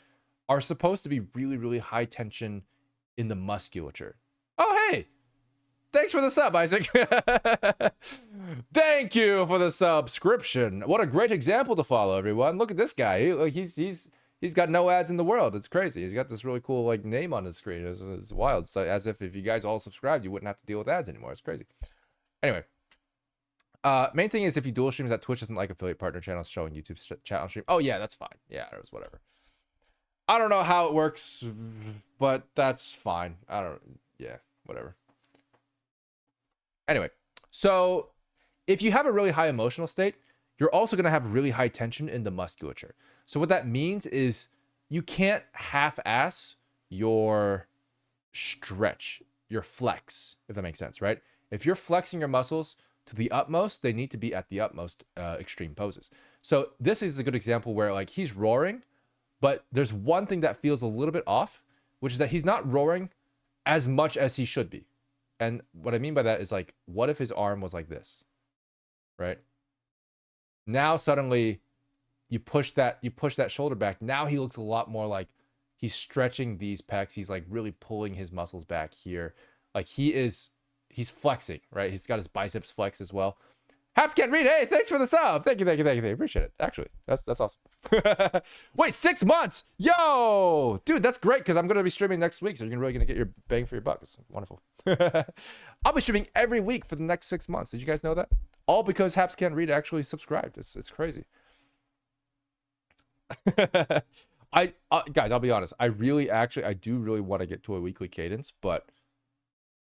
are supposed to be really, really high tension in the musculature. Oh, hey, thanks for the sub, Isaac. Thank you for the subscription. What a great example to follow, everyone. Look at this guy. He's got no ads in the world. It's crazy. He's got this really cool like name on his screen. It's wild. So as if you guys all subscribed, you wouldn't have to deal with ads anymore. It's crazy. Anyway, main thing is if you dual streams, that Twitch doesn't like affiliate partner channels showing YouTube's channel stream. Oh yeah, that's fine. Yeah, it was whatever. I don't know how it works, but that's fine. Yeah, whatever. Anyway, so if you have a really high emotional state, you're also going to have really high tension in the musculature. So what that means is you can't half-ass your stretch, your flex, if that makes sense, right? If you're flexing your muscles to the utmost, they need to be at the utmost extreme poses. So this is a good example where like he's roaring, but there's one thing that feels a little bit off, which is that he's not roaring as much as he should be. And what I mean by that is like, what if his arm was like this, right? Now suddenly you push that shoulder back. Now he looks a lot more like he's stretching these pecs. He's like really pulling his muscles back here. Like he's flexing, right? He's got his biceps flex as well. Haps can't read. Hey, thanks for the sub. Thank you. Appreciate it. Actually, that's awesome. Wait, 6 months. Yo, dude, that's great because I'm going to be streaming next week. So you're really going to get your bang for your buck. It's wonderful. I'll be streaming every week for the next 6 months. Did you guys know that? All because Haps can't read actually subscribed. It's crazy. Guys, I'll be honest. I do really want to get to a weekly cadence, but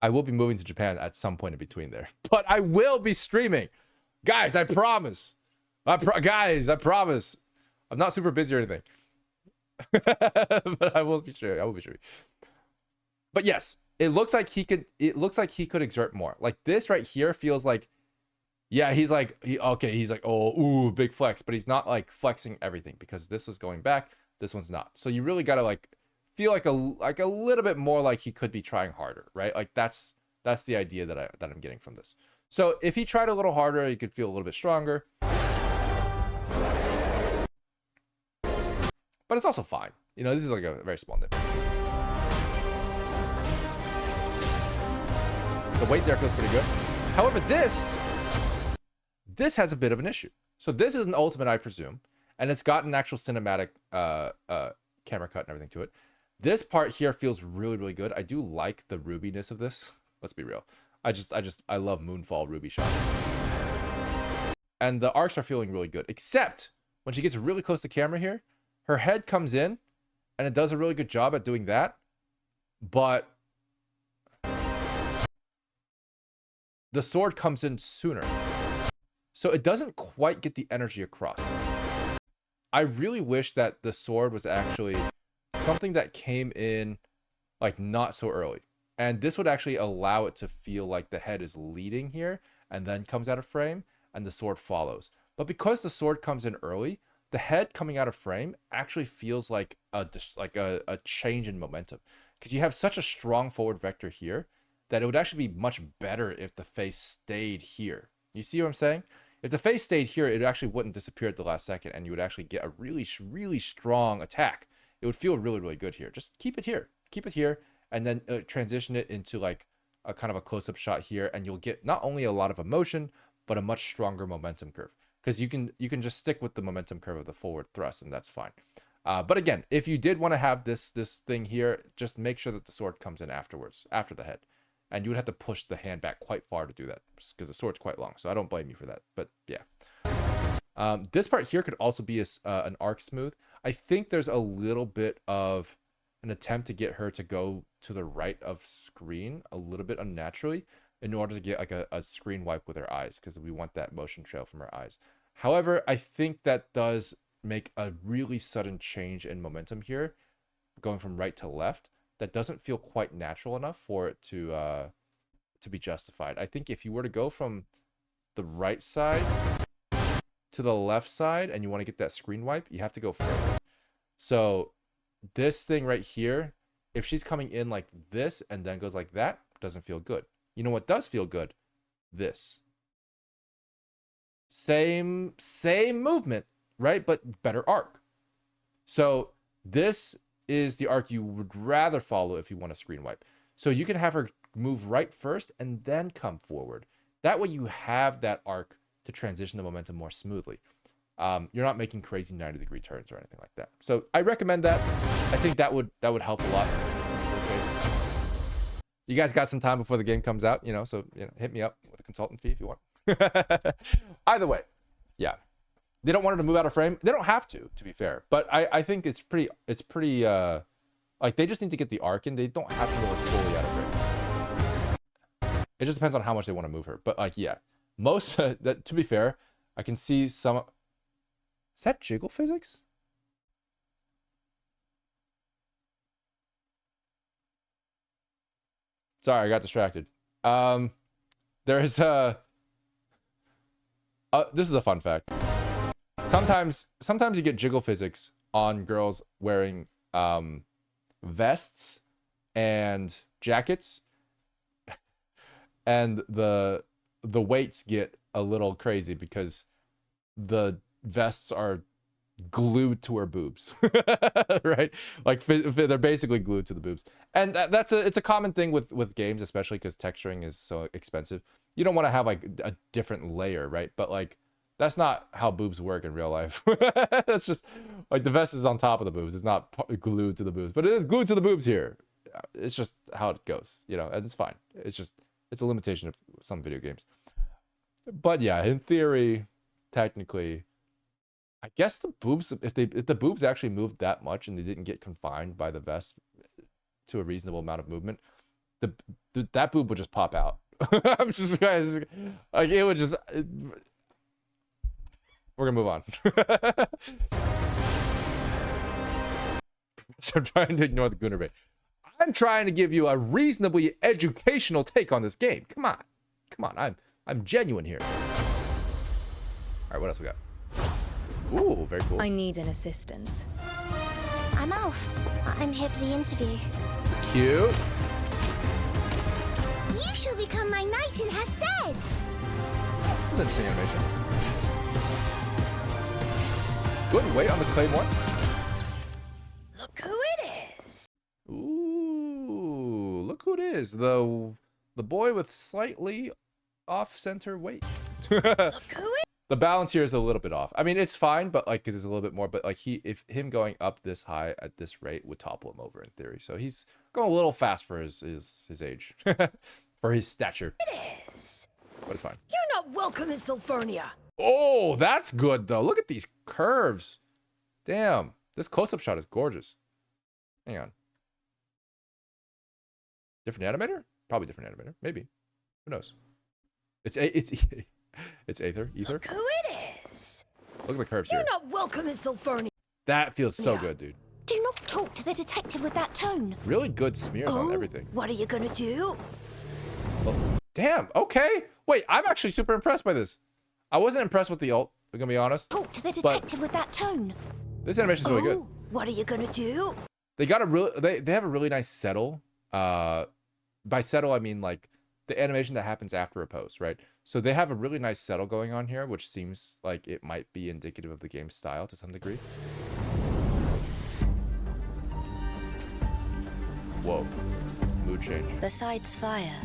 I will be moving to Japan at some point in between there. But I will be streaming. Guys, I promise. Guys, I promise. I'm not super busy or anything. But I will be sure. But yes, it looks like he could exert more. Like this right here feels like, yeah, he's like, oh, ooh, big flex, but he's not like flexing everything because this is going back, this one's not. So you really gotta like feel like a little bit more like he could be trying harder, right? Like that's the idea that I'm getting from this. So if he tried a little harder, he could feel a little bit stronger. But it's also fine. You know, this is like a very small nip. The weight there feels pretty good. However, this has a bit of an issue. So this is an ultimate, I presume, and it's got an actual cinematic camera cut and everything to it. This part here feels really, really good. I do like the rubiness of this. Let's be real. I love Moonfall ruby shots. And the arcs are feeling really good, except when she gets really close to camera here, her head comes in and it does a really good job at doing that. But the sword comes in sooner. So it doesn't quite get the energy across. I really wish that the sword was actually something that came in like not so early. And this would actually allow it to feel like the head is leading here and then comes out of frame and the sword follows. But because the sword comes in early, the head coming out of frame actually feels like a change in momentum, because you have such a strong forward vector here that it would actually be much better if the face stayed here. You see what I'm saying? If the face stayed here, it actually wouldn't disappear at the last second, and you would actually get a really, really strong attack. It would feel really, really good here. Just keep it here. Keep it here, and then transition it into like a kind of a close-up shot here, and you'll get not only a lot of emotion, but a much stronger momentum curve. Because you can just stick with the momentum curve of the forward thrust, and that's fine. But again, if you did want to have this thing here, just make sure that the sword comes in afterwards, after the head. And you would have to push the hand back quite far to do that, because the sword's quite long. So I don't blame you for that. But yeah. This part here could also be an arc smooth. I think there's a little bit of an attempt to get her to go to the right of screen a little bit unnaturally in order to get like a screen wipe with her eyes, because we want that motion trail from her eyes. However, I think that does make a really sudden change in momentum here, going from right to left, that doesn't feel quite natural enough for it to be justified. I think if you were to go from the right side to the left side and you want to get that screen wipe, you have to go further. So this thing right here, if she's coming in like this and then goes like that, doesn't feel good. You know what does feel good? This. Same movement, right? But better arc. So this is the arc you would rather follow if you want a screen wipe. So you can have her move right first and then come forward. That way you have that arc to transition the momentum more smoothly. You're not making crazy 90-degree turns or anything like that. So I recommend that. I think that would help a lot in this particular case. You guys got some time before the game comes out, so hit me up with a consultant fee if you want. Either way, yeah. They don't want her to move out of frame. They don't have to be fair. But I think it's pretty like they just need to get the arc in. They don't have to move her fully out of frame. It just depends on how much they want to move her. But like, yeah, most that, to be fair, I can see some. Is that jiggle physics? Sorry, I got distracted. There's this is a fun fact. Sometimes you get jiggle physics on girls wearing vests and jackets, and the weights get a little crazy because the vests are glued to her boobs. Right? Like they're basically glued to the boobs. And it's a common thing with games, especially because texturing is so expensive. You don't want to have like a different layer, right? But like that's not how boobs work in real life. That's just like the vest is on top of the boobs. It's not glued to the boobs, but it is glued to the boobs here. It's just how it goes, and it's fine. It's a limitation of some video games. But yeah, in theory, technically, I guess the boobs, if the boobs actually moved that much and they didn't get confined by the vest to a reasonable amount of movement, that boob would just pop out. I'm just, guys, like it would just. We're gonna move on. So I'm trying to ignore the Gunnar bait. I'm trying to give you a reasonably educational take on this game. Come on. I'm genuine here. All right, what else we got? Ooh, very cool. I need an assistant. I'm Alf. I'm here for the interview. It's cute. You shall become my knight in her stead. That's interesting animation. Good weight on the claymore. Look who it is. Ooh, look who it is. The boy with slightly off-center weight. Look who it. The balance here is a little bit off. I mean, it's fine, but like, cause it's a little bit more. But like, if him going up this high at this rate would topple him over in theory. So he's going a little fast for his age, for his stature. It is. But it's fine. You're not welcome in Sulfernia. Oh, that's good though. Look at these curves. Damn, this close-up shot is gorgeous. Hang on. Different animator? Probably different animator. Maybe. Who knows? It's Aether. Look who it is. Look at the curves You're here. not welcome in Sulfernia. That feels so good, dude. Do not talk to the detective with that tone. Really good smears on everything. What are you gonna do? Oh, damn. Okay. Wait, I'm actually super impressed by this. I wasn't impressed with the ult, I'm gonna be honest. Talk to the detective with that tone. This animation's really good. What are you gonna do? They got a they have a really nice settle. By settle I mean like the animation that happens after a pose, right? So they have a really nice settle going on here, which seems like it might be indicative of the game's style to some degree. Whoa. Mood change. Besides fire,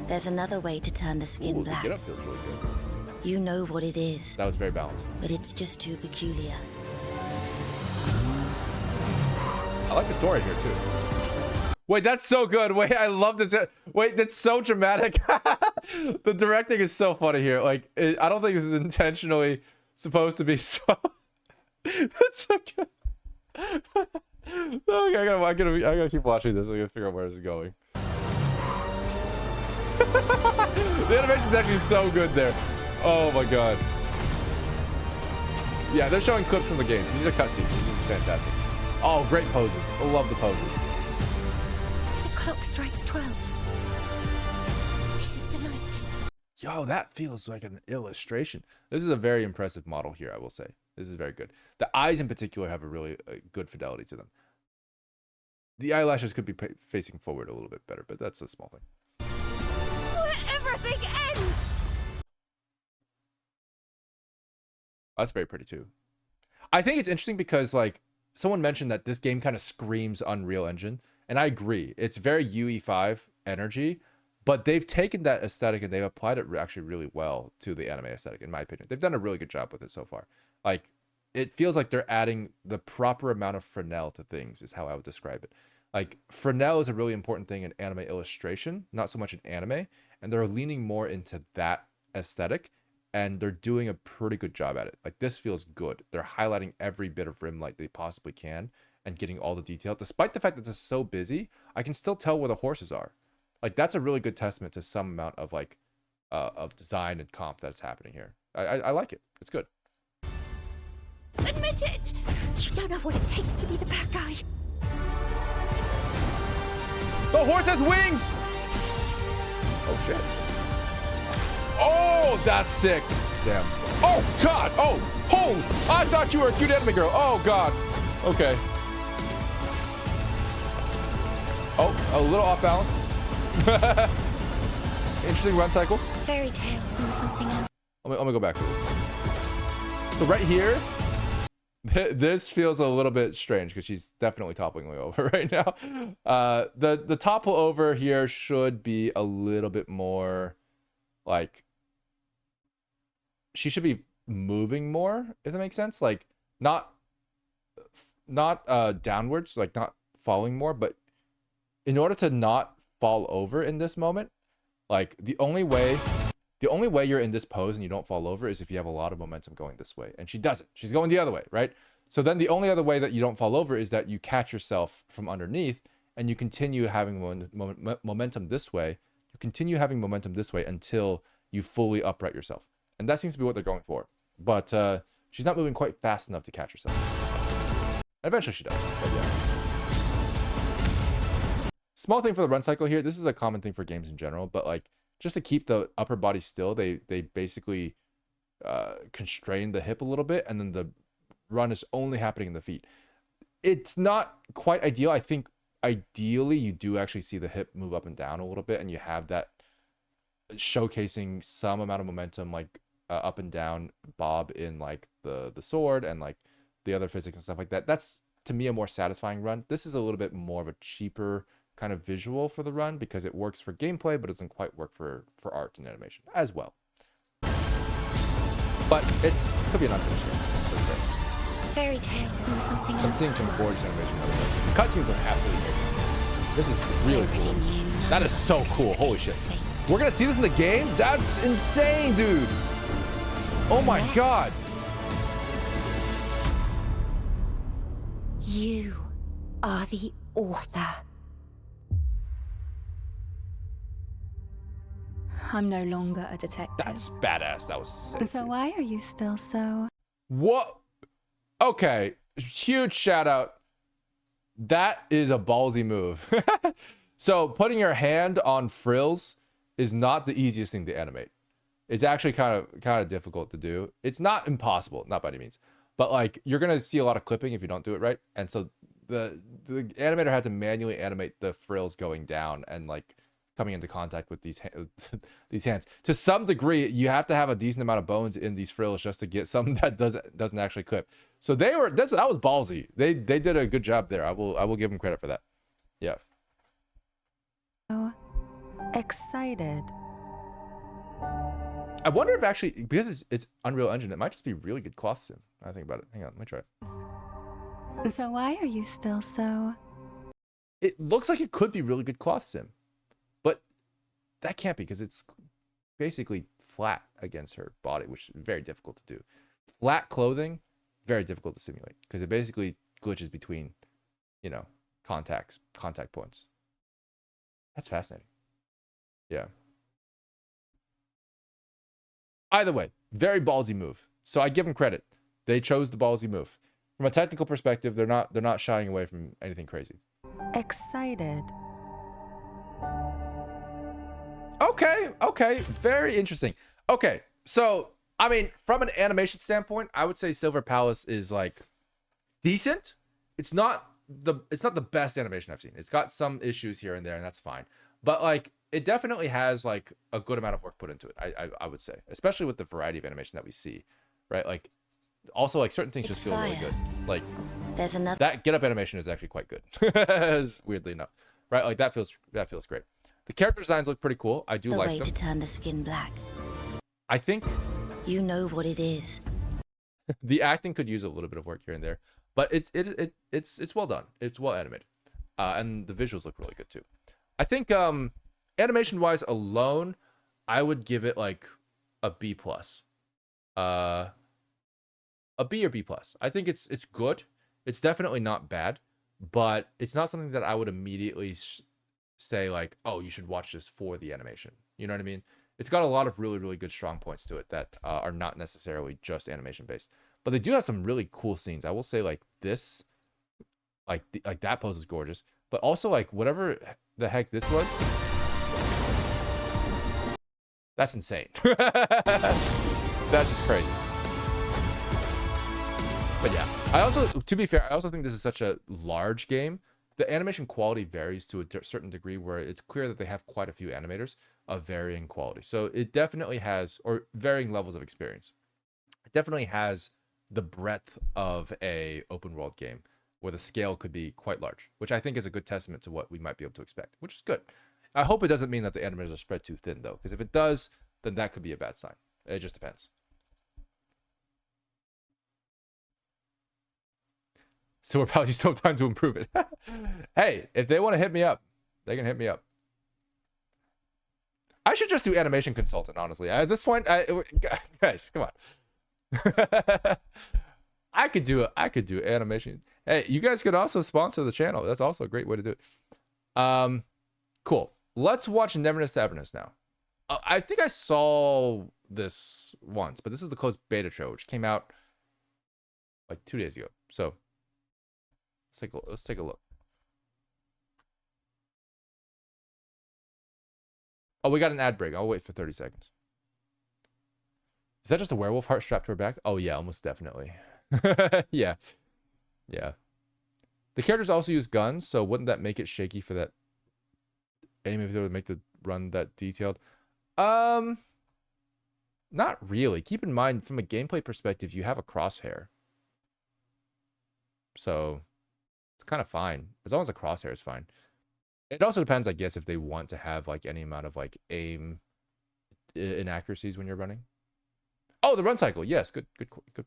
there's another way to turn the skin Ooh, black. The get up feels really good. You know what it is. That was very balanced. But it's just too peculiar. I like the story here too. Wait, that's so good. Wait, I love this. Wait, that's so dramatic. The directing is so funny here. Like, I don't think this is intentionally supposed to be so. That's so good. Okay, I gotta keep watching this. I gotta figure out where this is going. The animation is actually so good there. Oh my god. Yeah, they're showing clips from the game. These are cutscenes. This is fantastic. Oh, great poses. I love the poses. The clock strikes 12. This is the night. Yo, that feels like an illustration. This is a very impressive model here, I will say. This is very good. The eyes in particular have a really good fidelity to them. The eyelashes could be facing forward a little bit better, but that's a small thing. Where everything ends! That's very pretty too. I think it's interesting because like someone mentioned that this game kind of screams Unreal Engine, and I agree. It's very UE5 energy, but they've taken that aesthetic and they've applied it actually really well to the anime aesthetic, in my opinion. They've done a really good job with it so far. Like, it feels like they're adding the proper amount of Fresnel to things, is how I would describe it. Like, Fresnel is a really important thing in anime illustration, not so much in anime, and they're leaning more into that aesthetic, and they're doing a pretty good job at it. Like, this feels good. They're highlighting every bit of rim light they possibly can and getting all the detail. Despite the fact that this is so busy, I can still tell where the horses are. Like, that's a really good testament to some amount of like of design and comp that's happening here. I like it. It's good. Admit it! You don't have what it takes to be the bad guy. The horse has wings! Oh shit. Oh, that's sick. Damn. Oh god. Oh, I thought you were a cute anime girl. Oh god. Okay. Oh, a little off balance. Interesting run cycle. Fairy tales mean something else. Let me go back to this. So right here, this feels a little bit strange because she's definitely toppling me over right now. The topple over here should be a little bit more like, she should be moving more, if that makes sense. Like not downwards, like not falling more, but in order to not fall over in this moment, like the only way you're in this pose and you don't fall over is if you have a lot of momentum going this way, and she doesn't. She's going the other way, right? So then the only other way that you don't fall over is that you catch yourself from underneath and you continue having momentum this way. You continue having momentum this way until you fully upright yourself, and that seems to be what they're going for. But she's not moving quite fast enough to catch herself. Eventually she does, but yeah. Small thing for the run cycle here. This is a common thing for games in general, but like just to keep the upper body still, they basically constrain the hip a little bit, and then the run is only happening in the feet. It's not quite ideal. I think ideally you do actually see the hip move up and down a little bit, and you have that showcasing some amount of momentum, like up and down bob in like the sword and like the other physics and stuff like that. That's to me a more satisfying run. This is a little bit more of a cheaper kind of visual for the run because it works for gameplay but doesn't quite work for art and animation as well. But it's could be an unfinished game. Fairy tales mean something else. I'm seeing some gorgeous animation of this. The cutscenes look absolutely amazing. This is really cool. That is so cool. Holy shit. We're gonna see this in the game? That's insane, dude. Oh my god. You are the author. I'm no longer a detective. That's badass. That was sick. So why are you still so... What? Okay. Huge shout out That is a ballsy move. So putting your hand on frills is not the easiest thing to animate. It's actually kind of difficult to do. It's not impossible, not by any means, but like you're gonna see a lot of clipping if you don't do it right. And so the animator had to manually animate the frills going down and like coming into contact with these these hands. To some degree, you have to have a decent amount of bones in these frills just to get something that doesn't actually clip. So that was ballsy. They did a good job there. I will give them credit for that. Yeah. Oh, excited. I wonder if actually, because it's Unreal Engine, it might just be really good cloth sim. I think about it. Hang on, let me try it. So why are you still so... It looks like it could be really good cloth sim, but that can't be because it's basically flat against her body, which is very difficult to do. Flat clothing, very difficult to simulate because it basically glitches between, you know, contact points. That's fascinating. Yeah. Either way, very ballsy move. So I give them credit. They chose the ballsy move. From a technical perspective, they're not shying away from anything crazy. Excited. Okay, very interesting. Okay, so I mean, from an animation standpoint, I would say Silver Palace is like decent. It's not the best animation I've seen. It's got some issues here and there, and that's fine. But like, it definitely has like a good amount of work put into it. I would say, especially with the variety of animation that we see, right? Like, also like certain things just feel really good. Like, there's another that get up animation is actually quite good. Weirdly enough, right? Like that feels great. The character designs look pretty cool. I do like them. The way to turn the skin black. I think you know what it is. The acting could use a little bit of work here and there, but it's well done. It's well animated, and the visuals look really good too. I think animation wise alone, I would give it like a B plus, a B or B plus. I think it's good. It's definitely not bad, but it's not something that I would immediately say like, oh, you should watch this for the animation. You know what I mean? It's got a lot of really, really good strong points to it that are not necessarily just animation based, but they do have some really cool scenes. I will say like this, like that pose is gorgeous, but also like whatever the heck this was, that's insane. That's just crazy. But yeah, I also, to be fair, I also think this is such a large game. The animation quality varies to a certain degree where it's clear that they have quite a few animators of varying quality. So it definitely has, or varying levels of experience. It definitely has the breadth of a open world game where the scale could be quite large, which I think is a good testament to what we might be able to expect, which is good. I hope it doesn't mean that the animators are spread too thin though, because if it does, then that could be a bad sign. It just depends. So we're probably still have time to improve it. Hey, if they want to hit me up, they can hit me up. I should just do animation consultant, honestly. At this point, guys, come on. I could do animation. Hey, you guys could also sponsor the channel. That's also a great way to do it. Cool. Let's watch Neverness to Everness now. I think I saw this once, but this is the closed beta trailer, which came out like 2 days ago. So let's take a look. Oh, we got an ad break. I'll wait for 30 seconds. Is that just a werewolf heart strapped to her back? Oh yeah, almost definitely. Yeah. The characters also use guns, so wouldn't that make it shaky for that aim if they would make the run that detailed? Not really. Keep in mind, from a gameplay perspective, you have a crosshair. So it's kind of fine. As long as the crosshair is fine. It also depends, I guess, if they want to have like any amount of like aim inaccuracies when you're running. Oh, the run cycle. Yes, good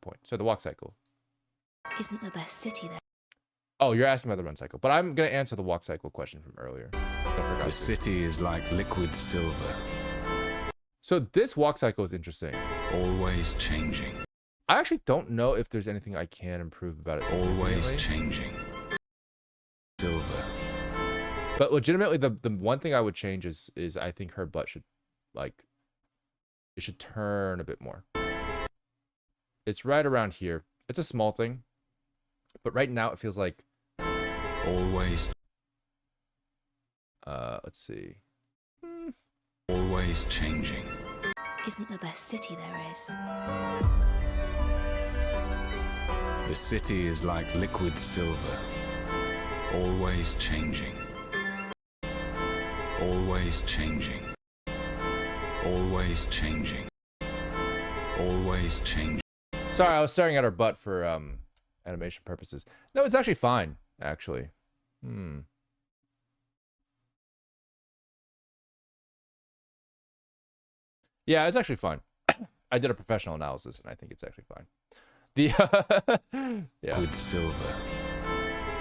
point. So the walk cycle isn't the best city there. Oh, you're asking about the run cycle, but I'm gonna answer the walk cycle question from earlier. The city is like liquid silver. So this walk cycle is interesting. Always changing. I actually don't know if there's anything I can improve about it. Always changing. Silver. But legitimately, the one thing I would change is I think her butt should, like, it should turn a bit more. It's right around here. It's a small thing, but right now it feels like Always. Let's see. Always changing. Isn't the best city there is. The city is like liquid silver. Always changing. Always changing. Always changing. Always changing. Sorry, I was staring at her butt for animation purposes. No, it's actually fine, actually. Yeah, it's actually fine. I did a professional analysis, and I think it's actually fine. The yeah. Liquid silver.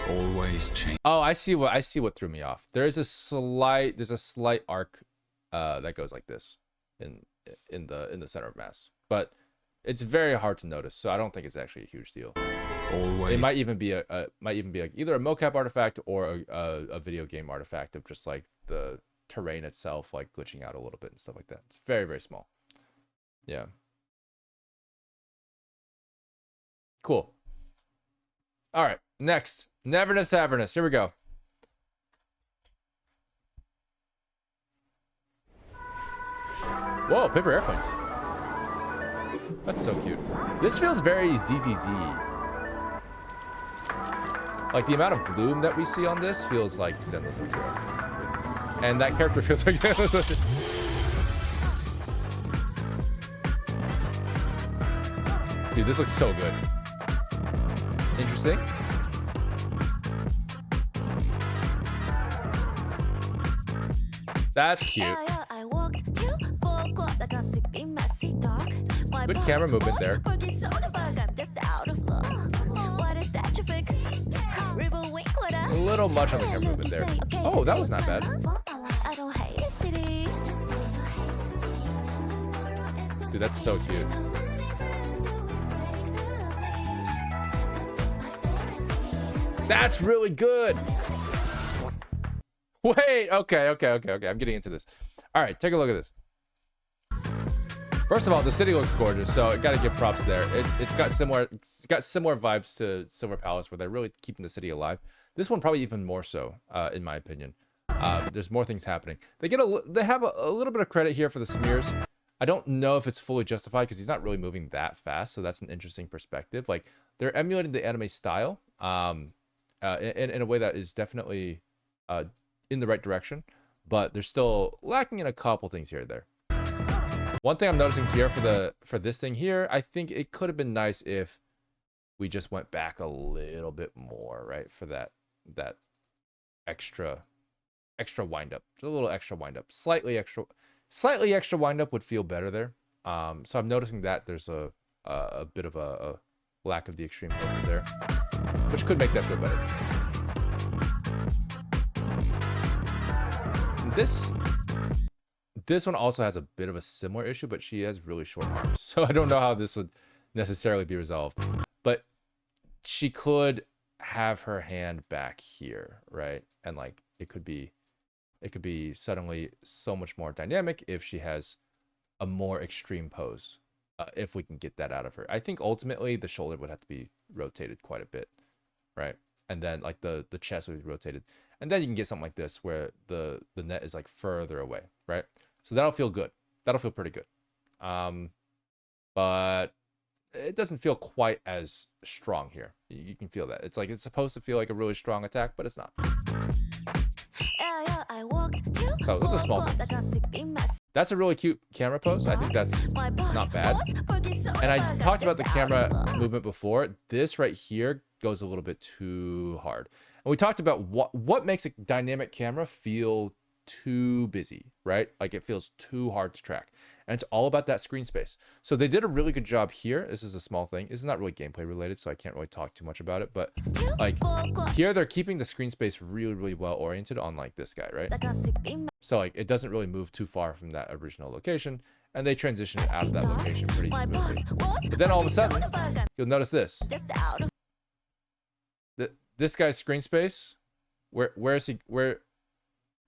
Always change. Oh, I see what threw me off. There's a slight arc that goes like this in the center of mass, but it's very hard to notice, so I don't think it's actually a huge deal. Always. It might even be like either a mocap artifact or a video game artifact of just like the terrain itself like glitching out a little bit and stuff like that. It's very, very small. Yeah. Cool. All right, next. Neverness Avernus. Here we go. Whoa, paper airplanes. That's so cute. This feels very ZZZ. Like the amount of bloom that we see on this feels like Zenless Akira. And that character feels like Zenless. Dude, this looks so good. Interesting. That's cute. Good camera movement there. A little much on the camera movement there. Oh, that was not bad. Dude, that's so cute. That's really good. Wait, okay. I'm getting into this. All right, take a look at this. First of all, the city looks gorgeous, so I gotta give props there. It's got similar vibes to Silver Palace, where they're really keeping the city alive. This one probably even more so, in my opinion. There's more things happening. They have a little bit of credit here for the smears. I don't know if it's fully justified because he's not really moving that fast, so that's an interesting perspective. Like they're emulating the anime style, in a way that is definitely in the right direction, but they're still lacking in a couple things here and there. One thing I'm noticing here for this thing here, I think it could have been nice if we just went back a little bit more, right? For that extra wind up, just a little extra wind up, slightly extra wind up would feel better there. So I'm noticing that there's a bit of a lack of the extreme focus there, which could make that feel better. This one also has a bit of a similar issue, but she has really short arms, so I don't know how this would necessarily be resolved. But she could have her hand back here, right? And like it could be suddenly so much more dynamic if she has a more extreme pose. If we can get that out of her, I think ultimately the shoulder would have to be rotated quite a bit, right? And then like the chest would be rotated, and then you can get something like this where the net is like further away, right? So that'll feel good. That'll feel pretty good. But it doesn't feel quite as strong here. You can feel that. It's like it's supposed to feel like a really strong attack, but it's not. So those are small things. That's a really cute camera pose. I think that's not bad. And I talked about the camera movement before. This right here goes a little bit too hard. And we talked about what makes a dynamic camera feel too busy, right? Like it feels too hard to track. And it's all about that screen space. So they did a really good job here. This is a small thing. This is not really gameplay related, so I can't really talk too much about it. But like here, they're keeping the screen space really, really well oriented on like this guy, right? So like it doesn't really move too far from that original location, and they transition it out of that location pretty smoothly. But then all of a sudden, you'll notice this. This guy's screen space, where is he? Or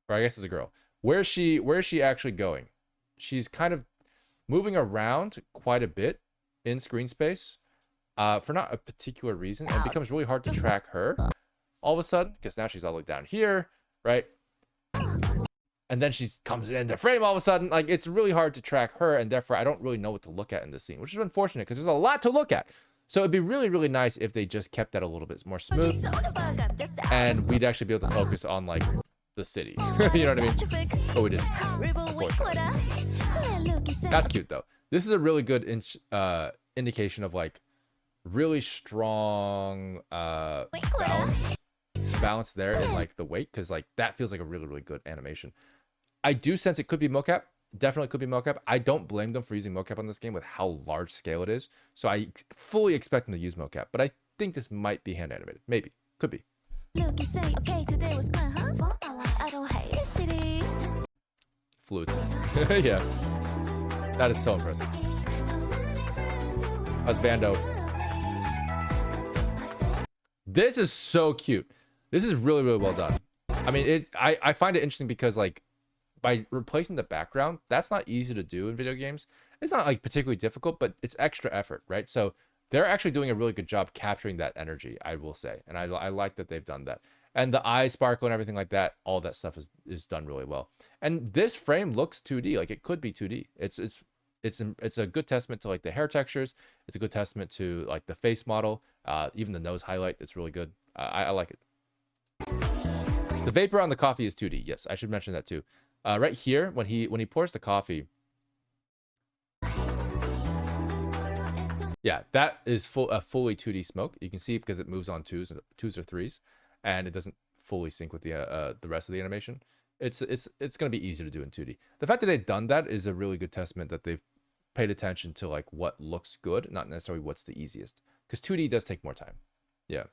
I guess it's a girl. Where is she actually going? She's kind of moving around quite a bit in screen space for not a particular reason, and it becomes really hard to track her. all of a sudden, because now she's all the way down here, right? And then she comes into frame all of a sudden. Like, it's really hard to track her, and therefore I don't really know what to look at in this scene, which is unfortunate because there's a lot to look at. So it'd be really, really nice if they just kept that a little bit more smooth, and we'd actually be able to focus on like the city. You know what I mean? But we didn't. That's cute though. This is a really good indication of like really strong balance there in like the weight, because like that feels like a really, really good animation. I do sense it could be mocap. Definitely could be mocap. I don't blame them for using mocap on this game with how large scale it is. So I fully expect them to use mocap, but I think this might be hand animated. Maybe. Could be. Flute. Yeah. That is so impressive. Husbando. This is so cute. This is really, really well done. I mean, I find it interesting because like by replacing the background, that's not easy to do in video games. It's not like particularly difficult, but it's extra effort, right? So they're actually doing a really good job capturing that energy, I will say. And I like that they've done that. And the eye sparkle and everything like that, all that stuff is done really well. And this frame looks 2D, like it could be 2D. It's a good testament to like the hair textures. It's a good testament to like the face model, even the nose highlight. It's really good. I like it. The vapor on the coffee is 2D. Yes, I should mention that too. Right here, when he pours the coffee, yeah, that is a fully 2D smoke. You can see because it moves on twos or threes, and it doesn't fully sync with the rest of the animation. It's going to be easier to do in 2D. The fact that they've done that is a really good testament that they've paid attention to like what looks good, not necessarily what's the easiest. Because 2D does take more time. Yeah.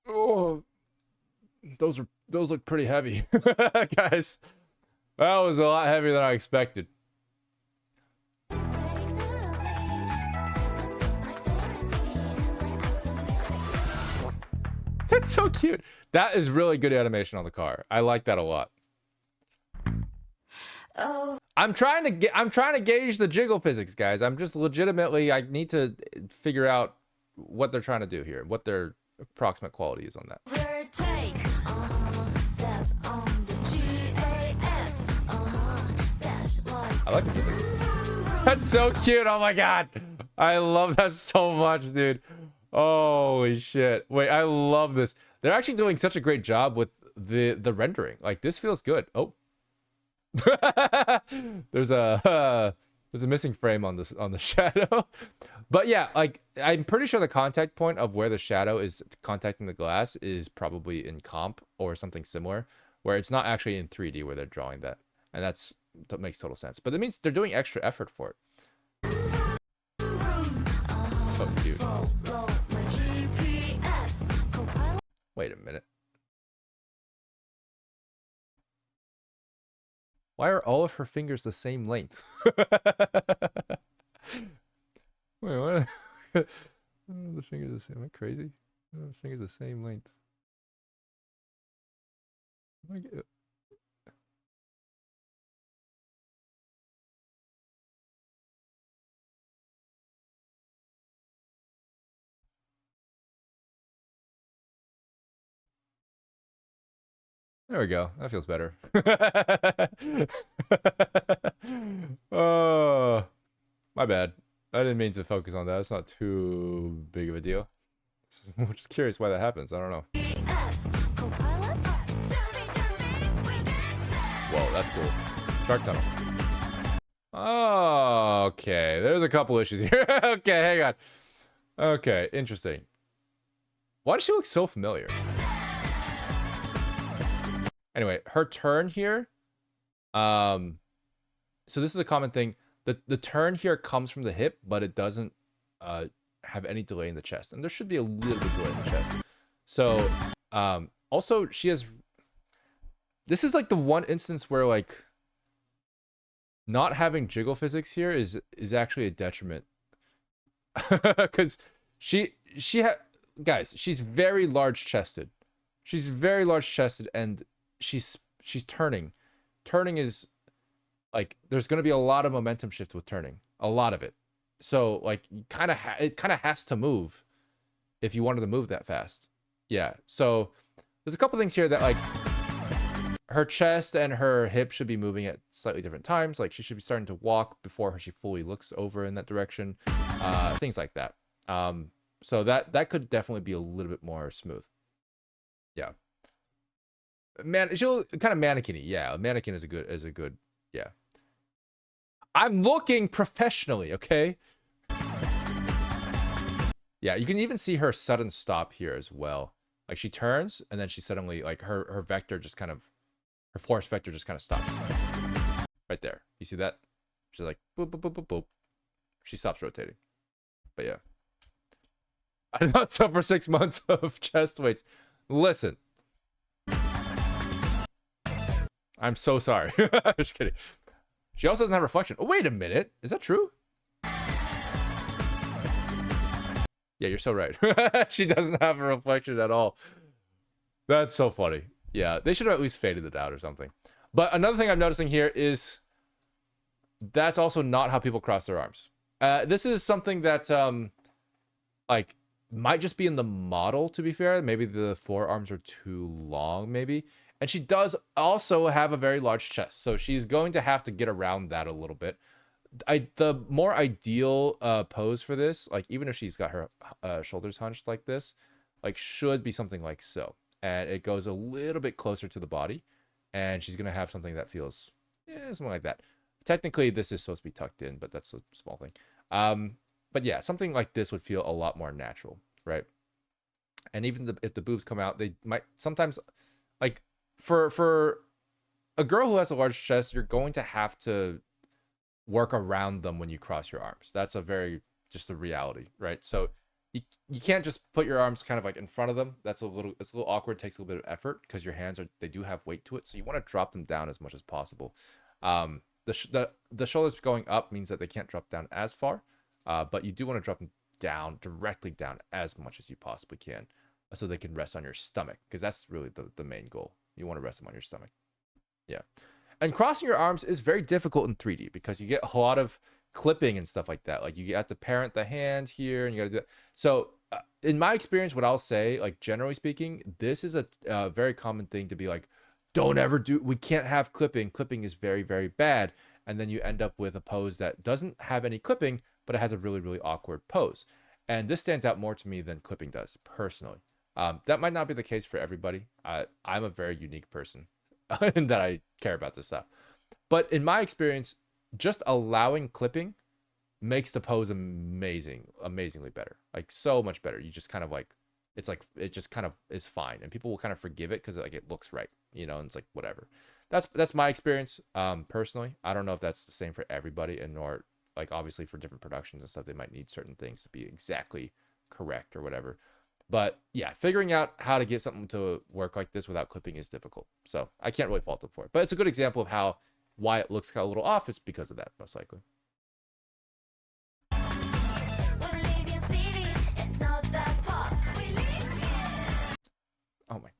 Oh, those look pretty heavy. Guys, that was a lot heavier than I expected. That's so cute. That is really good animation on the car. I like that a lot. Oh. I'm trying to gauge the jiggle physics, guys. I'm just legitimately, I need to figure out what they're trying to do here, what their approximate quality is on that. I like the music. That's so cute. Oh my god, I love that so much, dude. Holy shit. Wait, I love this. They're actually doing such a great job with the rendering. Like, this feels good. Oh. There's a missing frame on the shadow. But yeah, like I'm pretty sure the contact point of where the shadow is contacting the glass is probably in comp or something similar, where it's not actually in 3D where they're drawing that. And that makes total sense. But that means they're doing extra effort for it. So cute. Wait a minute. Why are all of her fingers the same length? Wait, what? The fingers the same. Am I crazy? The fingers the same length. There we go. That feels better. Oh, my bad. I didn't mean to focus on that. It's not too big of a deal. I'm just curious why that happens. I don't know. Whoa, that's cool. Shark tunnel. Oh, okay. There's a couple issues here. Okay, hang on. Okay, interesting. Why does she look so familiar? Anyway, her turn here. So this is a common thing. The turn here comes from the hip, but it doesn't have any delay in the chest. And there should be a little bit of delay in the chest. So also she has, this is like the one instance where like not having jiggle physics here is actually a detriment because guys, she's very large chested. She's very large chested, and she's turning. Turning is like, there's going to be a lot of momentum shift with turning, a lot of it. So like, it kind of has to move if you wanted to move that fast. Yeah. So there's a couple things here that like, her chest and her hip should be moving at slightly different times. Like she should be starting to walk before she fully looks over in that direction. Things like that. So that could definitely be a little bit more smooth. Yeah. Man, she'll kind of mannequin-y. Yeah, a mannequin is a good, yeah. I'm looking professionally, okay? Yeah, you can even see her sudden stop here as well. Like she turns and then she suddenly, like her vector just kind of, her force vector just kind of stops. Right there. You see that? She's like, boop, boop, boop, boop, boop. She stops rotating. But yeah. I did not suffer 6 months of chest weights. Listen. I'm so sorry. Just kidding. She also doesn't have reflection. Oh, wait a minute. Is that true? Yeah, you're so right. She doesn't have a reflection at all. That's so funny. Yeah, they should have at least faded it out or something. But another thing I'm noticing here is that's also not how people cross their arms. This is something that like might just be in the model, to be fair. Maybe the forearms are too long, maybe. And she does also have a very large chest, so she's going to have to get around that a little bit. The more ideal pose for this, like even if she's got her shoulders hunched like this, like should be something like so. And it goes a little bit closer to the body, and she's going to have something that feels something like that. Technically, this is supposed to be tucked in, but that's a small thing. But yeah, something like this would feel a lot more natural, right? And even if the boobs come out, they might sometimes, like for a girl who has a large chest, you're going to have to work around them when you cross your arms. That's just a reality, right? So you can't just put your arms kind of like in front of them. It's a little awkward, takes a little bit of effort because your hands they do have weight to it. So you want to drop them down as much as possible. The shoulders going up means that they can't drop down as far, but you do want to drop them down, directly down as much as you possibly can, so they can rest on your stomach, because that's really the main goal. You want to rest them on your stomach. Yeah. And crossing your arms is very difficult in 3D because you get a lot of clipping and stuff like that. Like you have to parent the hand here, and you got to do that. So in my experience, what I'll say, like generally speaking, this is a very common thing to be like, don't ever do, we can't have clipping. Clipping is very, very bad. And then you end up with a pose that doesn't have any clipping, but it has a really, really awkward pose. And this stands out more to me than clipping does, personally. That might not be the case for everybody. I'm a very unique person in that I care about this stuff. But in my experience, just allowing clipping makes the pose amazingly better. Like so much better. You just kind of like, it just kind of is fine. And people will kind of forgive it because like it looks right, you know, and it's like, whatever. That's my experience, personally. I don't know if that's the same for everybody, and nor like obviously for different productions and stuff, they might need certain things to be exactly correct or whatever. But yeah, figuring out how to get something to work like this without clipping is difficult. So I can't really fault them for it. But it's a good example of why it looks kind of a little off is because of that, most likely. Oh my.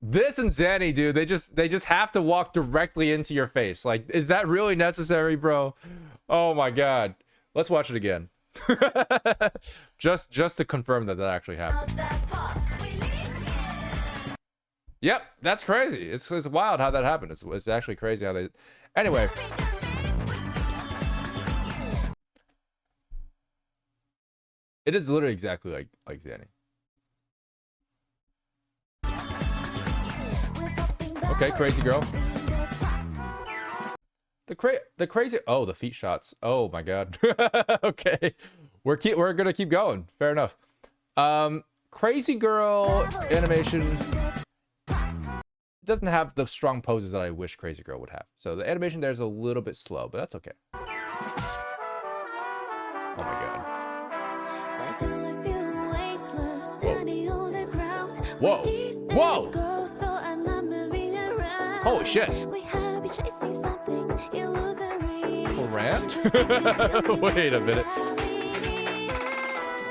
This and Zanny, dude, they just have to walk directly into your face. Like, is that really necessary, bro? Oh my god. Let's watch it again. just to confirm that actually happened. Yep, that's crazy. It's wild how that happened. It's actually crazy how they... Anyway. It is literally exactly like Zanny. Okay, crazy girl. The crazy... Oh, the feet shots. Oh my god. Okay. We're gonna keep going. Fair enough. Crazy girl animation doesn't have the strong poses that I wish Crazy Girl would have. So the animation there is a little bit slow, but that's okay. Oh my god. Whoa. Whoa! Whoa! Holy shit. Ranch? Wait a minute.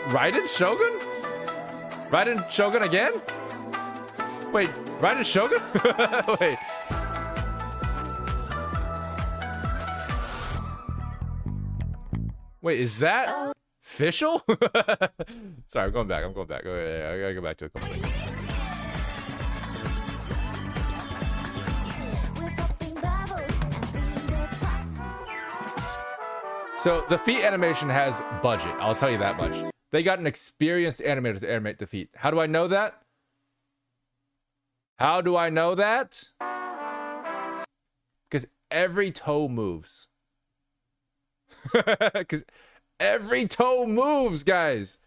Raiden Shogun? Raiden Shogun again? Wait, Raiden Shogun? Wait. Wait, is that official? Sorry, I'm going back. I'm going back. Okay, I gotta go back to a couple things. So the feet animation has budget. I'll tell you that much. They got an experienced animator to animate the feet. How do I know that? How do I know that? Because every toe moves. Because every toe moves, guys.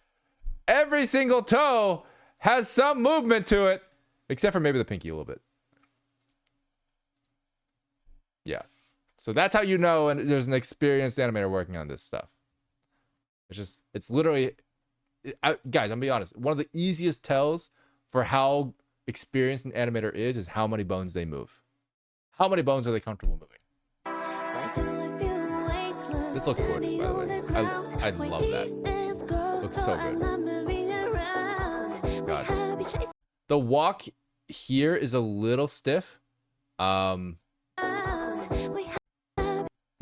Every single toe has some movement to it. Except for maybe the pinky a little bit. Yeah. So that's how you know and there's an experienced animator working on this stuff. It's literally, guys, I'm gonna be honest. One of the easiest tells for how experienced an animator is how many bones they move. How many bones are they comfortable moving? This looks gorgeous, by the way. I love that. Looks so good. God. The walk here is a little stiff.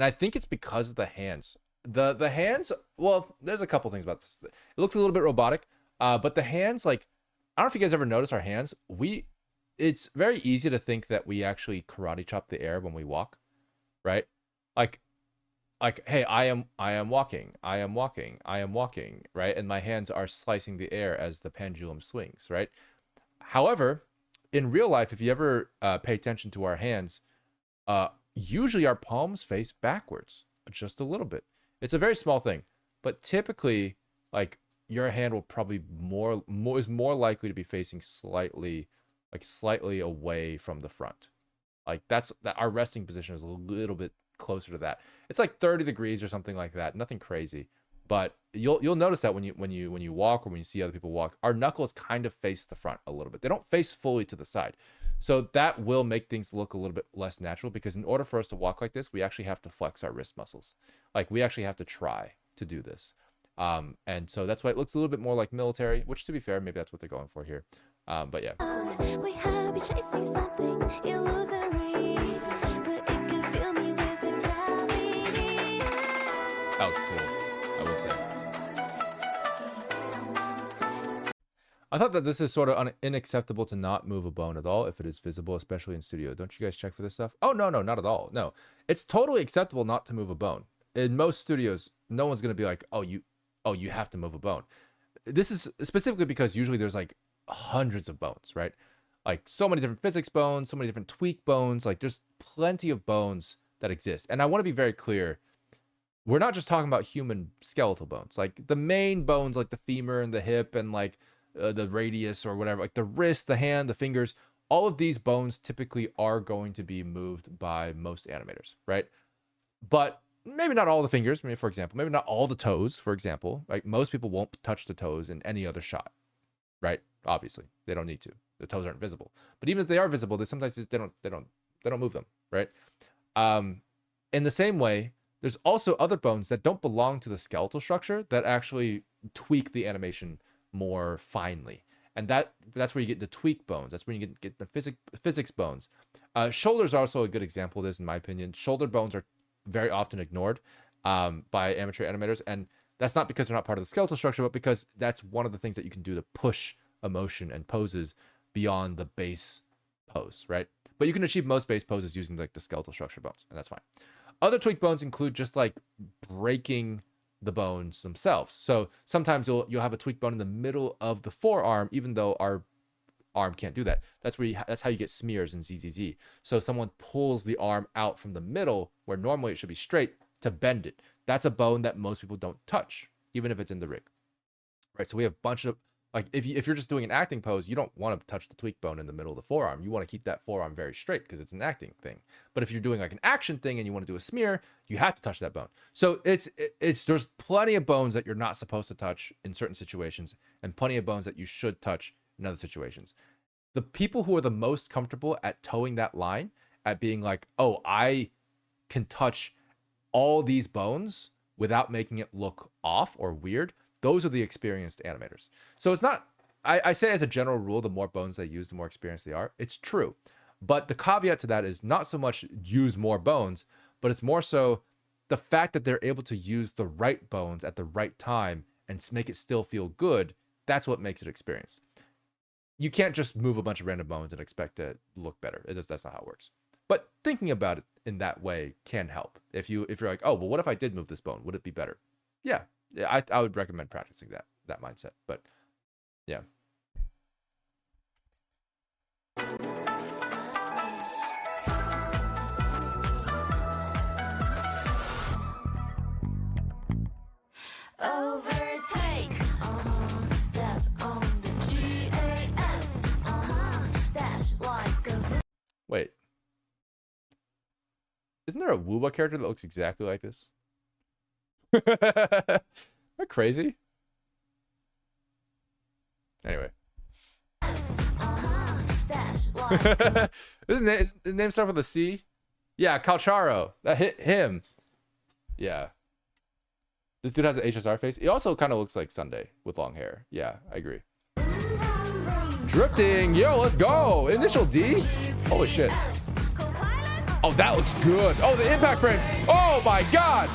And I think it's because of the hands. The hands, well, there's a couple things about this. It looks a little bit robotic, but the hands, like, I don't know if you guys ever notice our hands. It's very easy to think that we actually karate chop the air when we walk, right? Like, hey, I am walking, right? And my hands are slicing the air as the pendulum swings, right? However, in real life, if you ever pay attention to our hands, usually our palms face backwards just a little bit. It's a very small thing, but typically, like, your hand will probably is more likely to be facing slightly away from the front. Like that our resting position is a little bit closer to that. It's like 30 degrees or something like that. Nothing crazy, but you'll notice that when you walk or when you see other people walk, our knuckles kind of face the front a little bit. They don't face fully to the side. So that will make things look a little bit less natural, because in order for us to walk like this, we actually have to flex our wrist muscles. Like, we actually have to try to do this. And so that's why it looks a little bit more like military, which, to be fair, maybe that's what they're going for here. But yeah. That was cool, I will say. I thought that this is sort of unacceptable to not move a bone at all if it is visible, especially in studio. Don't you guys check for this stuff? Oh, no, not at all. No, it's totally acceptable not to move a bone. In most studios, no one's going to be like, oh, you have to move a bone. This is specifically because usually there's like hundreds of bones, right? Like, so many different physics bones, so many different tweak bones. Like, there's plenty of bones that exist. And I want to be very clear. We're not just talking about human skeletal bones. Like, the main bones, like the femur and the hip and like the radius or whatever, like the wrist, the hand, the fingers, all of these bones typically are going to be moved by most animators, right? But maybe not all the fingers. Maybe, for example, maybe not all the toes, for example. Like, most people won't touch the toes in any other shot, right? Obviously, they don't need to. The toes aren't visible. But even if they are visible, they sometimes they don't move them, right? In the same way, there's also other bones that don't belong to the skeletal structure that actually tweak the animation more finely. And that's where you get the tweak bones. That's where you get the physics bones. Shoulders are also a good example of this, in my opinion. Shoulder bones are very often ignored by amateur animators. And that's not because they're not part of the skeletal structure, but because that's one of the things that you can do to push emotion and poses beyond the base pose, right? But you can achieve most base poses using like the skeletal structure bones, and that's fine. Other tweak bones include just like breaking the bones themselves. So sometimes you'll have a tweak bone in the middle of the forearm, even though our arm can't do that. That's how you get smears in ZZZ. So someone pulls the arm out from the middle where normally it should be straight to bend it. That's a bone that most people don't touch, even if it's in the rig, right? So we have a bunch of, like, if you're just doing an acting pose, you don't want to touch the tweak bone in the middle of the forearm. You want to keep that forearm very straight because it's an acting thing. But if you're doing like an action thing and you want to do a smear, you have to touch that bone. So there's plenty of bones that you're not supposed to touch in certain situations, and plenty of bones that you should touch in other situations. The people who are the most comfortable at towing that line at being like, oh, I can touch all these bones without making it look off or weird. Those are the experienced animators. So it's not, I say as a general rule, the more bones they use, the more experienced they are. It's true. But the caveat to that is not so much use more bones, but it's more so the fact that they're able to use the right bones at the right time and make it still feel good. That's what makes it experienced. You can't just move a bunch of random bones and expect it to look better. That's not how it works. But thinking about it in that way can help. If you're like, oh, well, what if I did move this bone? Would it be better? Yeah, I would recommend practicing that mindset. But yeah. Overtake. Step on the gas. Dash like a. Wait. Isn't there a Wooba character that looks exactly like this? Am I crazy? Anyway. His name starts with a C? Yeah, Calcharo. That hit him. Yeah. This dude has an HSR face. He also kind of looks like Sunday with long hair. Yeah, I agree. Drifting. Yo, let's go. Initial D. Holy shit. Oh, that looks good. Oh, the impact frames. Oh my god.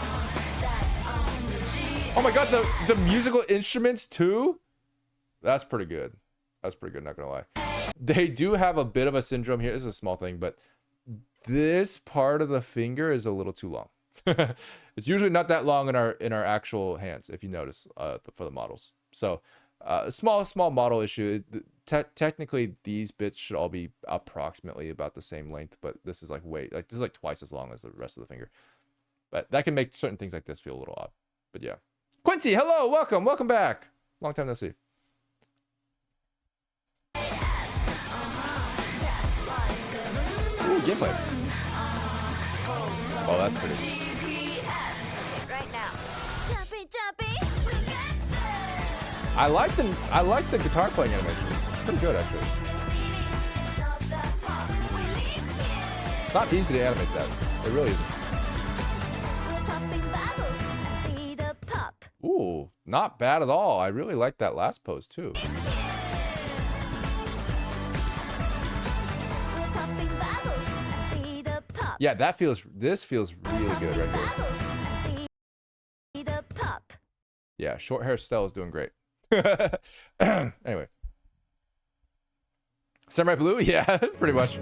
Oh my god, the musical instruments too? That's pretty good. That's pretty good, not gonna lie. They do have a bit of a syndrome here. This is a small thing, but this part of the finger is a little too long. It's usually not that long in our actual hands, if you notice, for the models. So small model issue. Technically these bits should all be approximately about the same length, but this is like this is like twice as long as the rest of the finger. But that can make certain things like this feel a little odd. But yeah. Quincy, hello, welcome back. Long time no see. Ooh, gameplay. Oh, that's pretty. Right now. Jumpy. I like the guitar playing animation. It's pretty good actually. It's not easy to animate that. It really isn't. Ooh, not bad at all. I really like that last pose too. Yeah, this feels really good right here. Yeah, short hair Stella is doing great. Anyway. Samurai Blue? Yeah, pretty much.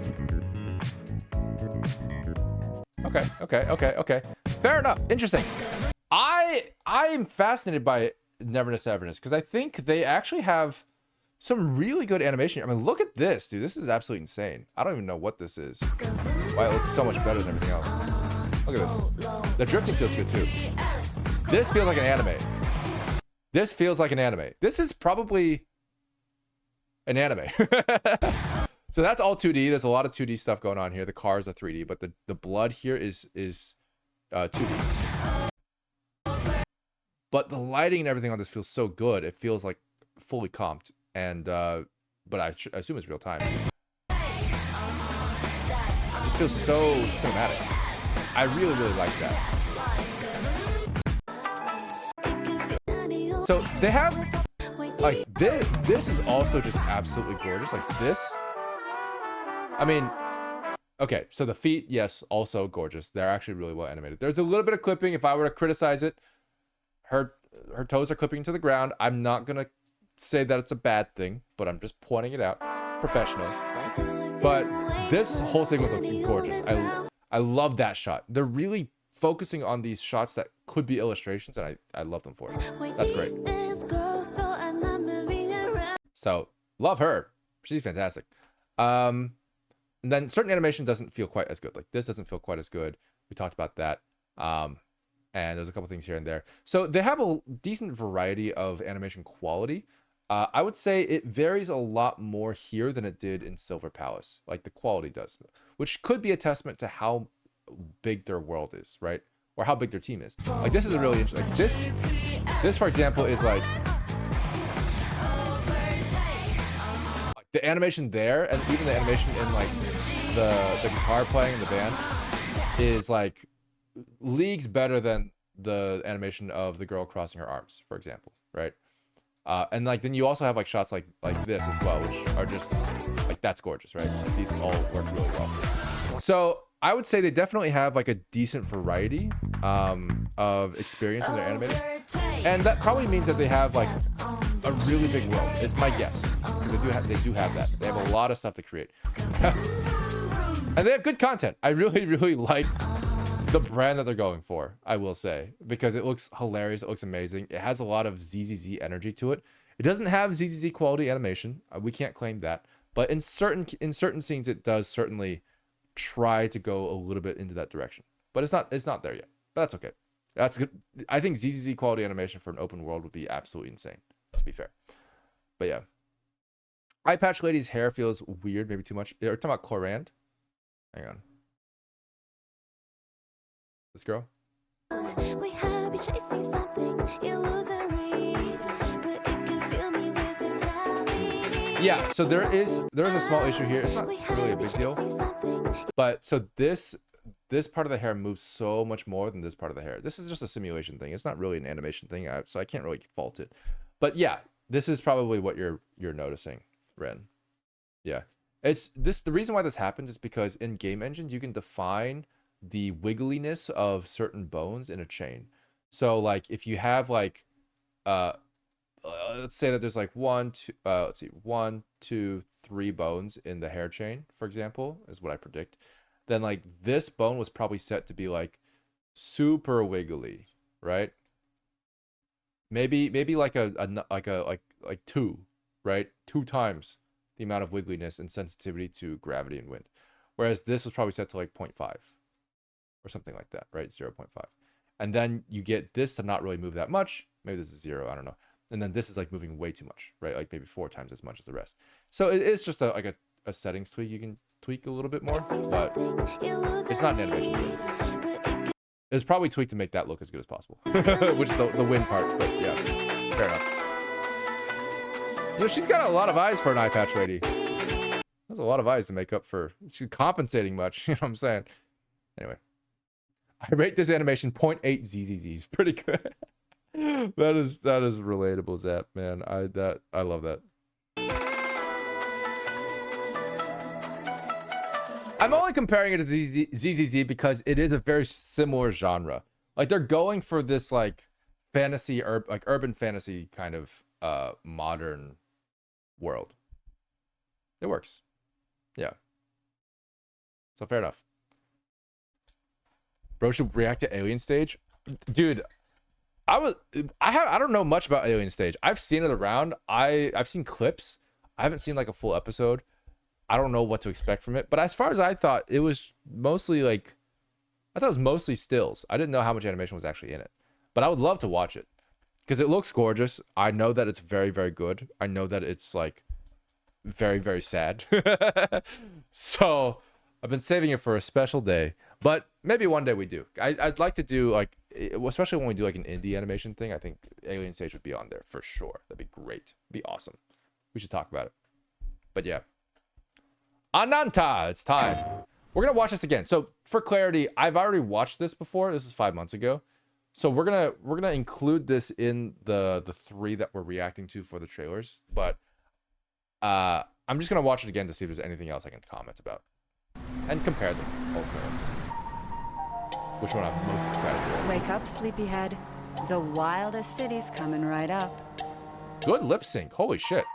Okay. Fair enough. Interesting. I'm fascinated by Neverness Everness because I think they actually have some really good animation. I mean, look at this, dude. This is absolutely insane. I don't even know what this is. Why it looks so much better than everything else. Look at this. The drifting feels good too. This feels like an anime. This feels like an anime. This is probably an anime. So that's all 2D. There's a lot of 2D stuff going on here. The cars are 3D, but the blood here is 2D. But the lighting and everything on this feels so good. It feels like fully comped, and but I assume it's real time. It just feels so cinematic. I really like that. So they have like this is also just absolutely gorgeous. Like this. I mean, okay, so the feet, yes, also gorgeous. They're actually really well animated. There's a little bit of clipping. If I were to criticize it, her toes are clipping to the ground. I'm not gonna say that it's a bad thing, but I'm just pointing it out professionally. But this whole sequence looks gorgeous. I love that shot. They're really focusing on these shots that could be illustrations, and I love them for it. That's great. So love her. She's fantastic. And then certain animation doesn't feel quite as good. Like this doesn't feel quite as good. We talked about that. And there's a couple things here and there. So they have a decent variety of animation quality. I would say it varies a lot more here than it did in Silver Palace. Like the quality does, which could be a testament to how big their world is, right? Or how big their team is. Like this is a really interesting, like this for example is like the animation there, and even the animation in like the guitar playing in the band is like leagues better than the animation of the girl crossing her arms, for example, right? And like then you also have like shots like this as well, which are just like that's gorgeous, right? Like, these all work really well. So I would say they definitely have like a decent variety of experience in their animators, and that probably means that they have like a really big world. It's my guess, because they do have that. They have a lot of stuff to create, and they have good content. I really like the brand that they're going for, I will say, because it looks hilarious. It looks amazing. It has a lot of ZZZ energy to it. It doesn't have ZZZ quality animation. We can't claim that, but in certain scenes, it does certainly try to go a little bit into that direction. But it's not there yet. But that's okay. That's good. I think ZZZ quality animation for an open world would be absolutely insane, to be fair. But yeah, Eye Patch Lady's hair feels weird, maybe too much. Are you talking about Corand? Hang on. This girl? We have you chasing something illusory, but it can fill me with vitality. Yeah, so there is a small issue here. It's not really a big deal. But so this part of the hair moves so much more than this part of the hair. This is just a simulation thing. It's not really an animation thing, so I can't really fault it. But yeah, this is probably what you're noticing, Ren. Yeah. The reason why this happens is because in game engines you can define the wiggliness of certain bones in a chain. So like if you have like let's say that there's like 1 2 3 bones in the hair chain, for example, is what I predict, then like this bone was probably set to be like super wiggly, right? Maybe like like 2, right? 2 times the amount of wiggliness and sensitivity to gravity and wind. Whereas this was probably set to like 0.5 or something like that, right? 0.5. And then you get this to not really move that much. Maybe this is 0, I don't know. And then this is like moving way too much, right? Like maybe 4 times as much as the rest. So it is just like a settings tweak. You can tweak a little bit more, but it's not an animation tweak. It's probably tweaked to make that look as good as possible, which is the win part. But yeah, fair enough. You know, she's got a lot of eyes for an eye patch lady. There's a lot of eyes to make up for. She's compensating much. You know what I'm saying? Anyway, I rate this animation 0.8 ZZZs. Pretty good. that is relatable, Zap, man. I love that. I'm only comparing it to ZZZ because it is a very similar genre. Like they're going for this like fantasy like urban fantasy kind of modern world. It works. Yeah. So fair enough. Bro should react to Alien Stage. Dude, I don't know much about Alien Stage. I've seen it around. I've seen clips. I haven't seen like a full episode. I don't know what to expect from it. But as far as I thought, it was mostly like, I thought it was mostly stills. I didn't know how much animation was actually in it. But I would love to watch it because it looks gorgeous. I know that it's very, very good. I know that it's like very, very sad. So I've been saving it for a special day, but maybe one day we do. I'd like to do like, especially when we do like an indie animation thing. I think Alien Stage would be on there for sure. That'd be great. It'd be awesome. We should talk about it. But yeah. Ananta, it's time. We're gonna watch this again. So for clarity, I've already watched this before. This is 5 months ago. So we're gonna include this in the 3 that we're reacting to for the trailers. But I'm just gonna watch it again to see if there's anything else I can comment about and compare them ultimately. Which one I'm most excited for. Wake up, sleepyhead. The wildest city's coming right up. Good lip sync. Holy shit.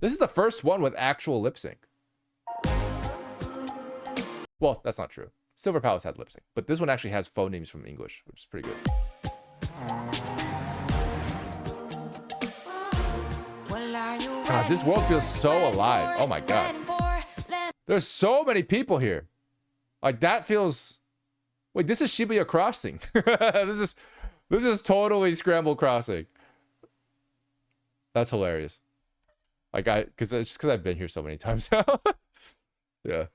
This is the first one with actual lip sync. Well, that's not true. Silver Palace had lip sync, but this one actually has phonemes from English, which is pretty good. God, this world feels so alive. Oh my god. There's so many people here. Like that feels. Wait, this is Shibuya Crossing. This is totally Scramble Crossing. That's hilarious. Like because I've been here so many times now. Yeah.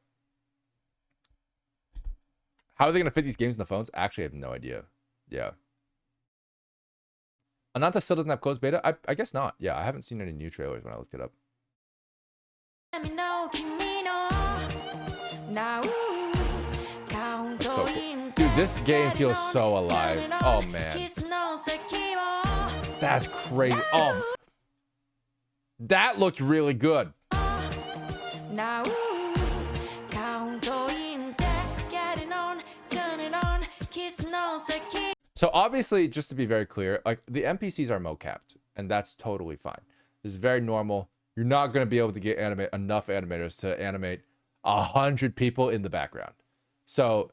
How are they gonna fit these games in the phones? Actually, I have no idea. Yeah. Ananta still doesn't have closed beta? I guess not. Yeah, I haven't seen any new trailers when I looked it up. That's so cool. Dude, this game feels so alive. Oh man. That's crazy. Oh, that looked really good. So obviously, just to be very clear, like the NPCs are mocapped, and that's totally fine. This is very normal. You're not going to be able to get enough animators to animate 100 people in the background. So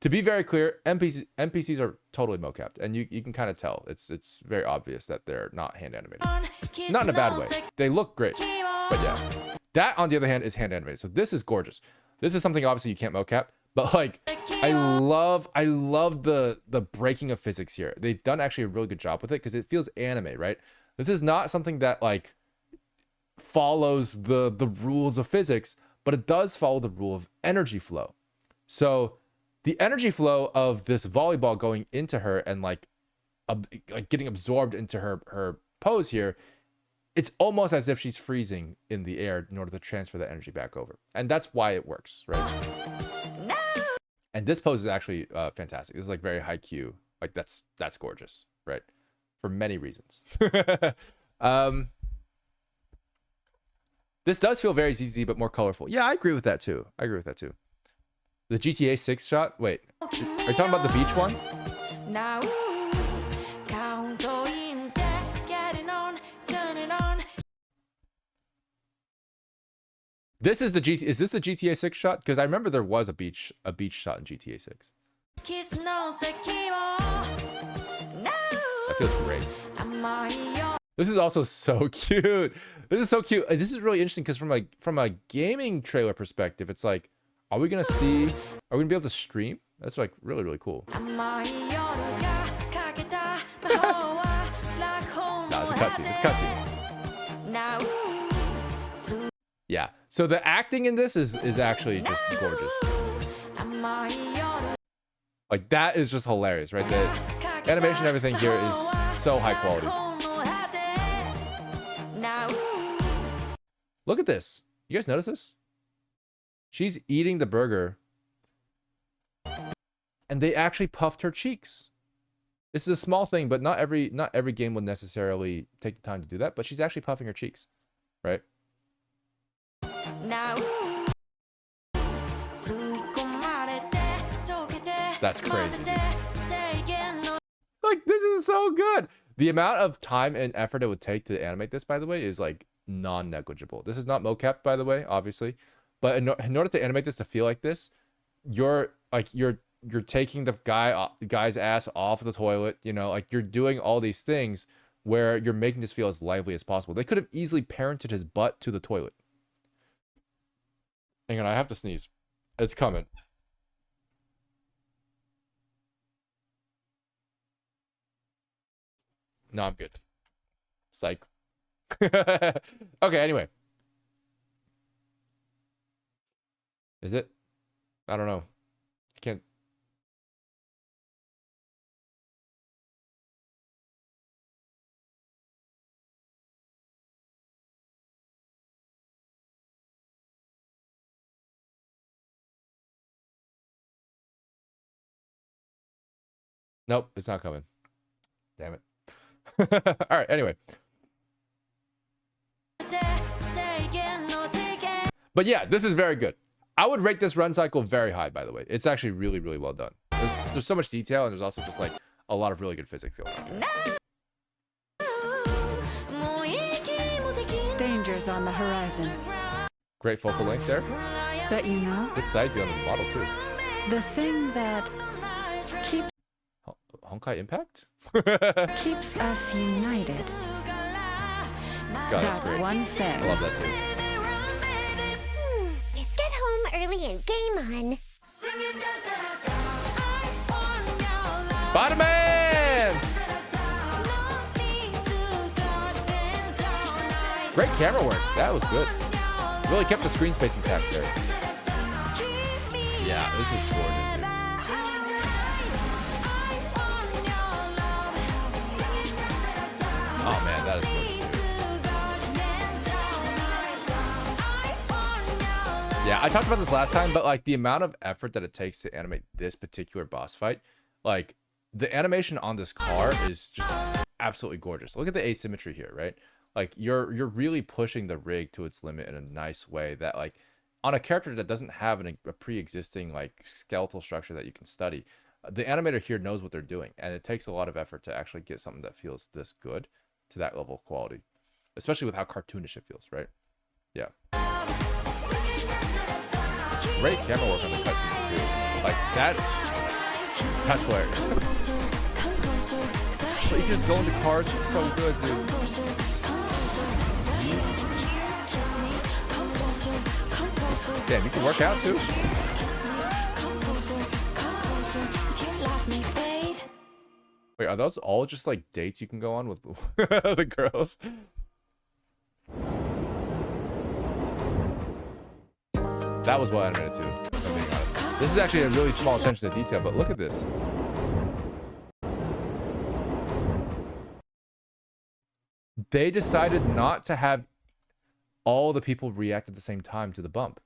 to be very clear, NPCs are totally mocapped, and you can kind of tell. It's very obvious that they're not hand animated. Not in a bad way. They look great, but yeah. That, on the other hand, is hand animated. So this is gorgeous. This is something obviously you can't mocap, but like I love the breaking of physics here. They've done actually a really good job with it because it feels anime, right? This is not something that like follows the rules of physics, but it does follow the rule of energy flow. So the energy flow of this volleyball going into her and like getting absorbed into her pose here, it's almost as if she's freezing in the air in order to transfer the energy back over. And that's why it works, right? No! And this pose is actually fantastic. This is like very high Q. Like that's gorgeous, right? For many reasons. This does feel very ZZ, but more colorful. Yeah, I agree with that too. The GTA 6 shot? Wait, are you talking about the beach one? This is is this the GTA 6 shot? Because I remember there was a beach shot in GTA 6. That feels great. This is also so cute. This is so cute. This is really interesting because from a gaming trailer perspective, it's like, are we gonna be able to stream? That's like really, really cool. No, it's a cutscene. It's a cutscene. Yeah. So the acting in this is actually just gorgeous. Like that is just hilarious, right? The animation, everything here is so high quality. Look at this. You guys notice this? She's eating the burger and they actually puffed her cheeks. This is a small thing, but not every game will necessarily take the time to do that, but she's actually puffing her cheeks, right? That's crazy. Like, this is so good. The amount of time and effort it would take to animate this, by the way, is like non-negligible. This is not mocap, by the way, obviously, but in order to animate this to feel like this, you're taking the guy's ass off the toilet, you know, like you're doing all these things where you're making this feel as lively as possible. They could have easily parented his butt to the toilet. Hang on, I have to sneeze. It's coming. No, I'm good. Psych. Okay, anyway. Is it? I don't know. I can't. Nope, it's not coming. Damn it. All right, anyway. But yeah, this is very good. I would rate this run cycle very high, by the way. It's actually really, really well done. There's so much detail, and there's also just like a lot of really good physics going on here. Dangers on the horizon. Great focal length there. But you know, good side view on the model too. The thing that keeps Honkai Impact keeps us united. God, that's great. One thing. I love that too. Let's get home early and game on. Spider-Man! Great camera work. That was good. Really kept the screen space intact there. Yeah, this is gorgeous, dude. Oh man, that is gorgeous, dude. Yeah, I talked about this last time, but like the amount of effort that it takes to animate this particular boss fight, like the animation on this car is just absolutely gorgeous. Look at the asymmetry here, right? Like you're really pushing the rig to its limit in a nice way that like on a character that doesn't have a pre-existing like skeletal structure that you can study, the animator here knows what they're doing, and it takes a lot of effort to actually get something that feels this good to that level of quality, especially with how cartoonish it feels, right? Yeah. Great camera work on the cutscenes too. Like that's hilarious. But you just go into cars, it's so good, dude. Damn, you can work out too. Wait, are those all just like dates you can go on with the girls? That was well animated too, if I'm being honest. This is actually a really small attention to detail, but look at this. They decided not to have all the people react at the same time to the bump.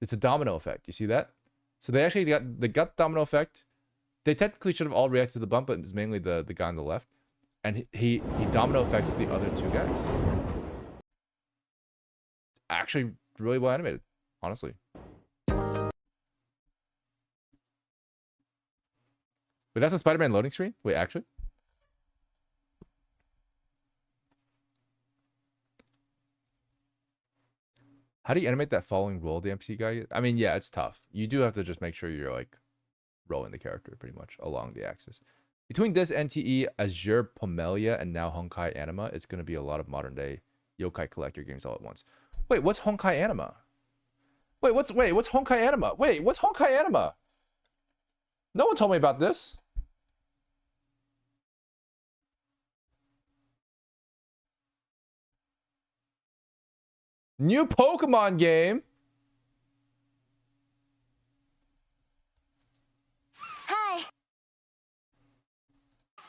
It's a domino effect. You see that? So they actually got the domino effect. They technically should have all reacted to the bump, but it was mainly the guy on the left. And he domino affects the other two guys. Actually really well animated, honestly. Wait, that's a Spider-Man loading screen? Wait, actually? How do you animate that following roll the MC guy? I mean, yeah, it's tough. You do have to just make sure you're like rolling the character pretty much along the axis. Between this NTE, Azure Pomelia, and now Honkai Anima, it's going to be a lot of modern day yokai collector games all at once. Wait, what's Honkai Anima? Wait, what's Honkai Anima? Wait, what's Honkai Anima? No one told me about this. New Pokemon game. Hi.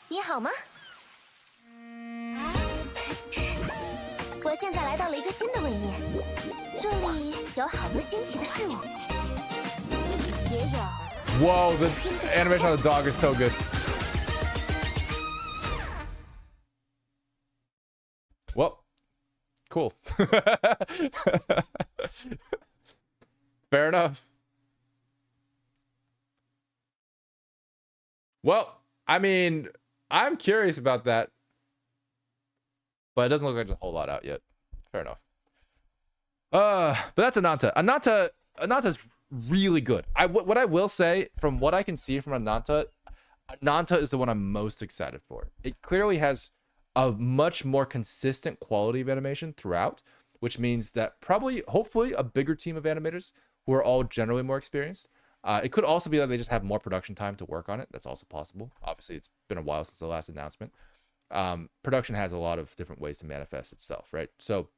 你好吗？我现在来到了一个新的位面，这里有好多新奇的事物，也有。Whoa, the animation on the dog is so good. Well, cool. Fair enough. Well, I mean, I'm curious about that. But it doesn't look like there's a whole lot out yet. Fair enough. But that's Ananta. Ananta's really good. What I will say, from what I can see from Ananta is the one I'm most excited for. It clearly has a much more consistent quality of animation throughout, which means that probably, hopefully, a bigger team of animators who are all generally more experienced. It could also be that they just have more production time to work on it. That's also possible. Obviously, it's been a while since the last announcement. Production has a lot of different ways to manifest itself, right? So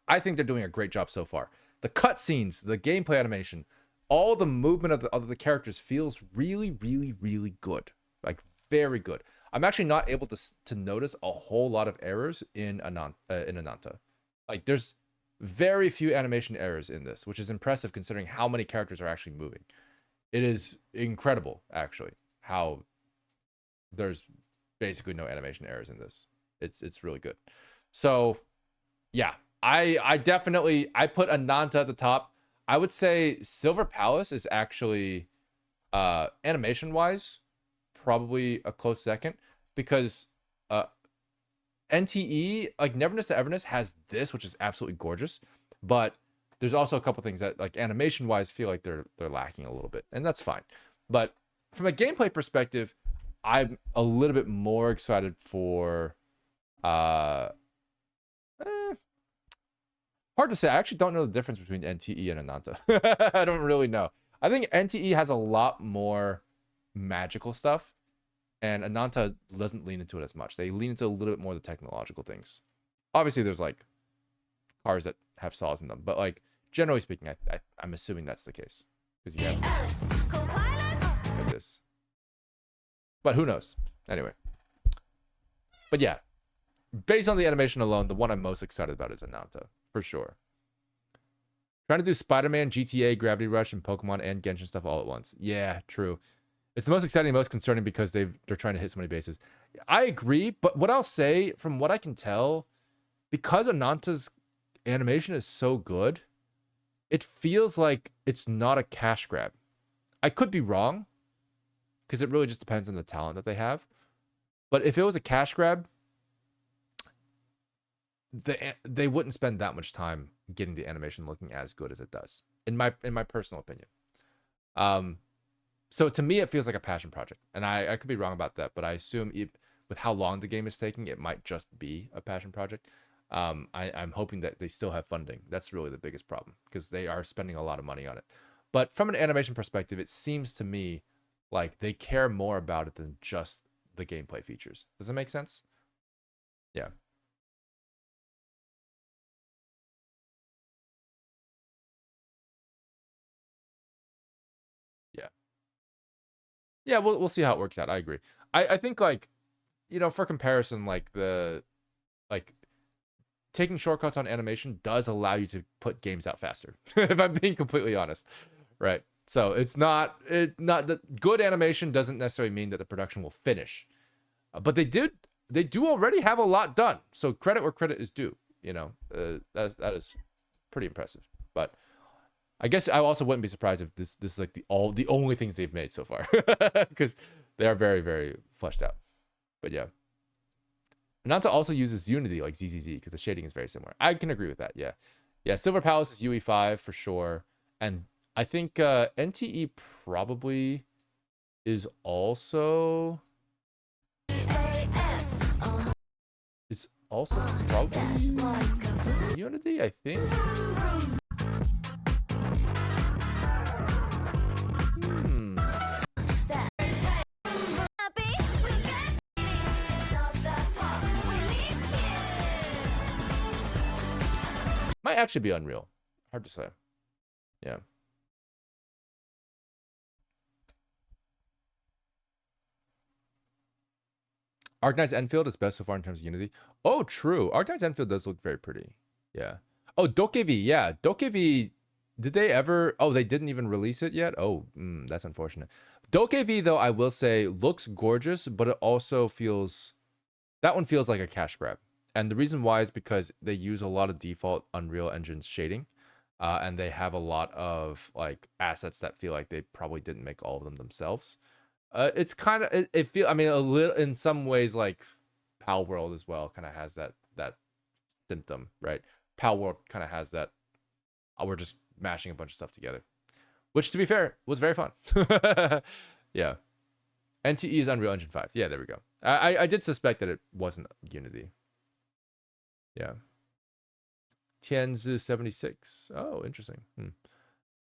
I think they're doing a great job so far. The cutscenes, the gameplay animation, all the movement of the characters feels really, really, really good. Like, very good. I'm actually not able to notice a whole lot of errors in Ananta. Like, there's very few animation errors in this, which is impressive considering how many characters are actually moving. It is incredible, actually, how there's basically no animation errors in this. It's really good. So, yeah, I definitely put Ananta at the top. I would say Silver Palace is actually animation wise probably a close second, because NTE, like Neverness to Everness, has this, which is absolutely gorgeous, but there's also a couple things that, like, animation wise, feel like they're lacking a little bit, and that's fine. But from a gameplay perspective, I'm a little bit more excited for hard to say. I actually don't know the difference between NTE and Ananta. I don't really know. I think NTE has a lot more magical stuff, and Ananta doesn't lean into it as much. They lean into a little bit more of the technological things. Obviously, there's like cars that have saws in them, but like generally speaking, I'm assuming that's the case, because you have this. But who knows? Anyway. But yeah, based on the animation alone, the one I'm most excited about is Ananta, for sure. Trying to do Spider-Man, GTA, Gravity Rush, and Pokemon and Genshin stuff all at once. Yeah, true. It's the most exciting, most concerning because they're trying to hit so many bases. I agree, but what I'll say, from what I can tell, because Ananta's animation is so good, it feels like it's not a cash grab. I could be wrong, because it really just depends on the talent that they have. But if it was a cash grab, they wouldn't spend that much time getting the animation looking as good as it does, in my personal opinion. So to me, it feels like a passion project, and I could be wrong about that, but I assume with how long the game is taking, it might just be a passion project. I'm hoping that they still have funding. That's really the biggest problem, because they are spending a lot of money on it. But from an animation perspective, it seems to me like they care more about it than just the gameplay features. Does that make sense? Yeah. Yeah. Yeah, we'll see how it works out. I agree. I think, like, you know, for comparison, like taking shortcuts on animation does allow you to put games out faster. If I'm being completely honest, right? So it's not that good animation doesn't necessarily mean that the production will finish, but they do already have a lot done. So credit where credit is due. You know, that is pretty impressive. But I guess I also wouldn't be surprised if this is like the only things they've made so far, because they are very, very fleshed out. But yeah. Nanta also uses Unity like ZZZ because the shading is very similar. I can agree with that. Yeah. Yeah. Silver Palace is UE5 for sure. And I think NTE probably is also probably Unity, I think. Might actually be Unreal. Hard to say. Yeah. Arknight's Enfield is best so far in terms of Unity. Oh, true. Arknight's Enfield does look very pretty. Yeah. Oh, Dokevi. Yeah. Dokevi. Did they ever? Oh, they didn't even release it yet? Oh, that's unfortunate. Dokevi, though, I will say, looks gorgeous, but it also feels... That one feels like a cash grab. And the reason why is because they use a lot of default Unreal Engine's shading. And they have a lot of like assets that feel like they probably didn't make all of them themselves. It's kind of, it feel, I mean, a little, in some ways, like Pal World as well kind of has that symptom, right? Pal World kind of has that, we're just mashing a bunch of stuff together. Which, to be fair, was very fun. Yeah. NTE is Unreal Engine 5. Yeah, there we go. I did suspect that it wasn't Unity. Yeah. Tianzi 76. Oh, interesting.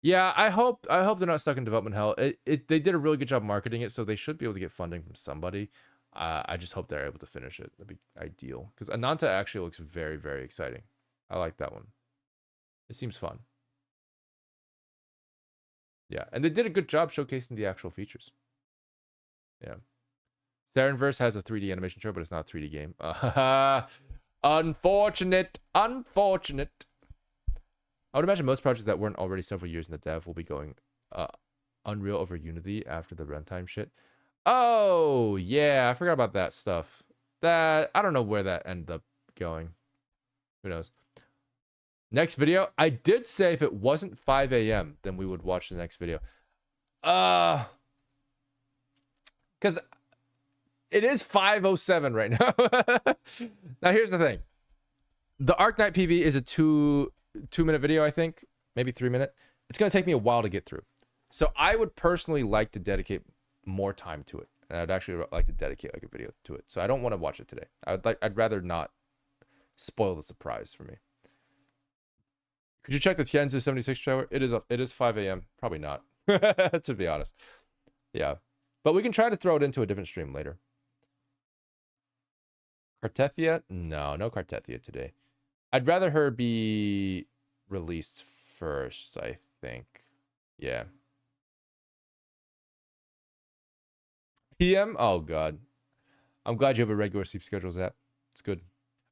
Yeah, I hope they're not stuck in development hell. They did a really good job marketing it, so they should be able to get funding from somebody. I just hope they're able to finish it. That'd be ideal. Because Ananta actually looks very, very exciting. I like that one. It seems fun. Yeah, and they did a good job showcasing the actual features. Yeah. Sarenverse has a 3D animation show, but it's not a 3D game. Unfortunate. Unfortunate. I would imagine most projects that weren't already several years in the dev will be going Unreal over Unity after the runtime shit. Oh, yeah. I forgot about that stuff. I don't know where that ended up going. Who knows? Next video. I did say if it wasn't 5 a.m., then we would watch the next video. Because it is 5:07 right now. Now, here's the thing. The Arknight PV is a two-minute video, I think. Maybe 3 minute. It's going to take me a while to get through. So I would personally like to dedicate more time to it. And I'd actually like to dedicate like a video to it. So I don't want to watch it today. I'd rather not spoil the surprise for me. Could you check the Tianzi 76 trailer? It is 5 a.m. Probably not, to be honest. Yeah. But we can try to throw it into a different stream later. Cartethia? No Cartethia today. I'd rather her be released first, I think. Yeah. PM? Oh, God. I'm glad you have a regular sleep schedule, Zap. It's good.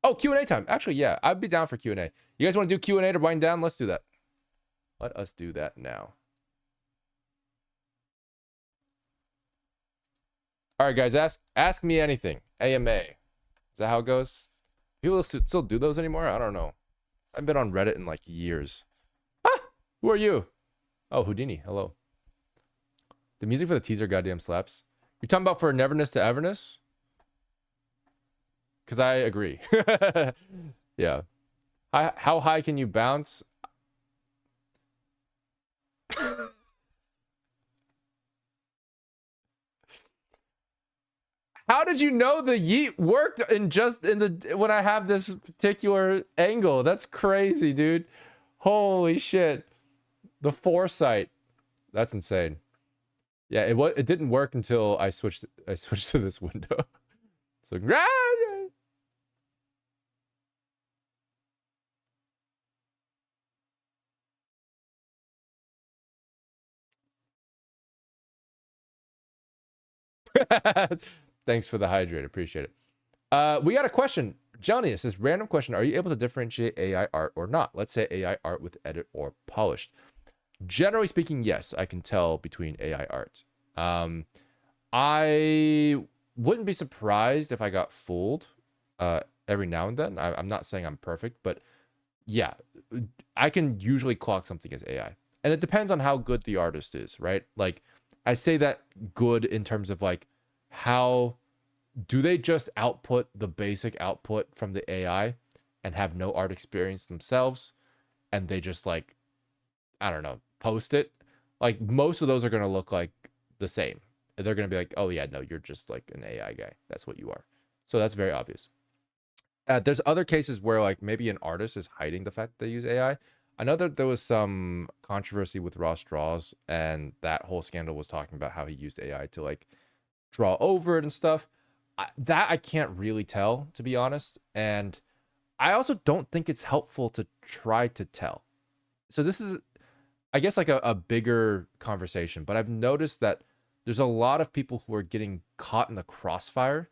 Oh, Q&A time. Actually, yeah. I'd be down for Q&A. You guys want to do Q&A to wind down? Let's do that. Let us do that now. All right, guys, ask me anything. AMA. Is that how it goes? People still do those anymore? I don't know. I've been on Reddit in like years. Ah, who are you? Oh, Houdini. Hello. The music for the teaser goddamn slaps. You're talking about For Neverness to Everness? Because I agree. Yeah. How high can you bounce? How did you know the yeet worked when I have this particular angle? That's crazy, dude. Holy shit. The foresight. That's insane. Yeah, it didn't work until I switched to this window. So thanks for the hydrate. Appreciate it. We got a question. Johnny, it says, random question. Are you able to differentiate AI art or not? Let's say AI art with edit or polished. Generally speaking, yes, I can tell between AI art. I wouldn't be surprised if I got fooled every now and then. I'm not saying I'm perfect, but yeah, I can usually clock something as AI. And it depends on how good the artist is, right? Like, I say that good in terms of like, how do they just output the basic output from the AI and have no art experience themselves? And they just like, I don't know, post it. Like most of those are going to look like the same. They're going to be like, oh yeah, no, you're just like an AI guy. That's what you are. So that's very obvious. There's other cases where like maybe an artist is hiding the fact that they use AI. I know that there was some controversy with Ross Draws, and that whole scandal was talking about how he used AI to like draw over it and stuff. That I can't really tell, to be honest. And I also don't think it's helpful to try to tell. So this is, I guess, like a bigger conversation, but I've noticed that there's a lot of people who are getting caught in the crossfire,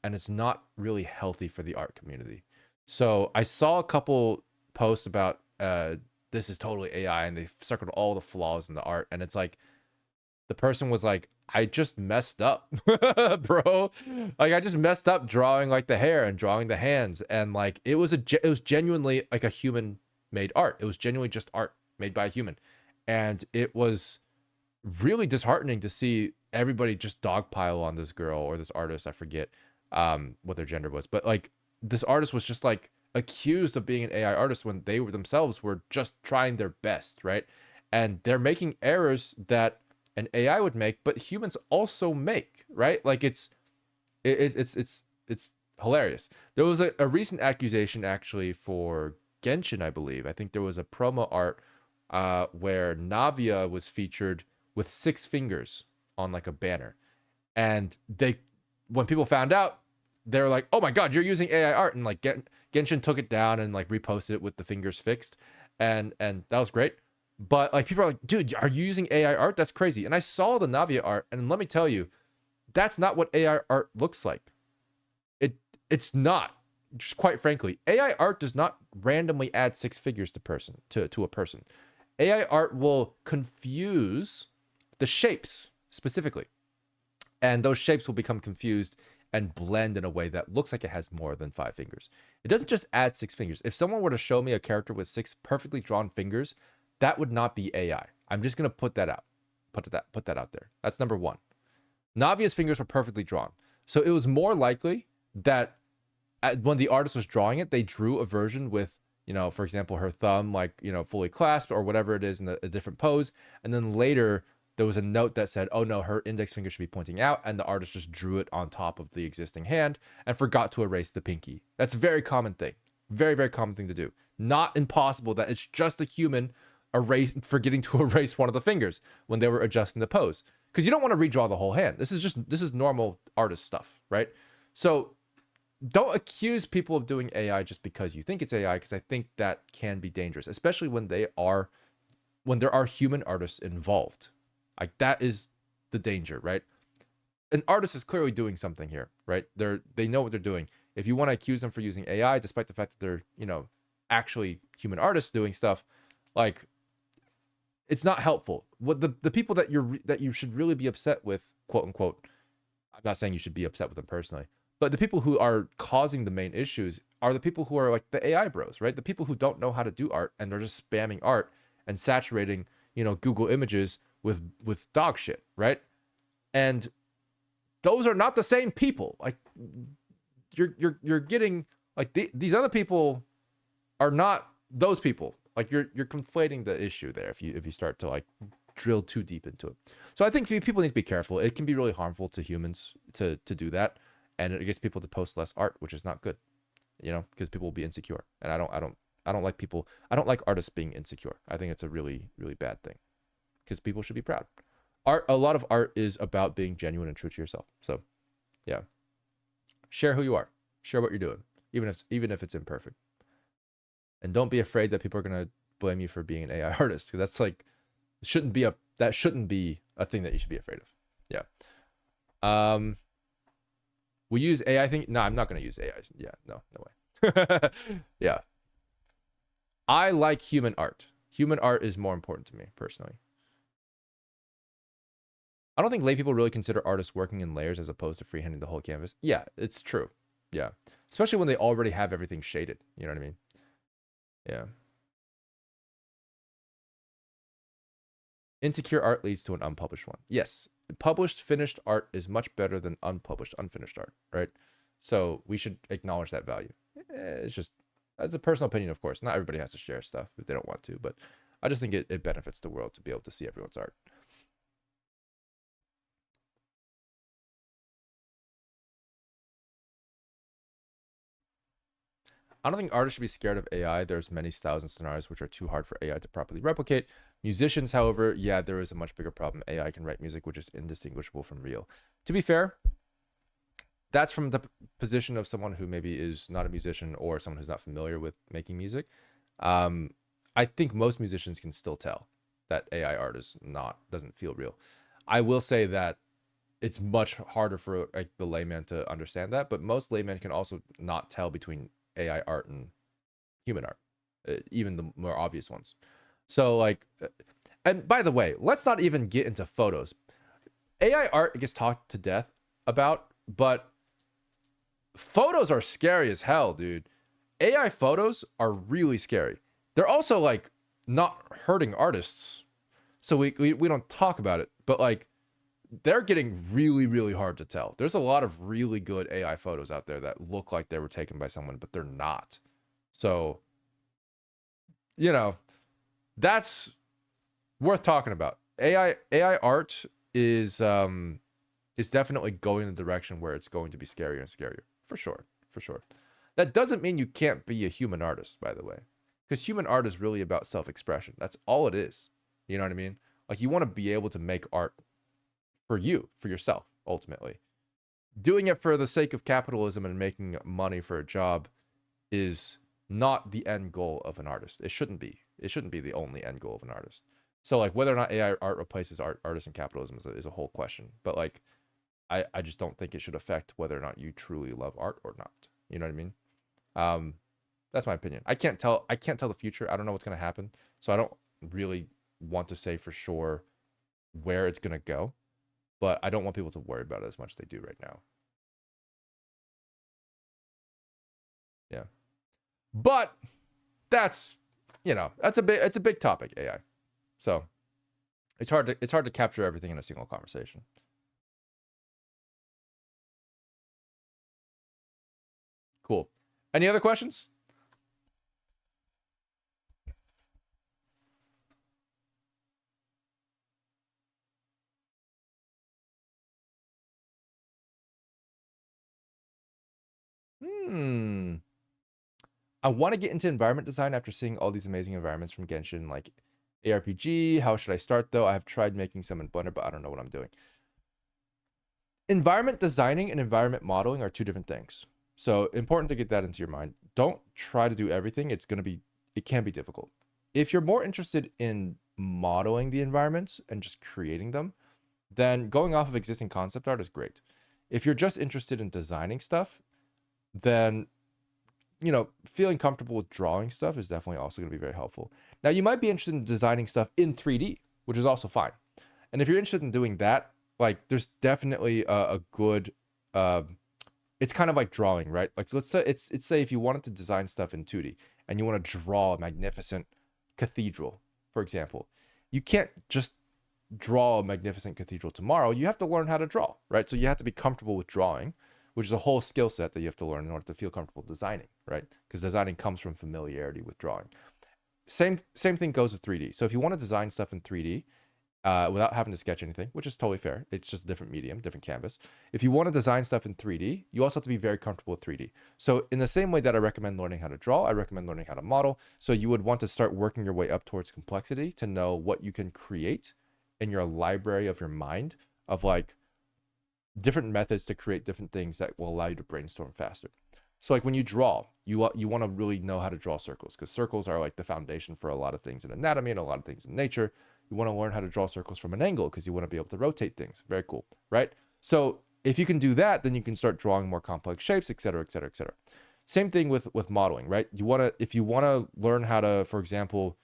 and it's not really healthy for the art community. So I saw a couple posts about this is totally AI, and they circled all the flaws in the art, and it's like the person was like, I just messed up, bro. Like I just messed up drawing like the hair and drawing the hands, and like it was genuinely like a human made art. It was genuinely just art made by a human, and it was really disheartening to see everybody just dogpile on this girl or this artist. I forget what their gender was, but like this artist was just like accused of being an AI artist when they were themselves were just trying their best, right? And they're making errors that an AI would make, but humans also make, right? Like it's hilarious. There was a recent accusation actually for Genshin, I believe. I think there was a promo art where Navia was featured with 6 fingers on like a banner, and when people found out, they were like, "Oh my god, you're using AI art!" And like Genshin took it down and like reposted it with the fingers fixed, and that was great. But like people are like, "Dude, are you using AI art? That's crazy." And I saw the Navia art, and let me tell you, that's not what AI art looks like. It's not. Just quite frankly, AI art does not randomly add 6 figures to a person. AI art will confuse the shapes specifically, and those shapes will become confused and blend in a way that looks like it has more than 5 fingers. It doesn't just add 6 fingers. If someone were to show me a character with 6 perfectly drawn fingers, that would not be AI. I'm just gonna put that out. Put that out there. That's number one. Navia's fingers were perfectly drawn, so it was more likely that when the artist was drawing it, they drew a version with, you know, for example, her thumb like, you know, fully clasped or whatever it is in a different pose, and then later there was a note that said, oh no, her index finger should be pointing out, and the artist just drew it on top of the existing hand and forgot to erase the pinky. That's a very common thing. Very, very common thing to do. Not impossible that it's just a human forgetting to erase one of the fingers when they were adjusting the pose. Because you don't want to redraw the whole hand. This is normal artist stuff, right? So don't accuse people of doing AI just because you think it's AI, because I think that can be dangerous, especially when there are human artists involved. Like that is the danger, right? An artist is clearly doing something here, right? They know what they're doing. If you want to accuse them for using AI, despite the fact that they're, you know, actually human artists doing stuff, like it's not helpful. What the people that you should really be upset with, quote unquote, I'm not saying you should be upset with them personally, but the people who are causing the main issues are the people who are like the AI bros, right? The people who don't know how to do art and they're just spamming art and saturating, Google Images with dog shit, right? And those are not the same people. Like you're getting like these other people are not those people. Like you're conflating the issue there if you start to like drill too deep into it. So I think people need to be careful. It can be really harmful to humans to do that, and it gets people to post less art, which is not good. Because people will be insecure, and I don't like people. I don't like artists being insecure. I think it's a really, really bad thing, because people should be proud. A lot of art is about being genuine and true to yourself. So, yeah, share who you are, share what you're doing, even if it's imperfect, and don't be afraid that people are gonna blame you for being an AI artist, because that's like shouldn't be a thing that you should be afraid of. Yeah. We use AI thing. No, I'm not gonna use AI. Yeah, no way. Yeah. I like human art. Human art is more important to me personally. I don't think lay people really consider artists working in layers as opposed to freehanding the whole canvas. Yeah, it's true. Yeah. Especially when they already have everything shaded. You know what I mean? Yeah. Insecure art leads to an unpublished one. Yes. Published, finished art is much better than unpublished, unfinished art, right? So we should acknowledge that value. It's just, as a personal opinion, of course. Not everybody has to share stuff if they don't want to, but I just think it benefits the world to be able to see everyone's art. I don't think artists should be scared of AI. There's many styles and scenarios which are too hard for AI to properly replicate. Musicians, however, yeah, there is a much bigger problem. AI can write music which is indistinguishable from real. To be fair, that's from the position of someone who maybe is not a musician or someone who's not familiar with making music. I think most musicians can still tell that AI art doesn't feel real. I will say that it's much harder for like the layman to understand that, but most laymen can also not tell between AI art and human art, even the more obvious ones. So like, and by the way, let's not even get into photos. AI art gets talked to death about, but photos are scary as hell, dude. AI photos are really scary. They're also like not hurting artists. So we don't talk about it, but like they're getting really, really hard to tell. There's a lot of really good AI photos out there that look like they were taken by someone, but they're not. So, that's worth talking about. AI art is definitely going in the direction where it's going to be scarier and scarier. For sure. That doesn't mean you can't be a human artist, by the way. Because human art is really about self-expression. That's all it is. You know what I mean? Like you want to be able to make art for you, for yourself, ultimately. Doing it for the sake of capitalism and making money for a job is not the end goal of an artist. It shouldn't be. It shouldn't be the only end goal of an artist. So like whether or not AI art replaces artists and capitalism is a whole question. But like I just don't think it should affect whether or not you truly love art or not. You know what I mean? That's my opinion. I can't tell the future. I don't know what's going to happen. So I don't really want to say for sure where it's going to go. But I don't want people to worry about it as much as they do right now. Yeah. But that's, it's a big topic, AI. So it's hard to capture everything in a single conversation. Cool. Any other questions? I want to get into environment design after seeing all these amazing environments from Genshin, like ARPG. How should I start though? I have tried making some in Blender, but I don't know what I'm doing. Environment designing and environment modeling are two different things. So important to get that into your mind. Don't try to do everything. It can be difficult. If you're more interested in modeling the environments and just creating them, then going off of existing concept art is great. If you're just interested in designing stuff, then you know, feeling comfortable with drawing stuff is definitely also going to be very helpful. Now, you might be interested in designing stuff in 3D, which is also fine. And if you're interested in doing that, like there's definitely a good, it's kind of like drawing, right? Like, so let's say if you wanted to design stuff in 2D and you want to draw a magnificent cathedral, for example, you can't just draw a magnificent cathedral tomorrow. You have to learn how to draw, right? So you have to be comfortable with drawing, which is a whole skill set that you have to learn in order to feel comfortable designing, right? Because designing comes from familiarity with drawing. Same thing goes with 3D. So if you want to design stuff in 3D, without having to sketch anything, which is totally fair. It's just a different medium, different canvas. If you want to design stuff in 3D, you also have to be very comfortable with 3D. So in the same way that I recommend learning how to draw, I recommend learning how to model. So you would want to start working your way up towards complexity to know what you can create in your library of your mind of like different methods to create different things that will allow you to brainstorm faster. So like when you draw, you want to really know how to draw circles, because circles are like the foundation for a lot of things in anatomy and a lot of things in nature. You want to learn how to draw circles from an angle because you want to be able to rotate things. Very cool, right? So if you can do that, then you can start drawing more complex shapes, et cetera, et cetera, et cetera. Same thing with modeling, right? If you want to learn how to, for example,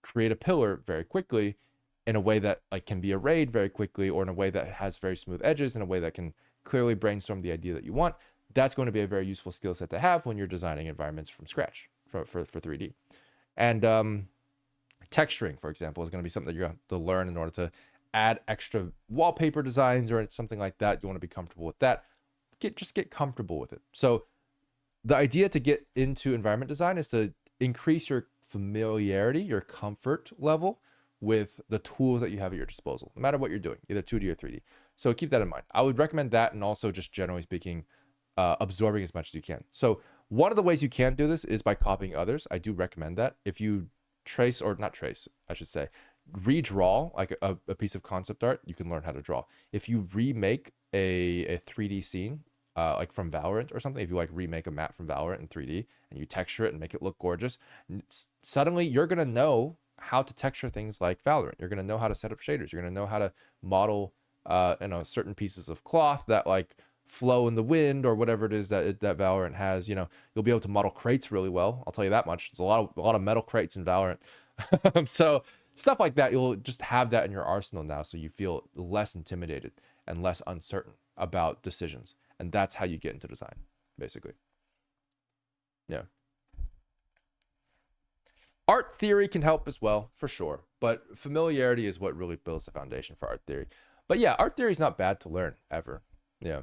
create a pillar very quickly in a way that like can be arrayed very quickly, or in a way that has very smooth edges, in a way that can clearly brainstorm the idea that you want, that's going to be a very useful skill set to have when you're designing environments from scratch for 3D. And texturing, for example, is going to be something that you're going to have to learn in order to add extra wallpaper designs or something like that. You want to be comfortable with that. Just get comfortable with it. So the idea to get into environment design is to increase your familiarity, your comfort level with the tools that you have at your disposal, no matter what you're doing, either 2D or 3D. So keep that in mind. I would recommend that, and also just generally speaking, absorbing as much as you can. So one of the ways you can do this is by copying others. I do recommend that. If you trace, or not trace, I should say, redraw like a piece of concept art, you can learn how to draw. If you remake a 3D scene, like from Valorant or something, if you like remake a map from Valorant in 3D and you texture it and make it look gorgeous, suddenly you're going to know how to texture things like Valorant. You're going to know how to set up shaders. You're going to know how to model, certain pieces of cloth that like flow in the wind or whatever it is that Valorant has. You know, you'll be able to model crates really well. I'll tell you that much. There's a lot of metal crates in Valorant. So stuff like that, you'll just have that in your arsenal now, so you feel less intimidated and less uncertain about decisions. And that's how you get into design, basically. Yeah. Art theory can help as well, for sure. But familiarity is what really builds the foundation for art theory. But yeah, art theory is not bad to learn, ever. Yeah.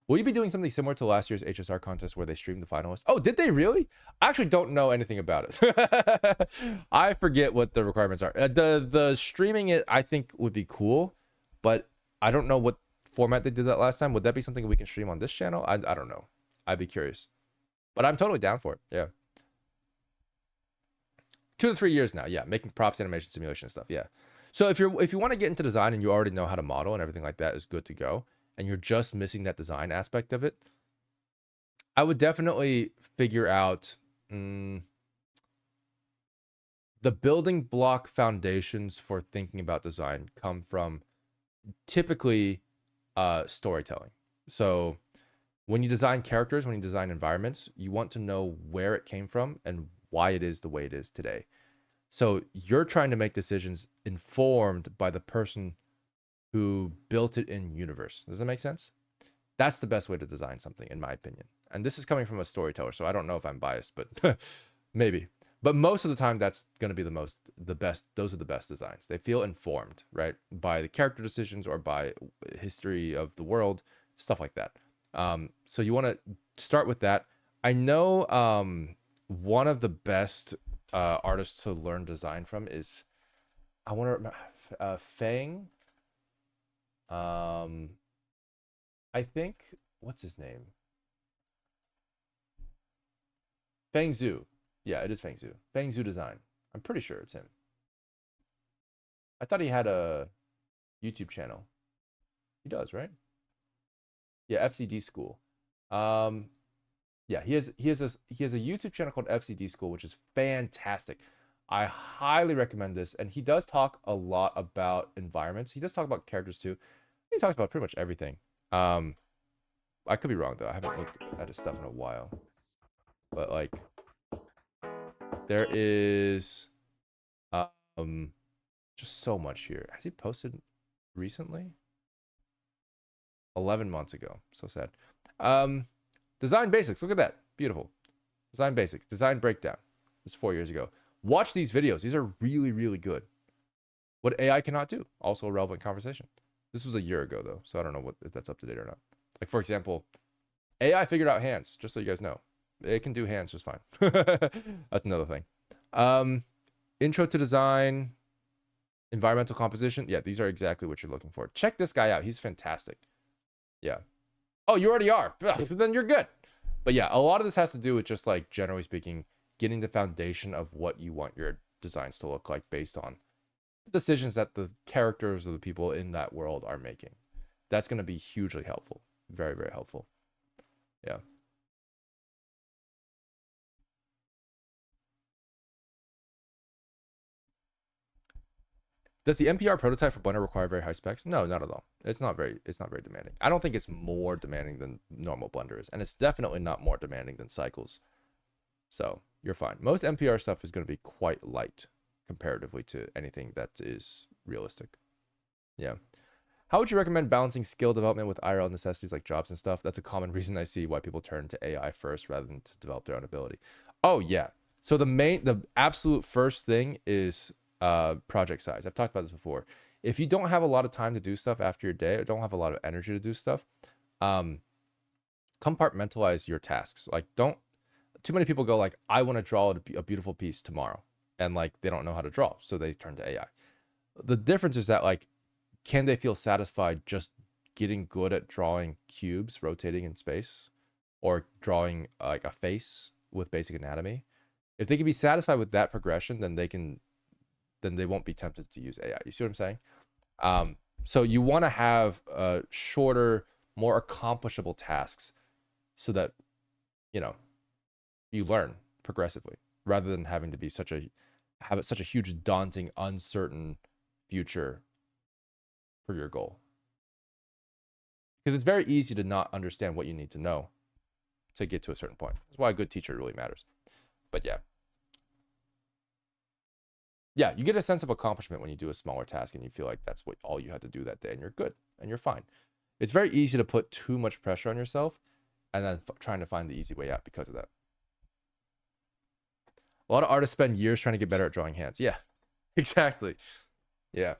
Will you be doing something similar to last year's HSR contest where they streamed the finalists? Oh, did they really? I actually don't know anything about it. I forget what the requirements are. The streaming it, I think, would be cool, but I don't know what format they did that last time. Would that be something we can stream on this channel? I don't know. I'd be curious. But I'm totally down for it. Yeah. 2 to 3 years now. Yeah. Making props, animation, simulation stuff. Yeah. So if you want to get into design and you already know how to model and everything like that is good to go, and you're just missing that design aspect of it, I would definitely figure out the building block foundations for thinking about design come from typically storytelling. So when you design characters, when you design environments, you want to know where it came from and why it is the way it is today. So you're trying to make decisions informed by the person who built it in universe. Does that make sense? That's the best way to design something, in my opinion. And this is coming from a storyteller, so I don't know if I'm biased, but maybe. But most of the time, that's going to be the best. Those are the best designs. They feel informed, right, by the character decisions or by history of the world, stuff like that. So you want to start with that. I know one of the best artists to learn design from is, I want to remember, Fang. I think, what's his name? Fang Zhu. Yeah, it is Fang Zhu. Fang Zhu Design. I'm pretty sure it's him. I thought he had a YouTube channel. He does, right? Yeah, FCD School. Yeah, he has a YouTube channel called FCD School, which is fantastic. I highly recommend this, and he does talk a lot about environments. He does talk about characters too. He talks about pretty much everything. I could be wrong though. I haven't looked at his stuff in a while. But like, there is just so much here. Has he posted recently? 11 months ago. So sad. Design basics. Look at that. Beautiful. Design basics. Design breakdown. This 4 years ago. Watch these videos. These are really, really good. What AI cannot do. Also a relevant conversation. This was a year ago though, so I don't know if that's up to date or not. Like for example, AI figured out hands, just so you guys know. It can do hands just fine. That's another thing. Intro to design, environmental composition. Yeah, these are exactly what you're looking for. Check this guy out. He's fantastic. Yeah. Oh, you already are. Then you're good. But yeah, a lot of this has to do with just like, generally speaking, getting the foundation of what you want your designs to look like based on the decisions that the characters of the people in that world are making. That's going to be hugely helpful. Very, very helpful. Yeah. Does the NPR prototype for Blender require very high specs? No, not at all. It's not very demanding. I don't think it's more demanding than normal Blender is, and it's definitely not more demanding than Cycles. So you're fine. Most NPR stuff is going to be quite light comparatively to anything that is realistic. Yeah. How would you recommend balancing skill development with IRL necessities like jobs and stuff? That's a common reason I see why people turn to AI first rather than to develop their own ability. Oh yeah. So the absolute first thing is project size. I've talked about this before. If you don't have a lot of time to do stuff after your day, or don't have a lot of energy to do stuff, compartmentalize your tasks. Like, don't too many people go like, I want to draw a beautiful piece tomorrow, and like they don't know how to draw, so they turn to AI. The difference is that like, can they feel satisfied just getting good at drawing cubes rotating in space, or drawing like a face with basic anatomy? If they can be satisfied with that progression, then they won't be tempted to use AI. You see what I'm saying? So you want to have shorter, more accomplishable tasks so that, you know, you learn progressively rather than having to be such a huge, daunting, uncertain future for your goal. Because it's very easy to not understand what you need to know to get to a certain point. That's why a good teacher really matters. But yeah. Yeah, you get a sense of accomplishment when you do a smaller task and you feel like that's all you had to do that day, and you're good and you're fine. It's very easy to put too much pressure on yourself and then trying to find the easy way out because of that. A lot of artists spend years trying to get better at drawing hands. Yeah, exactly. Yeah.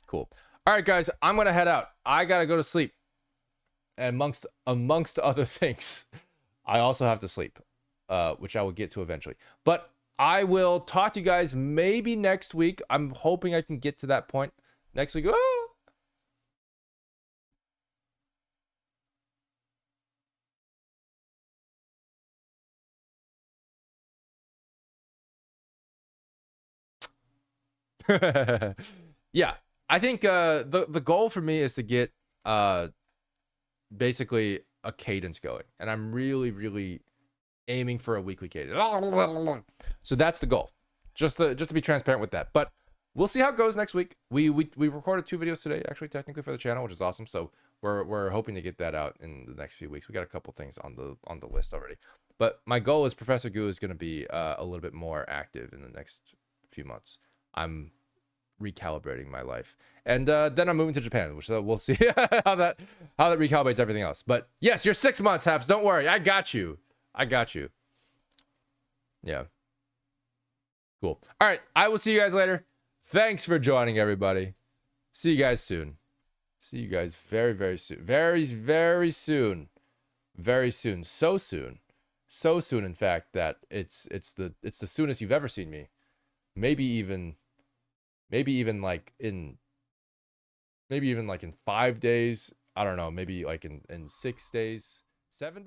Cool. All right, guys, I'm going to head out. I got to go to sleep. And amongst other things, I also have to sleep. Which I will get to eventually. But I will talk to you guys maybe next week. I'm hoping I can get to that point next week. Yeah, I think the goal for me is to get basically a cadence going, and I'm really aiming for a weekly cadence. So that's the goal. Just to be transparent with that. But we'll see how it goes next week. We recorded 2 videos today, actually, technically, for the channel, which is awesome. So we're hoping to get that out in the next few weeks. We got a couple things on the list already. But my goal is Professor Goo is going to be a little bit more active in the next few months. I'm recalibrating my life, and then I'm moving to Japan, which we'll see how that recalibrates everything else. But yes, you're 6 months, Haps. Don't worry, I got you. Yeah. Cool. All right. I will see you guys later. Thanks for joining, everybody. See you guys soon. See you guys very, very soon. Very, very soon. Very soon. So soon. So soon, in fact, that it's the soonest you've ever seen me. Maybe even like in 5 days. I don't know. Maybe like in 6 days, 7 days.